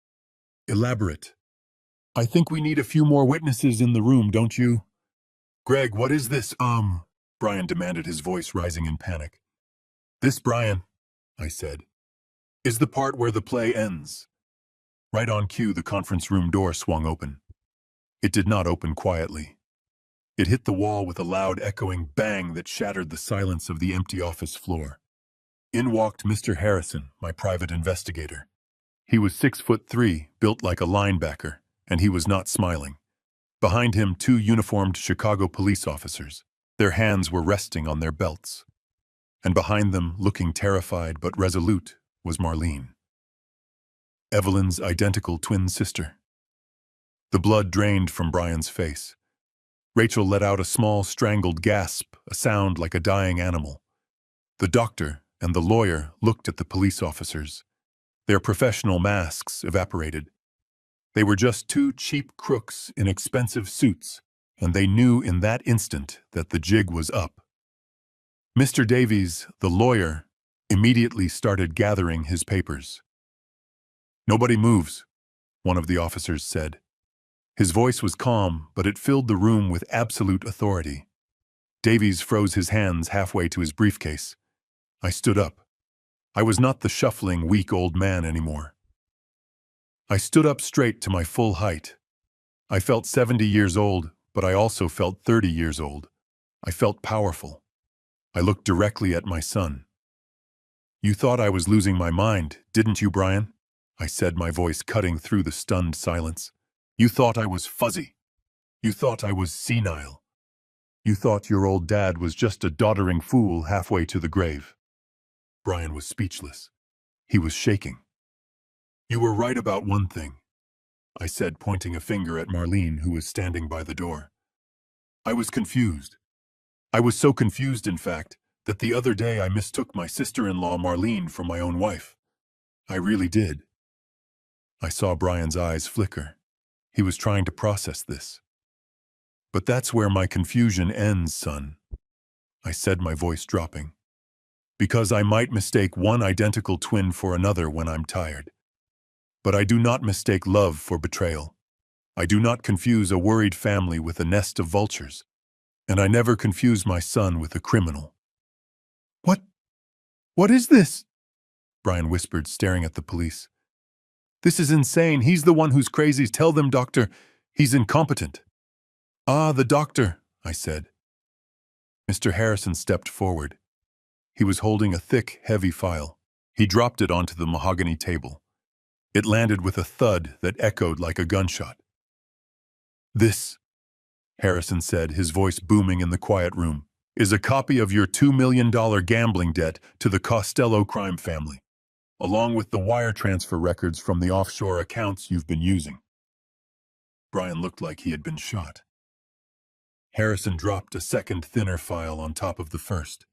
elaborate, I think we need a few more witnesses in the room, don't you?" "Greg, what is this, Brian demanded, his voice rising in panic. "This, Brian," I said, "is the part where the play ends." Right on cue, the conference room door swung open. It did not open quietly. It hit the wall with a loud, echoing bang that shattered the silence of the empty office floor. In walked Mr. Harrison, my private investigator. He was 6'3", built like a linebacker, and he was not smiling. Behind him, two uniformed Chicago police officers. Their hands were resting on their belts. And behind them, looking terrified but resolute, was Marlene, Evelyn's identical twin sister. The blood drained from Brian's face. Rachel let out a small, strangled gasp, a sound like a dying animal. The doctor and the lawyer looked at the police officers. Their professional masks evaporated. They were just two cheap crooks in expensive suits, and they knew in that instant that the jig was up. Mr. Davies, the lawyer, immediately started gathering his papers. "Nobody moves," one of the officers said. His voice was calm, but it filled the room with absolute authority. Davies froze his hands halfway to his briefcase. I stood up. I was not the shuffling, weak old man anymore. I stood up straight to my full height. I felt 70 years old, but I also felt 30 years old. I felt powerful. I looked directly at my son. "You thought I was losing my mind, didn't you, Brian?" I said, my voice cutting through the stunned silence. You thought I was fuzzy. You thought I was senile. You thought your old dad was just a doddering fool halfway to the grave. Brian was speechless. He was shaking. You were right about one thing, I said, pointing a finger at Marlene, who was standing by the door. I was confused. I was so confused, in fact, that the other day I mistook my sister-in-law Marlene for my own wife. I really did. I saw Brian's eyes flicker. He was trying to process this. But that's where my confusion ends, son, I said, my voice dropping. Because I might mistake one identical twin for another when I'm tired. But I do not mistake love for betrayal. I do not confuse a worried family with a nest of vultures. And I never confuse my son with a criminal. What is this? Brian whispered, staring at the police. This is insane. He's the one who's crazy. Tell them, doctor, he's incompetent. Ah, the doctor, I said. Mr. Harrison stepped forward. He was holding a thick, heavy file. He dropped it onto the mahogany table. It landed with a thud that echoed like a gunshot. This, Harrison said, his voice booming in the quiet room, is a copy of your $2 million gambling debt to the Costello crime family, along with the wire transfer records from the offshore accounts you've been using. Brian looked like he had been shot. Harrison dropped a second, thinner file on top of the first.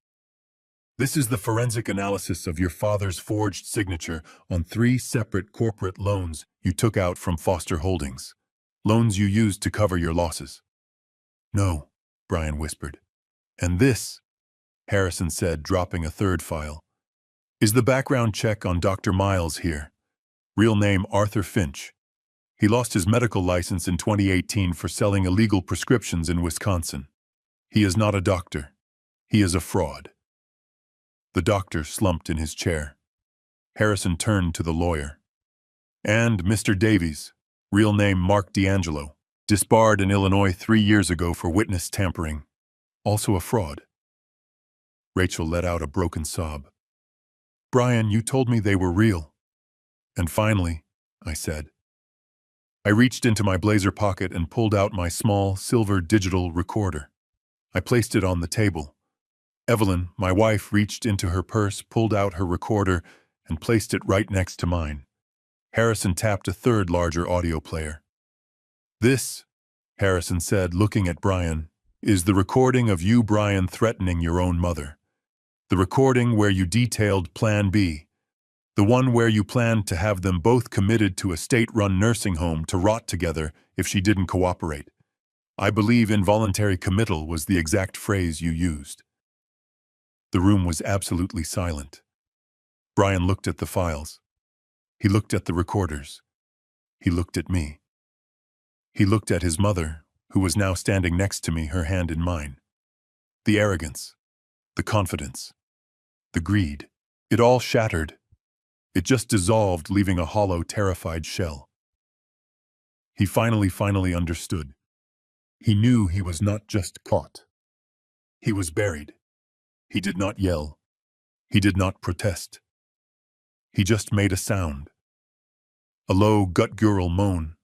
This is the forensic analysis of your father's forged signature on 3 separate corporate loans you took out from Foster Holdings, loans you used to cover your losses. No, Brian whispered. And this, Harrison said, dropping a third file, is the background check on Dr. Miles here. Real name Arthur Finch. He lost his medical license in 2018 for selling illegal prescriptions in Wisconsin. He is not a doctor. He is a fraud. The doctor slumped in his chair. Harrison turned to the lawyer. And Mr. Davies, real name Mark D'Angelo, disbarred in Illinois 3 years ago for witness tampering. Also a fraud. Rachel let out a broken sob. Brian, you told me they were real. And finally, I said. I reached into my blazer pocket and pulled out my small, silver digital recorder. I placed it on the table. Evelyn, my wife, reached into her purse, pulled out her recorder, and placed it right next to mine. Harrison tapped a third larger audio player. This, Harrison said, looking at Brian, is the recording of you, Brian, threatening your own mother. The recording where you detailed Plan B. The one where you planned to have them both committed to a state-run nursing home to rot together if she didn't cooperate. I believe involuntary committal was the exact phrase you used. The room was absolutely silent. Brian looked at the files. He looked at the recorders. He looked at me. He looked at his mother, who was now standing next to me, her hand in mine. The arrogance, the confidence, the greed, it all shattered. It just dissolved, leaving a hollow, terrified shell. He finally understood. He knew he was not just caught. He was buried. He did not yell. He did not protest. He just made a sound. A low, gut-guttural moan.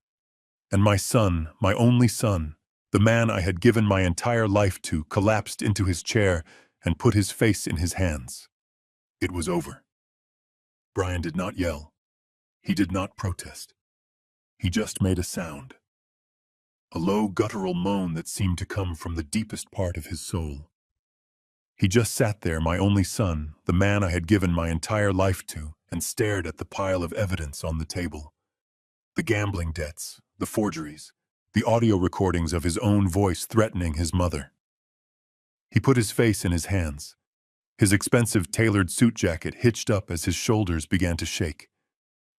And my son, my only son, the man I had given my entire life to, collapsed into his chair and put his face in his hands. It was over. Brian did not yell. He did not protest. He just made a sound. A low, guttural moan that seemed to come from the deepest part of his soul. He just sat there, my only son, the man I had given my entire life to, and stared at the pile of evidence on the table. The gambling debts, the forgeries, the audio recordings of his own voice threatening his mother. He put his face in his hands. His expensive tailored suit jacket hitched up as his shoulders began to shake.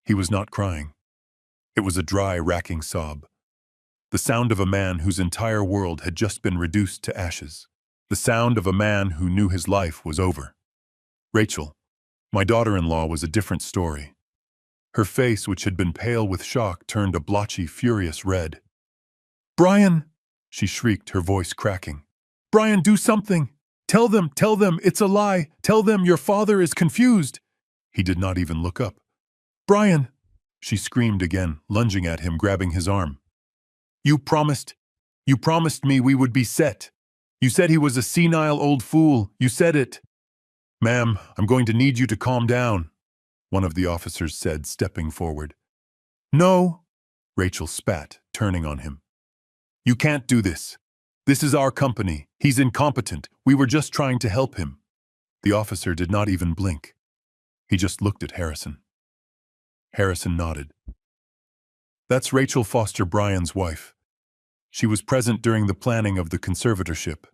He was not crying. It was a dry, racking sob. The sound of a man whose entire world had just been reduced to ashes. The sound of a man who knew his life was over. Rachel, my daughter-in-law, was a different story. Her face, which had been pale with shock, turned a blotchy, furious red. Brian, she shrieked, her voice cracking. Brian, do something! Tell them, it's a lie! Tell them your father is confused! He did not even look up. Brian! She screamed again, lunging at him, grabbing his arm. You promised me we would be set. You said he was a senile old fool. You said it. Ma'am, I'm going to need you to calm down, one of the officers said, stepping forward. No, Rachel spat, turning on him. You can't do this. This is our company. He's incompetent. We were just trying to help him. The officer did not even blink. He just looked at Harrison. Harrison nodded. That's Rachel Foster Bryan's wife. She was present during the planning of the conservatorship.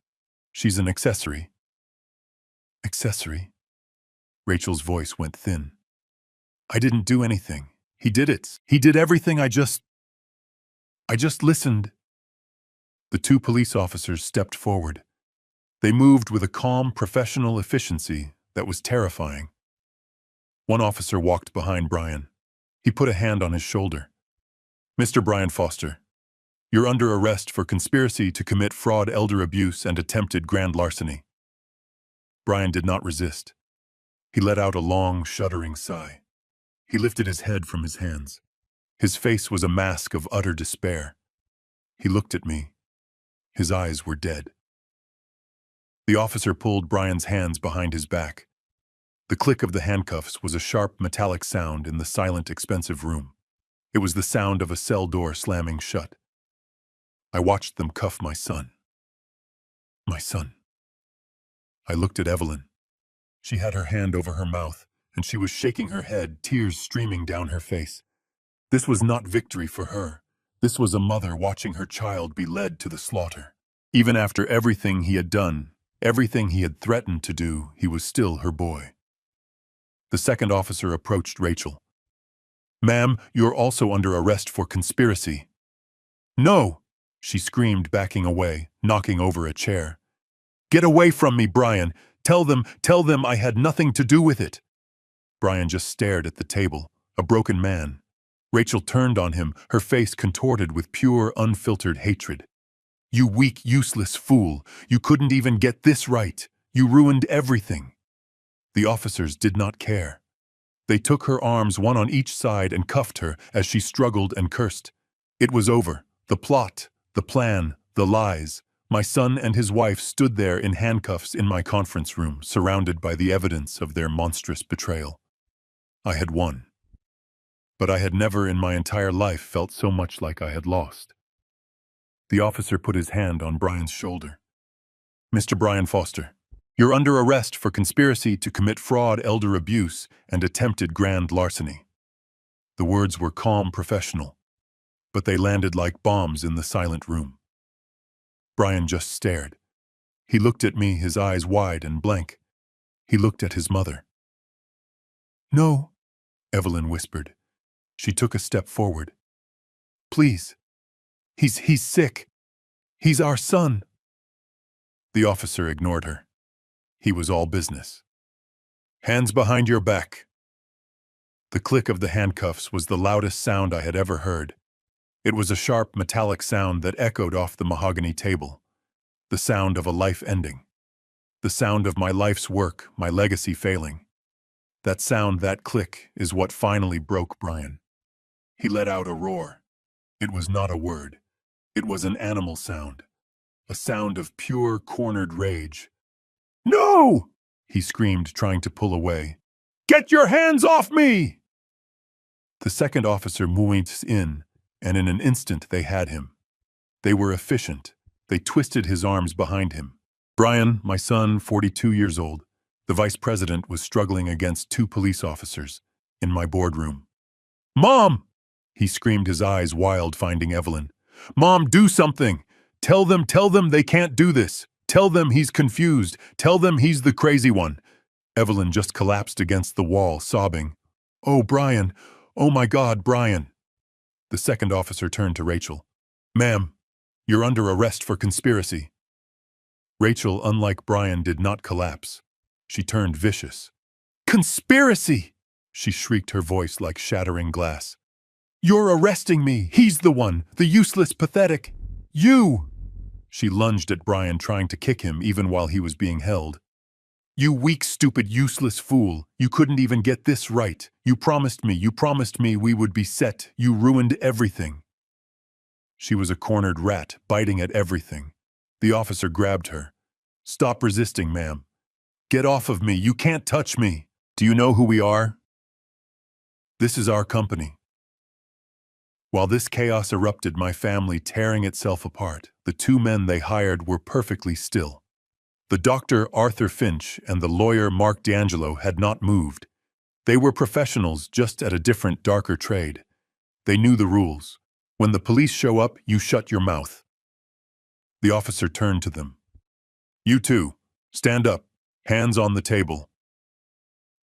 She's an accessory. Accessory? Rachel's voice went thin. I didn't do anything. He did it. He did everything. I just listened. The two police officers stepped forward. They moved with a calm, professional efficiency that was terrifying. One officer walked behind Bryan. He put a hand on his shoulder. Mr. Bryan Foster, you're under arrest for conspiracy to commit fraud, elder abuse, and attempted grand larceny. Bryan did not resist. He let out a long, shuddering sigh. He lifted his head from his hands. His face was a mask of utter despair. He looked at me. His eyes were dead. The officer pulled Bryan's hands behind his back. The click of the handcuffs was a sharp, metallic sound in the silent, expensive room. It was the sound of a cell door slamming shut. I watched them cuff my son. My son. I looked at Evelyn. She had her hand over her mouth, and she was shaking her head, tears streaming down her face. This was not victory for her. This was a mother watching her child be led to the slaughter. Even after everything he had done, everything he had threatened to do, he was still her boy. The second officer approached Rachel. Ma'am, you're also under arrest for conspiracy. No, she screamed, backing away, knocking over a chair. Get away from me, Bryan. Tell them I had nothing to do with it. Bryan just stared at the table, a broken man. Rachel turned on him, her face contorted with pure, unfiltered hatred. You weak, useless fool. You couldn't even get this right. You ruined everything. The officers did not care. They took her arms, one on each side, and cuffed her as she struggled and cursed. It was over. The plot, the plan, the lies. My son and his wife stood there in handcuffs in my conference room, surrounded by the evidence of their monstrous betrayal. I had won. But I had never in my entire life felt so much like I had lost. The officer put his hand on Bryan's shoulder. Mr. Bryan Foster, you're under arrest for conspiracy to commit fraud, elder abuse, and attempted grand larceny. The words were calm, professional, but they landed like bombs in the silent room. Bryan just stared. He looked at me, his eyes wide and blank. He looked at his mother. No, Evelyn whispered. She took a step forward. Please. He's sick. He's our son. The officer ignored her. He was all business. Hands behind your back. The click of the handcuffs was the loudest sound I had ever heard. It was a sharp, metallic sound that echoed off the mahogany table. The sound of a life ending. The sound of my life's work, my legacy failing. That sound, that click, is what finally broke Bryan. He let out a roar. It was not a word. It was an animal sound. A sound of pure, cornered rage. No! He screamed, trying to pull away. Get your hands off me! The second officer moved in, and in an instant they had him. They were efficient. They twisted his arms behind him. Bryan, my son, 42 years old, the vice president, was struggling against two police officers in my boardroom. Mom! He screamed, his eyes wild, finding Evelyn. Mom, do something! Tell them they can't do this. Tell them he's confused. Tell them he's the crazy one. Evelyn just collapsed against the wall, sobbing. Oh, Bryan! Oh my God, Bryan! The second officer turned to Rachel. Ma'am, you're under arrest for conspiracy. Rachel, unlike Bryan, did not collapse. She turned vicious. Conspiracy! She shrieked, her voice like shattering glass. You're arresting me! He's the one! The useless, pathetic! You! She lunged at Bryan, trying to kick him even while he was being held. You weak, stupid, useless fool. You couldn't even get this right. You promised me we would be set. You ruined everything. She was a cornered rat, biting at everything. The officer grabbed her. Stop resisting, ma'am. Get off of me. You can't touch me. Do you know who we are? This is our company. While this chaos erupted, my family tearing itself apart, the two men they hired were perfectly still. The doctor, Arthur Finch, and the lawyer, Mark D'Angelo, had not moved. They were professionals, just at a different, darker trade. They knew the rules. When the police show up, you shut your mouth. The officer turned to them. You two, stand up, hands on the table.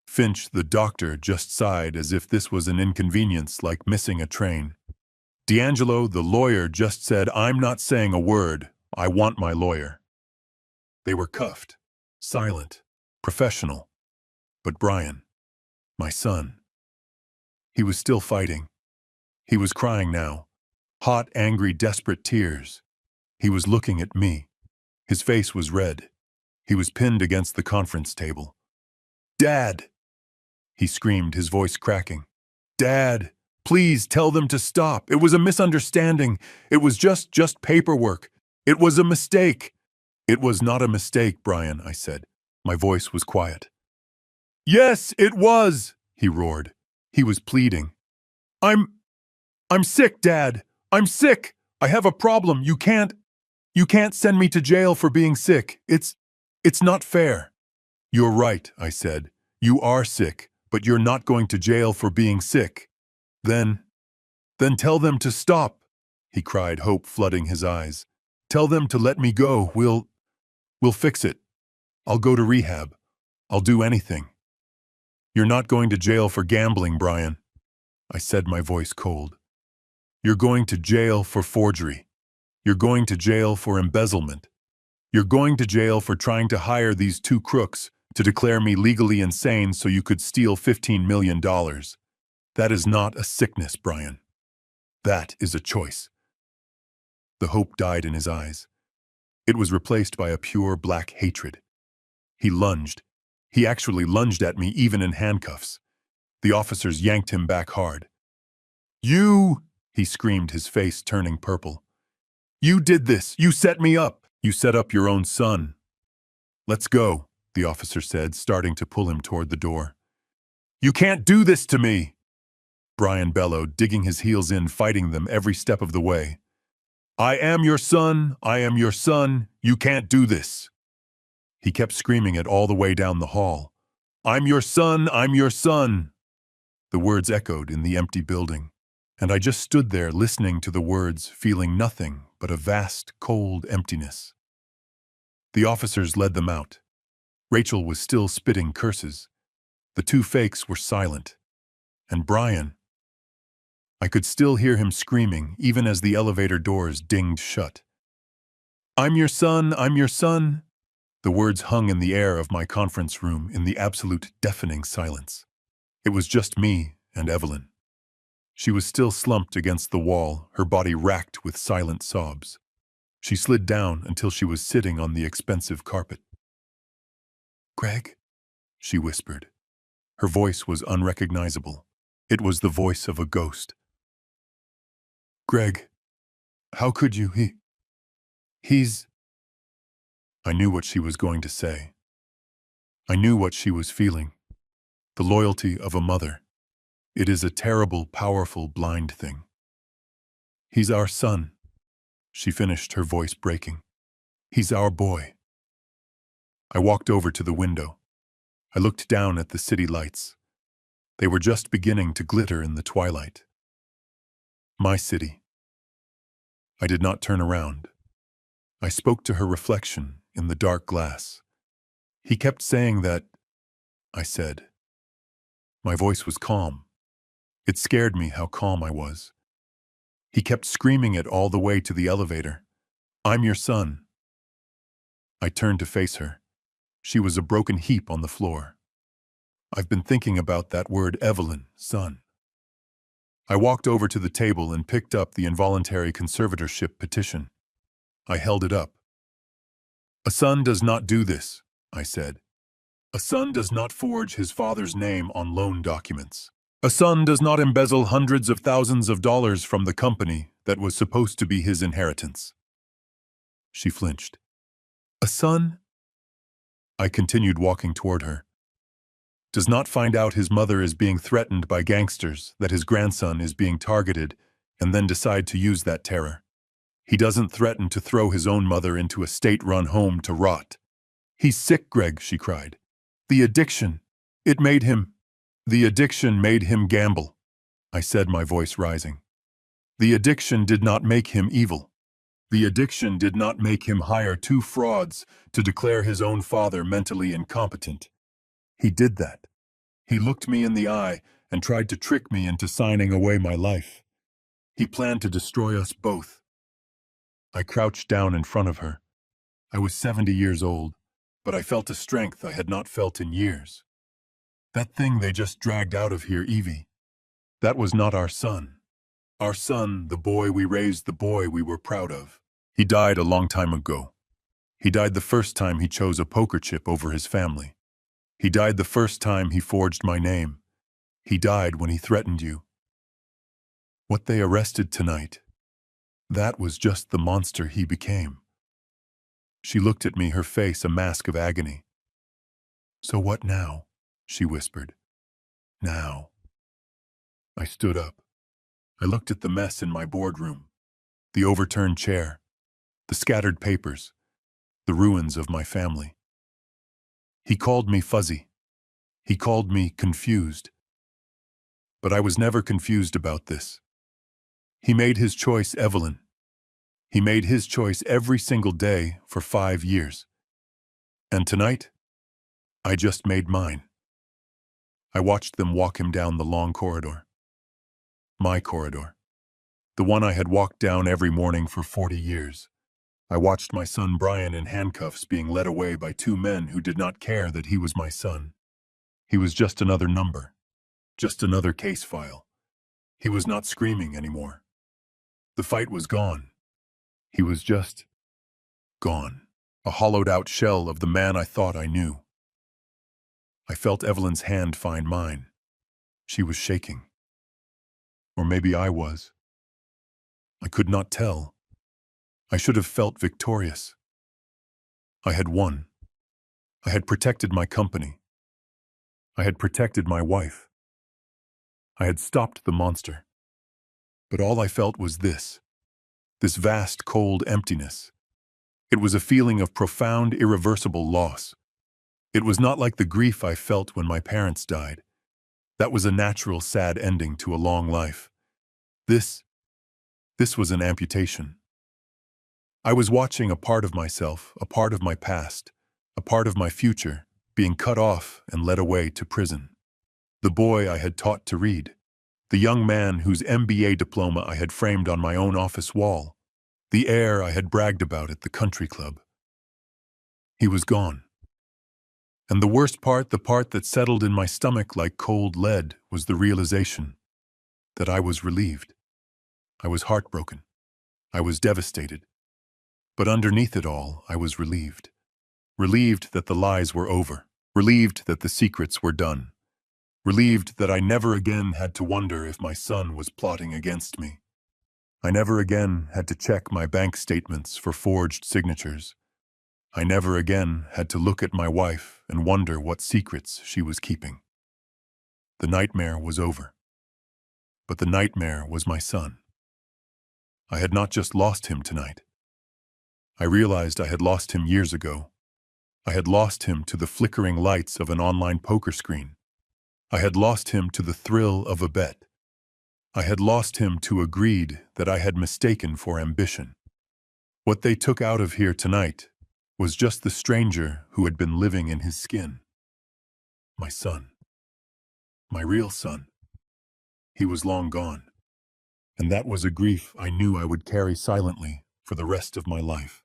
Finch, the doctor, just sighed as if this was an inconvenience like missing a train. D'Angelo, the lawyer, just said, I'm not saying a word. I want my lawyer. They were cuffed, silent, professional. But Brian, my son, he was still fighting. He was crying now. Hot, angry, desperate tears. He was looking at me. His face was red. He was pinned against the conference table. Dad! He screamed, his voice cracking. Dad! Please tell them to stop. It was a misunderstanding. It was just paperwork. It was a mistake. It was not a mistake, Brian, I said. My voice was quiet. Yes, it was, he roared. He was pleading. I'm sick, Dad. I'm sick. I have a problem. You can't send me to jail for being sick. It's not fair. You're right, I said. You are sick, but you're not going to jail for being sick. Then tell them to stop, he cried, hope flooding his eyes. Tell them to let me go. We'll fix it. I'll go to rehab. I'll do anything. You're not going to jail for gambling, Brian, I said, my voice cold. You're going to jail for forgery. You're going to jail for embezzlement. You're going to jail for trying to hire these two crooks to declare me legally insane so you could steal $15 million. That is not a sickness, Brian. That is a choice. The hope died in his eyes. It was replaced by a pure black hatred. He lunged. He actually lunged at me, even in handcuffs. The officers yanked him back hard. You, he screamed, his face turning purple. You did this. You set me up. You set up your own son. Let's go, the officer said, starting to pull him toward the door. You can't do this to me, Brian bellowed, digging his heels in, fighting them every step of the way. I am your son. I am your son. You can't do this. He kept screaming it all the way down the hall. I'm your son. I'm your son. The words echoed in the empty building, and I just stood there listening to the words, feeling nothing but a vast, cold emptiness. The officers led them out. Rachel was still spitting curses. The two fakes were silent. And Brian, I could still hear him screaming, even as the elevator doors dinged shut. I'm your son, I'm your son. The words hung in the air of my conference room in the absolute deafening silence. It was just me and Evelyn. She was still slumped against the wall, her body racked with silent sobs. She slid down until she was sitting on the expensive carpet. Greg, she whispered. Her voice was unrecognizable. It was the voice of a ghost. Greg, how could you? He's... I knew what she was going to say. I knew what she was feeling. The loyalty of a mother. It is a terrible, powerful, blind thing. He's our son, she finished, her voice breaking. He's our boy. I walked over to the window. I looked down at the city lights. They were just beginning to glitter in the twilight. My city. I did not turn around. I spoke to her reflection in the dark glass. He kept saying that, I said. My voice was calm. It scared me how calm I was. He kept screaming it all the way to the elevator. I'm your son. I turned to face her. She was a broken heap on the floor. I've been thinking about that word, Evelyn, son. I walked over to the table and picked up the involuntary conservatorship petition. I held it up. A son does not do this, I said. A son does not forge his father's name on loan documents. A son does not embezzle hundreds of thousands of dollars from the company that was supposed to be his inheritance. She flinched. A son, I continued walking toward her, does not find out his mother is being threatened by gangsters, that his grandson is being targeted, and then decide to use that terror. He doesn't threaten to throw his own mother into a state-run home to rot. He's sick, Greg, she cried. The addiction made him gamble, I said, my voice rising. The addiction did not make him evil. The addiction did not make him hire two frauds to declare his own father mentally incompetent. He did that. He looked me in the eye and tried to trick me into signing away my life. He planned to destroy us both. I crouched down in front of her. I was 70 years old, but I felt a strength I had not felt in years. That thing they just dragged out of here, Evie, that was not our son. Our son, the boy we raised, the boy we were proud of. He died a long time ago. He died the first time he chose a poker chip over his family. He died the first time he forged my name. He died when he threatened you. What they arrested tonight, that was just the monster he became. She looked at me, her face a mask of agony. So what now? She whispered. Now. I stood up. I looked at the mess in my boardroom, the overturned chair, the scattered papers, the ruins of my family. He called me fuzzy. He called me confused. But I was never confused about this. He made his choice, Evelyn. He made his choice every single day for 5 years. And tonight, I just made mine. I watched them walk him down the long corridor. My corridor. The one I had walked down every morning for 40 years. I watched my son Brian in handcuffs being led away by two men who did not care that he was my son. He was just another number, just another case file. He was not screaming anymore. The fight was gone. He was just gone. A hollowed-out shell of the man I thought I knew. I felt Evelyn's hand find mine. She was shaking. Or maybe I was. I could not tell. I should have felt victorious. I had won. I had protected my company. I had protected my wife. I had stopped the monster. But all I felt was this vast, cold emptiness. It was a feeling of profound, irreversible loss. It was not like the grief I felt when my parents died. That was a natural, sad ending to a long life. This was an amputation. I was watching a part of myself, a part of my past, a part of my future, being cut off and led away to prison. The boy I had taught to read. The young man whose MBA diploma I had framed on my own office wall. The heir I had bragged about at the country club. He was gone. And the worst part, the part that settled in my stomach like cold lead, was the realization that I was relieved. I was heartbroken. I was devastated. But underneath it all, I was relieved. Relieved that the lies were over. Relieved that the secrets were done. Relieved that I never again had to wonder if my son was plotting against me. I never again had to check my bank statements for forged signatures. I never again had to look at my wife and wonder what secrets she was keeping. The nightmare was over. But the nightmare was my son. I had not just lost him tonight. I realized I had lost him years ago. I had lost him to the flickering lights of an online poker screen. I had lost him to the thrill of a bet. I had lost him to a greed that I had mistaken for ambition. What they took out of here tonight was just the stranger who had been living in his skin. My son. My real son. He was long gone. And that was a grief I knew I would carry silently for the rest of my life.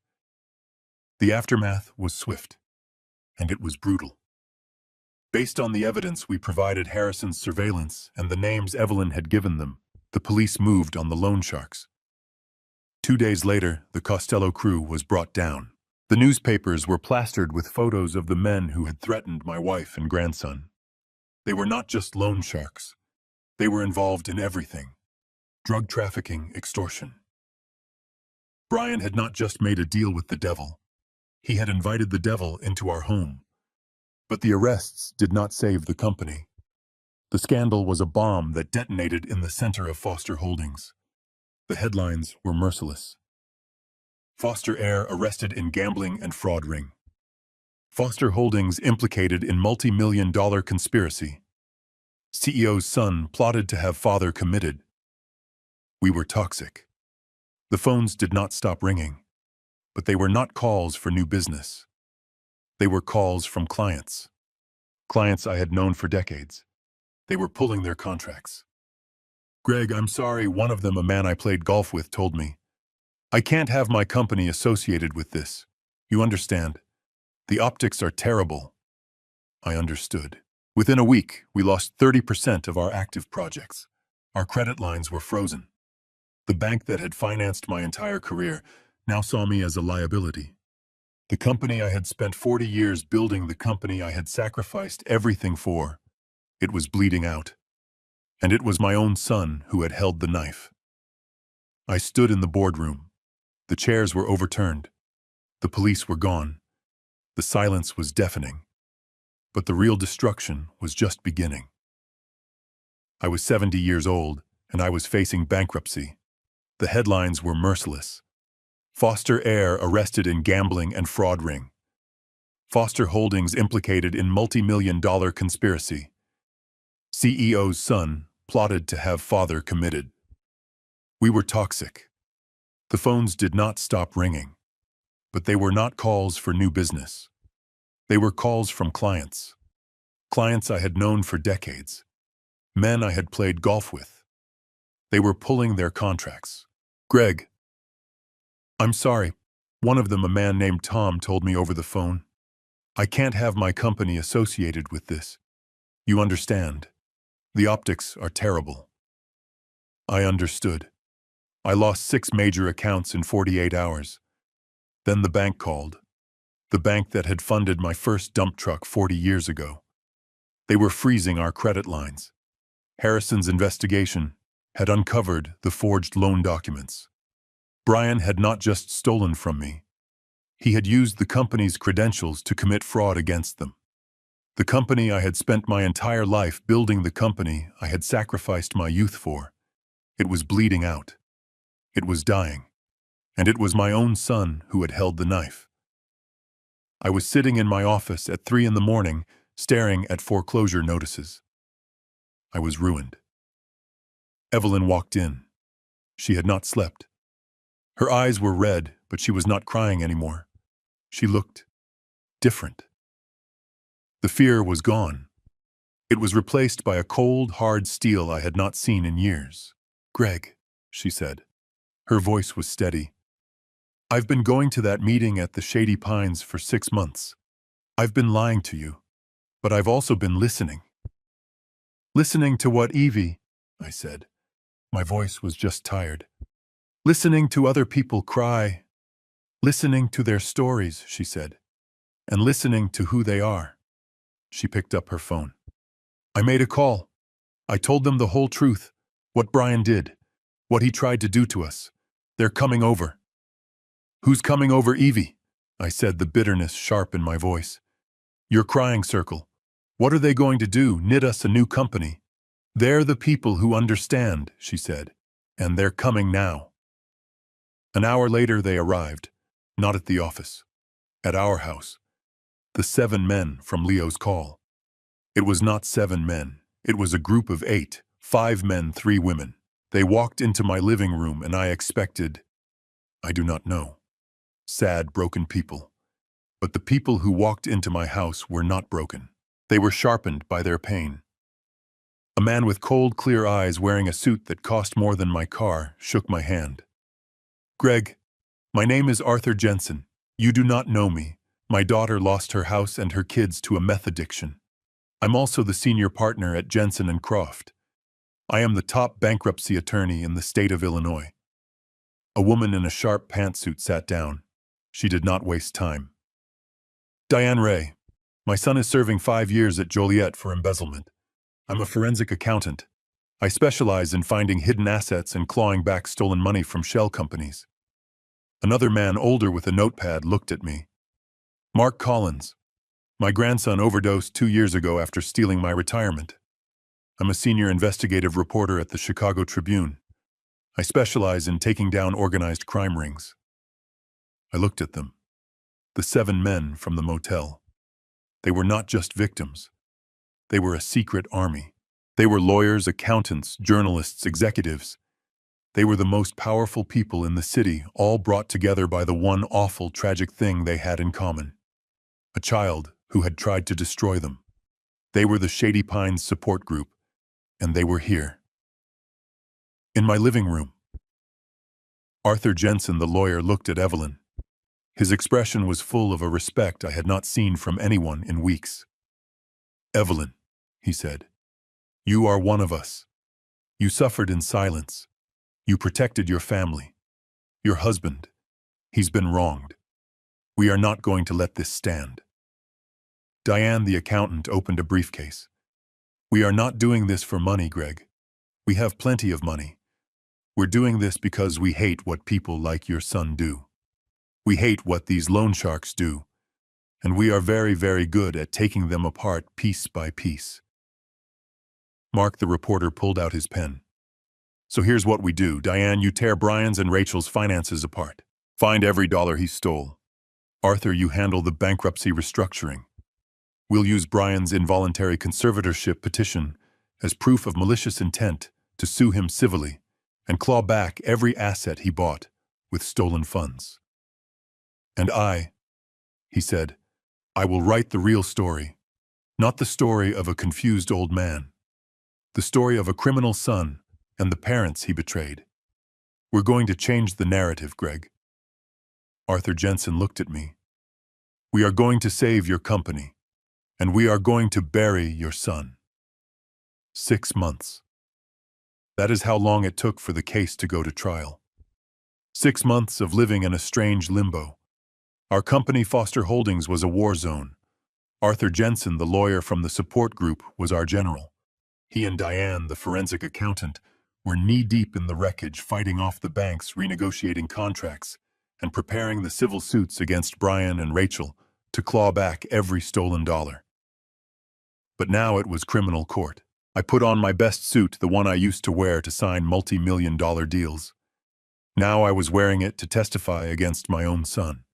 The aftermath was swift, and it was brutal. Based on the evidence we provided Harrison's surveillance and the names Evelyn had given them, the police moved on the loan sharks. 2 days later, the Costello crew was brought down. The newspapers were plastered with photos of the men who had threatened my wife and grandson. They were not just loan sharks. They were involved in everything: drug trafficking, extortion. Brian had not just made a deal with the devil. He had invited the devil into our home. But the arrests did not save the company. The scandal was a bomb that detonated in the center of Foster Holdings. The headlines were merciless. Foster heir arrested in gambling and fraud ring. Foster Holdings implicated in multi-million-dollar conspiracy. CEO's son plotted to have father committed. We were toxic. The phones did not stop ringing, but they were not calls for new business. They were calls from clients. Clients I had known for decades. They were pulling their contracts. "Greg, I'm sorry," one of them, a man I played golf with, told me. "I can't have my company associated with this. You understand? The optics are terrible." I understood. Within a week, we lost 30% of our active projects. Our credit lines were frozen. The bank that had financed my entire career now saw me as a liability. The company I had spent 40 years building, the company I had sacrificed everything for, it was bleeding out. And it was my own son who had held the knife. I stood in the boardroom. The chairs were overturned. The police were gone. The silence was deafening. But the real destruction was just beginning. I was 70 years old, and I was facing bankruptcy. The headlines were merciless. Foster heir arrested in gambling and fraud ring. Foster Holdings implicated in multi-million-dollar conspiracy. CEO's son plotted to have father committed. We were toxic. The phones did not stop ringing. But they were not calls for new business. They were calls from clients. Clients I had known for decades. Men I had played golf with. They were pulling their contracts. "Greg, I'm sorry," one of them, a man named Tom, told me over the phone. "I can't have my company associated with this. You understand? The optics are terrible." I understood. I lost 6 major accounts in 48 hours. Then the bank called. The bank that had funded my first dump truck 40 years ago. They were freezing our credit lines. Harrison's investigation had uncovered the forged loan documents. Brian had not just stolen from me. He had used the company's credentials to commit fraud against them. The company I had spent my entire life building, the company I had sacrificed my youth for. It was bleeding out. It was dying. And it was my own son who had held the knife. I was sitting in my office at 3 in the morning, staring at foreclosure notices. I was ruined. Evelyn walked in. She had not slept. Her eyes were red, but she was not crying anymore. She looked different. The fear was gone. It was replaced by a cold, hard steel I had not seen in years. "Greg," she said. Her voice was steady. "I've been going to that meeting at the Shady Pines for 6 months. I've been lying to you, but I've also been listening." "Listening to what, Evie?" I said. My voice was just tired. "Listening to other people cry. Listening to their stories," she said. "And listening to who they are." She picked up her phone. "I made a call. I told them the whole truth, what Brian did, what he tried to do to us. They're coming over." "Who's coming over, Evie?" I said, the bitterness sharp in my voice. "Your crying circle. What are they going to do, knit us a new company?" "They're the people who understand," she said, "and they're coming now." An hour later they arrived, not at the office, at our house. The 7 men from Leo's call. It was not 7 men. It was a group of 8, 5 men, 3 women. They walked into my living room and I expected, I do not know, sad, broken people. But the people who walked into my house were not broken. They were sharpened by their pain. A man with cold, clear eyes wearing a suit that cost more than my car shook my hand. "Greg, my name is Arthur Jensen. You do not know me. My daughter lost her house and her kids to a meth addiction. I'm also the senior partner at Jensen and Croft. I am the top bankruptcy attorney in the state of Illinois." A woman in a sharp pantsuit sat down. She did not waste time. Diane Ray, my son is serving 5 years at Joliet for embezzlement. I'm a forensic accountant. I specialize in finding hidden assets and clawing back stolen money from shell companies. Another man older with a notepad looked at me. Mark Collins. My grandson overdosed 2 years ago after stealing my retirement. I'm a senior investigative reporter at the Chicago Tribune. I specialize in taking down organized crime rings. I looked at them. The 7 men from the motel. They were not just victims. They were a secret army. They were lawyers, accountants, journalists, executives. They were the most powerful people in the city, all brought together by the one awful, tragic thing they had in common. A child who had tried to destroy them. They were the Shady Pines support group, and they were here. In my living room. Arthur Jensen, the lawyer, looked at Evelyn. His expression was full of a respect I had not seen from anyone in weeks. Evelyn, he said, you are one of us. You suffered in silence. You protected your family. Your husband. He's been wronged. We are not going to let this stand. Diane, the accountant, opened a briefcase. We are not doing this for money, Greg. We have plenty of money. We're doing this because we hate what people like your son do. We hate what these loan sharks do, and we are very, very good at taking them apart piece by piece. Mark, the reporter, pulled out his pen. So here's what we do. Diane, you tear Brian's and Rachel's finances apart. Find every dollar he stole. Arthur, you handle the bankruptcy restructuring. We'll use Brian's involuntary conservatorship petition as proof of malicious intent to sue him civilly and claw back every asset he bought with stolen funds. And I, he said, I will write the real story, not the story of a confused old man, the story of a criminal son and the parents he betrayed. We're going to change the narrative, Greg. Arthur Jensen looked at me. We are going to save your company, and we are going to bury your son. 6 months. That is how long it took for the case to go to trial. 6 months of living in a strange limbo. Our company, Foster Holdings, was a war zone. Arthur Jensen, the lawyer from the support group, was our general. He and Diane, the forensic accountant, were knee-deep in the wreckage, fighting off the banks, renegotiating contracts, and preparing the civil suits against Brian and Rachel to claw back every stolen dollar. But now it was criminal court. I put on my best suit, the one I used to wear to sign multi-million-dollar deals. Now I was wearing it to testify against my own son.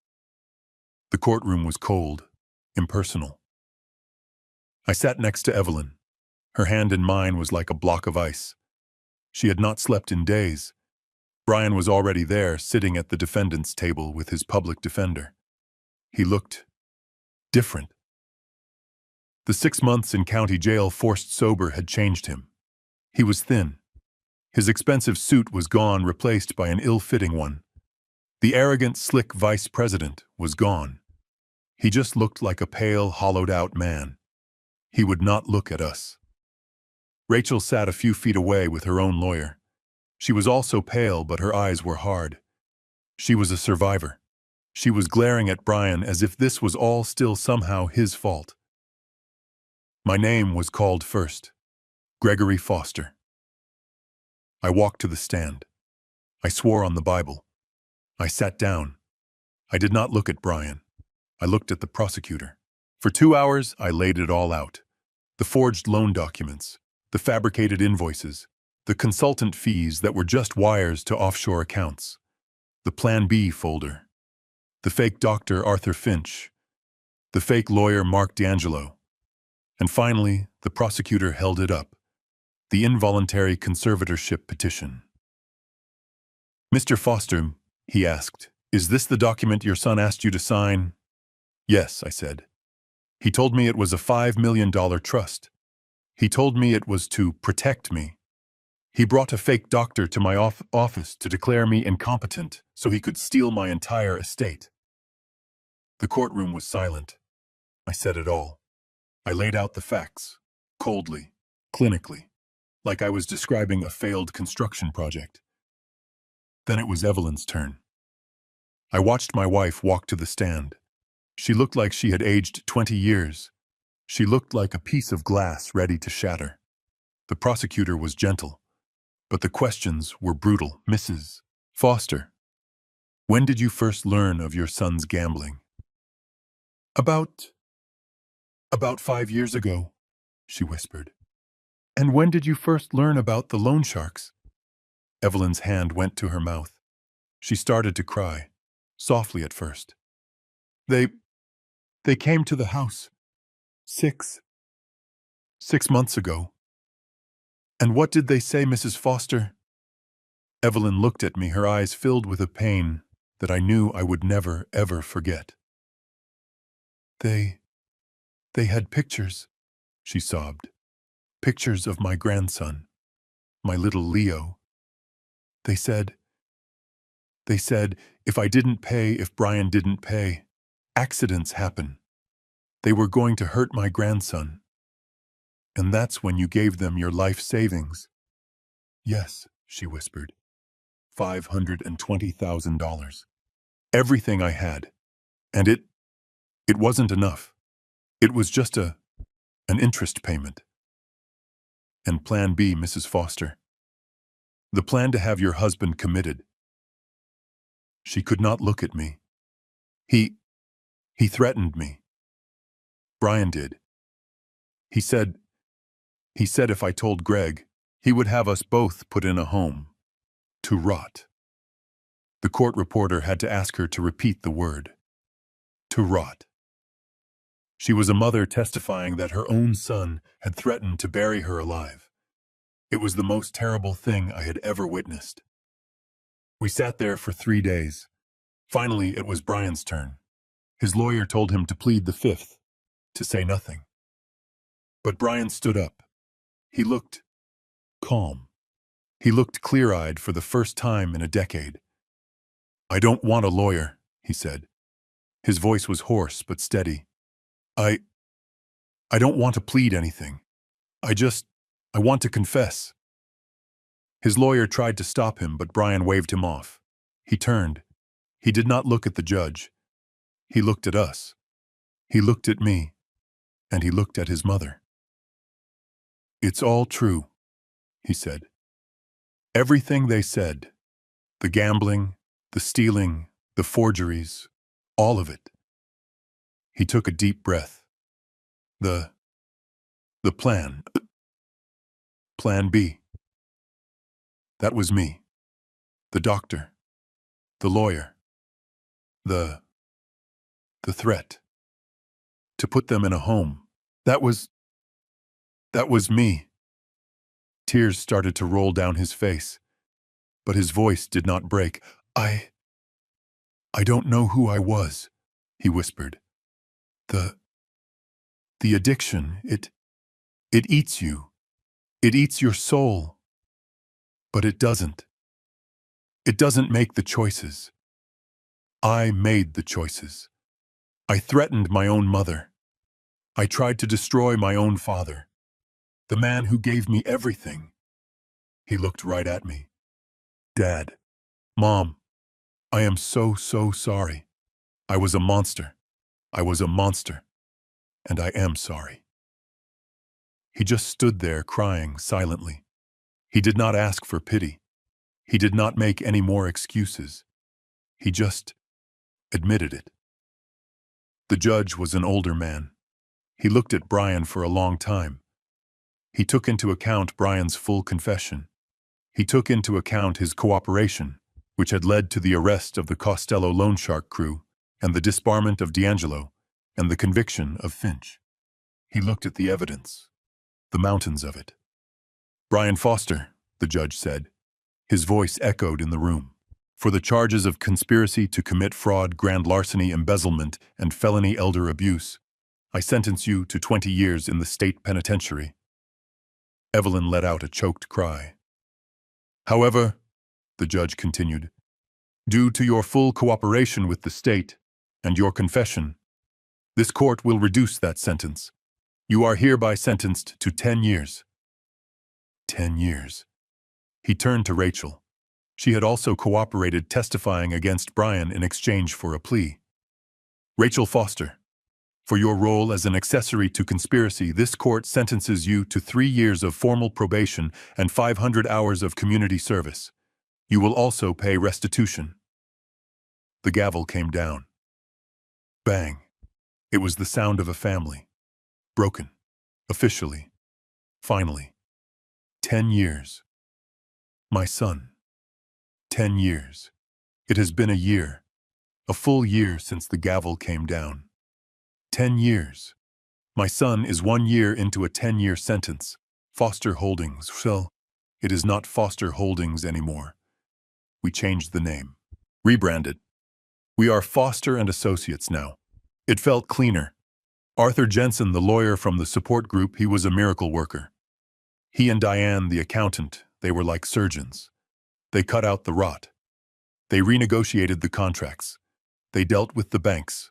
The courtroom was cold, impersonal. I sat next to Evelyn. Her hand in mine was like a block of ice. She had not slept in days. Brian was already there, sitting at the defendant's table with his public defender. He looked different. The 6 months in county jail forced sober had changed him. He was thin. His expensive suit was gone, replaced by an ill-fitting one. The arrogant, slick vice president was gone. He just looked like a pale, hollowed-out man. He would not look at us. Rachel sat a few feet away with her own lawyer. She was also pale, but her eyes were hard. She was a survivor. She was glaring at Brian as if this was all still somehow his fault. My name was called first. Gregory Foster. I walked to the stand. I swore on the Bible. I sat down. I did not look at Brian. I looked at the prosecutor. For 2 hours, I laid it all out. The forged loan documents, the fabricated invoices, the consultant fees that were just wires to offshore accounts, the Plan B folder, the fake doctor Arthur Finch, the fake lawyer Mark D'Angelo, and finally, the prosecutor held it up, the involuntary conservatorship petition. Mr. Foster, he asked, is this the document your son asked you to sign? Yes, I said. He told me it was a $5 million trust. He told me it was to protect me. He brought a fake doctor to my office to declare me incompetent so he could steal my entire estate. The courtroom was silent. I said it all. I laid out the facts, coldly, clinically, like I was describing a failed construction project. Then it was Evelyn's turn. I watched my wife walk to the stand. She looked like she had aged 20 years. She looked like a piece of glass ready to shatter. The prosecutor was gentle, but the questions were brutal. Mrs. Foster, when did you first learn of your son's gambling? About 5 years ago, she whispered. And when did you first learn about the loan sharks? Evelyn's hand went to her mouth. She started to cry, softly at first. They came to the house 6 months ago. And what did they say, Mrs. Foster? Evelyn looked at me, her eyes filled with a pain that I knew I would never, ever forget. They had pictures, she sobbed. Pictures of my grandson, my little Leo. They said, if I didn't pay, if Brian didn't pay, accidents happen. They were going to hurt my grandson. And that's when you gave them your life savings. Yes, she whispered. $520,000. Everything I had. And it wasn't enough. It was just an interest payment. And Plan B, Mrs. Foster. The plan to have your husband committed. She could not look at me. He threatened me. Brian did. He said if I told Greg, he would have us both put in a home. To rot. The court reporter had to ask her to repeat the word. To rot. She was a mother testifying that her own son had threatened to bury her alive. It was the most terrible thing I had ever witnessed. We sat there for 3 days. Finally, it was Brian's turn. His lawyer told him to plead the fifth, to say nothing. But Brian stood up. He looked calm. He looked clear-eyed for the first time in a decade. I don't want a lawyer, he said. His voice was hoarse but steady. I don't want to plead anything. I want to confess. His lawyer tried to stop him, but Brian waved him off. He turned. He did not look at the judge. He looked at us. He looked at me. And he looked at his mother. It's all true, he said. Everything they said. The gambling, the stealing, the forgeries, all of it. He took a deep breath. The plan. Plan B. That was me. The doctor. The lawyer. The threat. To put them in a home. That was me. Tears started to roll down his face, but his voice did not break. I don't know who I was, he whispered. The addiction, it eats you. It eats your soul. But it doesn't. It doesn't make the choices. I made the choices. I threatened my own mother. I tried to destroy my own father, the man who gave me everything. He looked right at me. Dad, Mom, I am so sorry. I was a monster. I was a monster. And I am sorry. He just stood there crying silently. He did not ask for pity. He did not make any more excuses. He just admitted it. The judge was an older man. He looked at Brian for a long time. He took into account Brian's full confession. He took into account his cooperation, which had led to the arrest of the Costello loan shark crew and the disbarment of D'Angelo and the conviction of Finch. He looked at the evidence, the mountains of it. Brian Foster, the judge said. His voice echoed in the room. For the charges of conspiracy to commit fraud, grand larceny, embezzlement, and felony elder abuse, I sentence you to 20 years in the state penitentiary. Evelyn let out a choked cry. However, the judge continued, due to your full cooperation with the state and your confession, this court will reduce that sentence. You are hereby sentenced to 10 years. 10 years. He turned to Rachel. She had also cooperated, testifying against Brian in exchange for a plea. Rachel Foster, for your role as an accessory to conspiracy, this court sentences you to 3 years of formal probation and 500 hours of community service. You will also pay restitution. The gavel came down. Bang. It was the sound of a family. Broken. Officially. Finally. 10 years. My son. 10 years. It has been a year. A full year since the gavel came down. 10 years. My son is 1 year into a 10-year sentence. Foster Holdings. Well, it is not Foster Holdings anymore. We changed the name. Rebranded. We are Foster and Associates now. It felt cleaner. Arthur Jensen, the lawyer from the support group, he was a miracle worker. He and Diane, the accountant, they were like surgeons. They cut out the rot. They renegotiated the contracts. They dealt with the banks.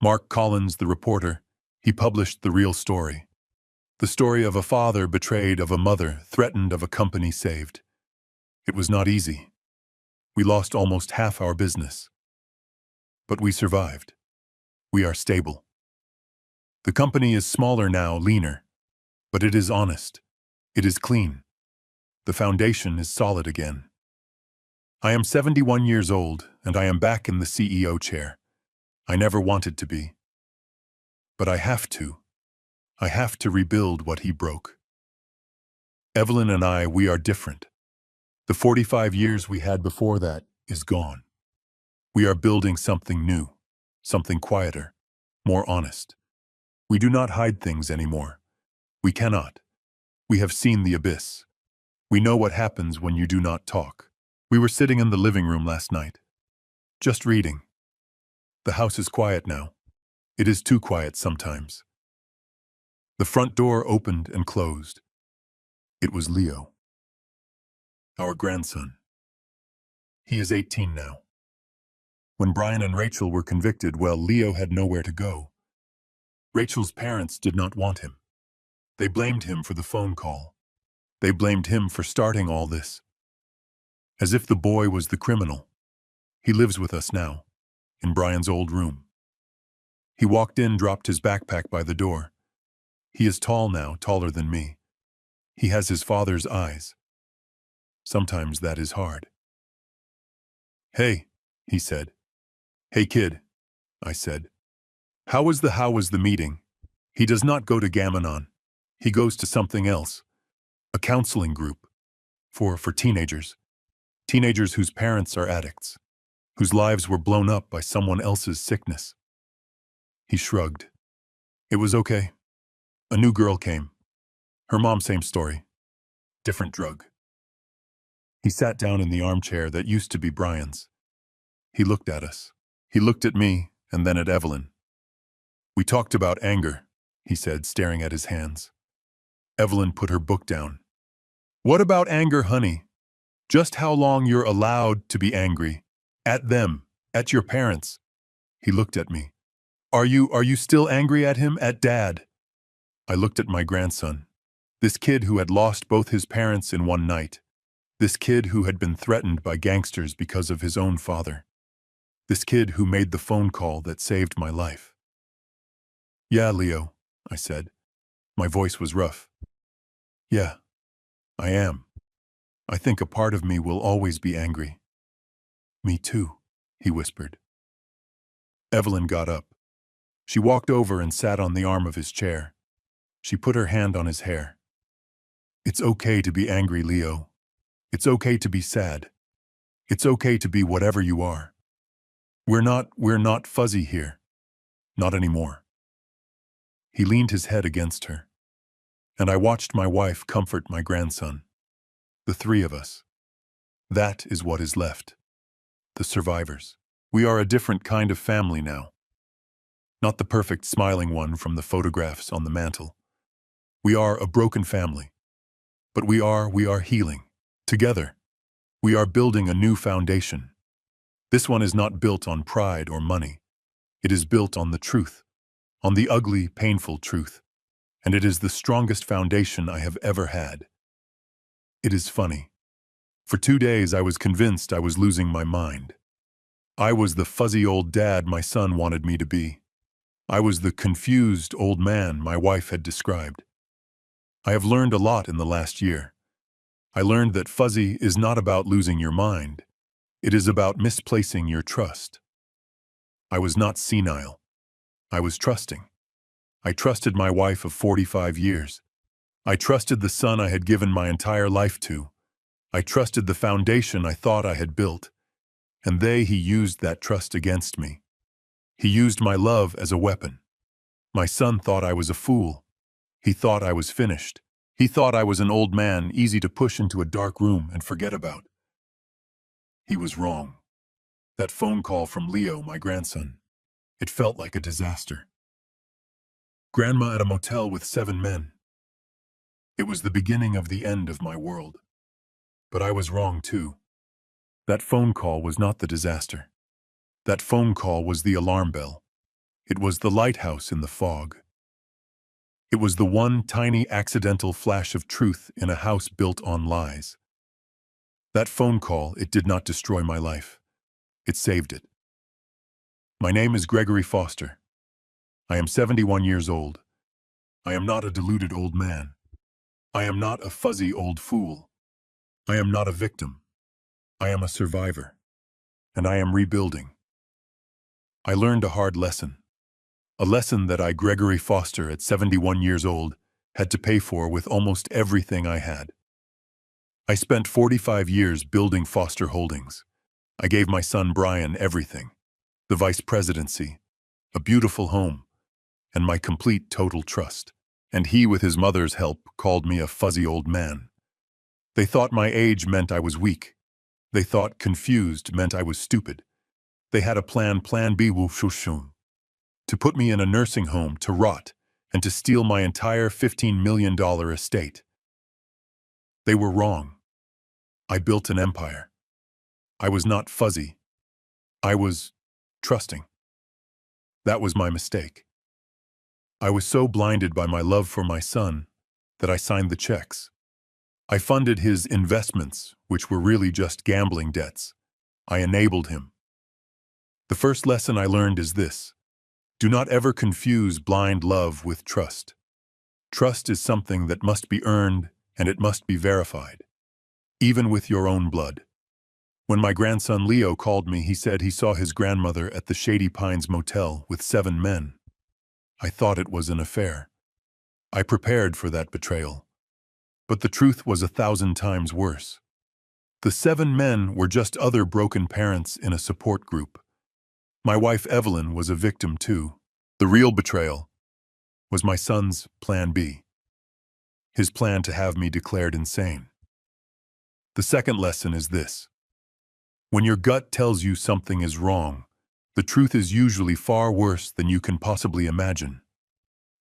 Mark Collins, the reporter, he published the real story. The story of a father betrayed, of a mother threatened, of a company saved. It was not easy. We lost almost half our business. But we survived. We are stable. The company is smaller now, leaner. But it is honest. It is clean. The foundation is solid again. I am 71 years old, and I am back in the CEO chair. I never wanted to be. But I have to. I have to rebuild what he broke. Evelyn and I, we are different. The 45 years we had before that is gone. We are building something new, something quieter, more honest. We do not hide things anymore. We cannot. We have seen the abyss. We know what happens when you do not talk. We were sitting in the living room last night, just reading. The house is quiet now. It is too quiet sometimes. The front door opened and closed. It was Leo, our grandson. He is 18 now. When Brian and Rachel were convicted, well, Leo had nowhere to go. Rachel's parents did not want him. They blamed him for the phone call. They blamed him for starting all this. As if the boy was the criminal. He lives with us now, in Brian's old room. He walked in, dropped his backpack by the door. He is tall now, taller than me. He has his father's eyes. Sometimes that is hard. Hey, he said. Hey kid, I said. How was the meeting? He does not go to Gamanon. He goes to something else. A counseling group. For teenagers. Teenagers whose parents are addicts. Whose lives were blown up by someone else's sickness. He shrugged. It was okay. A new girl came. Her mom, same story. Different drug. He sat down in the armchair that used to be Brian's. He looked at us. He looked at me, and then at Evelyn. We talked about anger, he said, staring at his hands. Evelyn put her book down. What about anger, honey? Just how long you're allowed to be angry. At them, at your parents. He looked at me. Are you still angry at him, at Dad? I looked at my grandson. This kid who had lost both his parents in one night. This kid who had been threatened by gangsters because of his own father. This kid who made the phone call that saved my life. Yeah, Leo, I said. My voice was rough. Yeah, I am. I think a part of me will always be angry. Me too, he whispered. Evelyn got up. She walked over and sat on the arm of his chair. She put her hand on his hair. It's okay to be angry, Leo. It's okay to be sad. It's okay to be whatever you are. We're not fuzzy here. Not anymore. He leaned his head against her. And I watched my wife comfort my grandson. The three of us. That is what is left. The survivors. We are a different kind of family now. Not the perfect smiling one from the photographs on the mantle. We are a broken family. But we are healing. Together. We are building a new foundation. This one is not built on pride or money. It is built on the truth. On the ugly, painful truth. And it is the strongest foundation I have ever had. It is funny. For 2 days, I was convinced I was losing my mind. I was the fuzzy old dad my son wanted me to be. I was the confused old man my wife had described. I have learned a lot in the last year. I learned that fuzzy is not about losing your mind. It is about misplacing your trust. I was not senile. I was trusting. I trusted my wife of 45 years. I trusted the son I had given my entire life to. I trusted the foundation I thought I had built. And he used that trust against me. He used my love as a weapon. My son thought I was a fool. He thought I was finished. He thought I was an old man, easy to push into a dark room and forget about. He was wrong. That phone call from Leo, my grandson, it felt like a disaster. Grandma at a motel with 7 men. It was the beginning of the end of my world. But I was wrong too. That phone call was not the disaster. That phone call was the alarm bell. It was the lighthouse in the fog. It was the one tiny accidental flash of truth in a house built on lies. That phone call, it did not destroy my life. It saved it. My name is Gregory Foster. I am 71 years old. I am not a deluded old man. I am not a fuzzy old fool. I am not a victim. I am a survivor. And I am rebuilding. I learned a hard lesson. A lesson that I, Gregory Foster, at 71 years old, had to pay for with almost everything I had. I spent 45 years building Foster Holdings. I gave my son Brian everything. The vice presidency, a beautiful home, and my complete total trust. And he, with his mother's help, called me a fuzzy old man. They thought my age meant I was weak. They thought confused meant I was stupid. They had a plan B, to put me in a nursing home to rot and to steal my entire $15 million estate. They were wrong. I built an empire. I was not fuzzy. I was trusting. That was my mistake. I was so blinded by my love for my son that I signed the checks. I funded his investments, which were really just gambling debts. I enabled him. The first lesson I learned is this: do not ever confuse blind love with trust. Trust is something that must be earned and it must be verified, even with your own blood. When my grandson Leo called me, he said he saw his grandmother at the Shady Pines Motel with 7 men. I thought it was an affair. I prepared for that betrayal. But the truth was 1,000 times worse. The 7 men were just other broken parents in a support group. My wife Evelyn was a victim too. The real betrayal was my son's plan B. His plan to have me declared insane. The second lesson is this: when your gut tells you something is wrong, the truth is usually far worse than you can possibly imagine.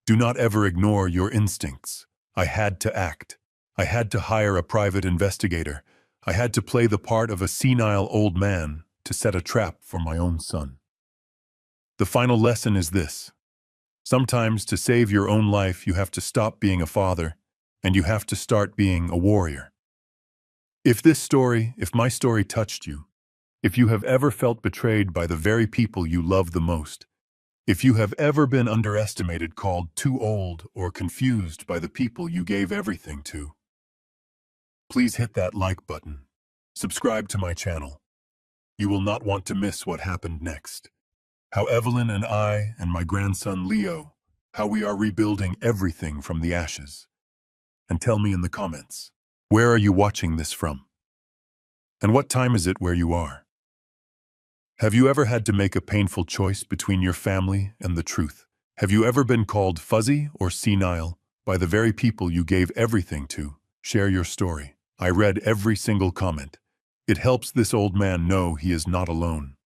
Do not ever ignore your instincts. I had to act. I had to hire a private investigator. I had to play the part of a senile old man to set a trap for my own son. The final lesson is this: sometimes to save your own life, you have to stop being a father, and you have to start being a warrior. If my story touched you, if you have ever felt betrayed by the very people you love the most, if you have ever been underestimated, called too old, or confused by the people you gave everything to, please hit that like button. Subscribe to my channel. You will not want to miss what happened next. How Evelyn and I and my grandson Leo, how we are rebuilding everything from the ashes. And tell me in the comments, where are you watching this from? And what time is it where you are? Have you ever had to make a painful choice between your family and the truth? Have you ever been called fuzzy or senile by the very people you gave everything to? Share your story. I read every single comment. It helps this old man know he is not alone.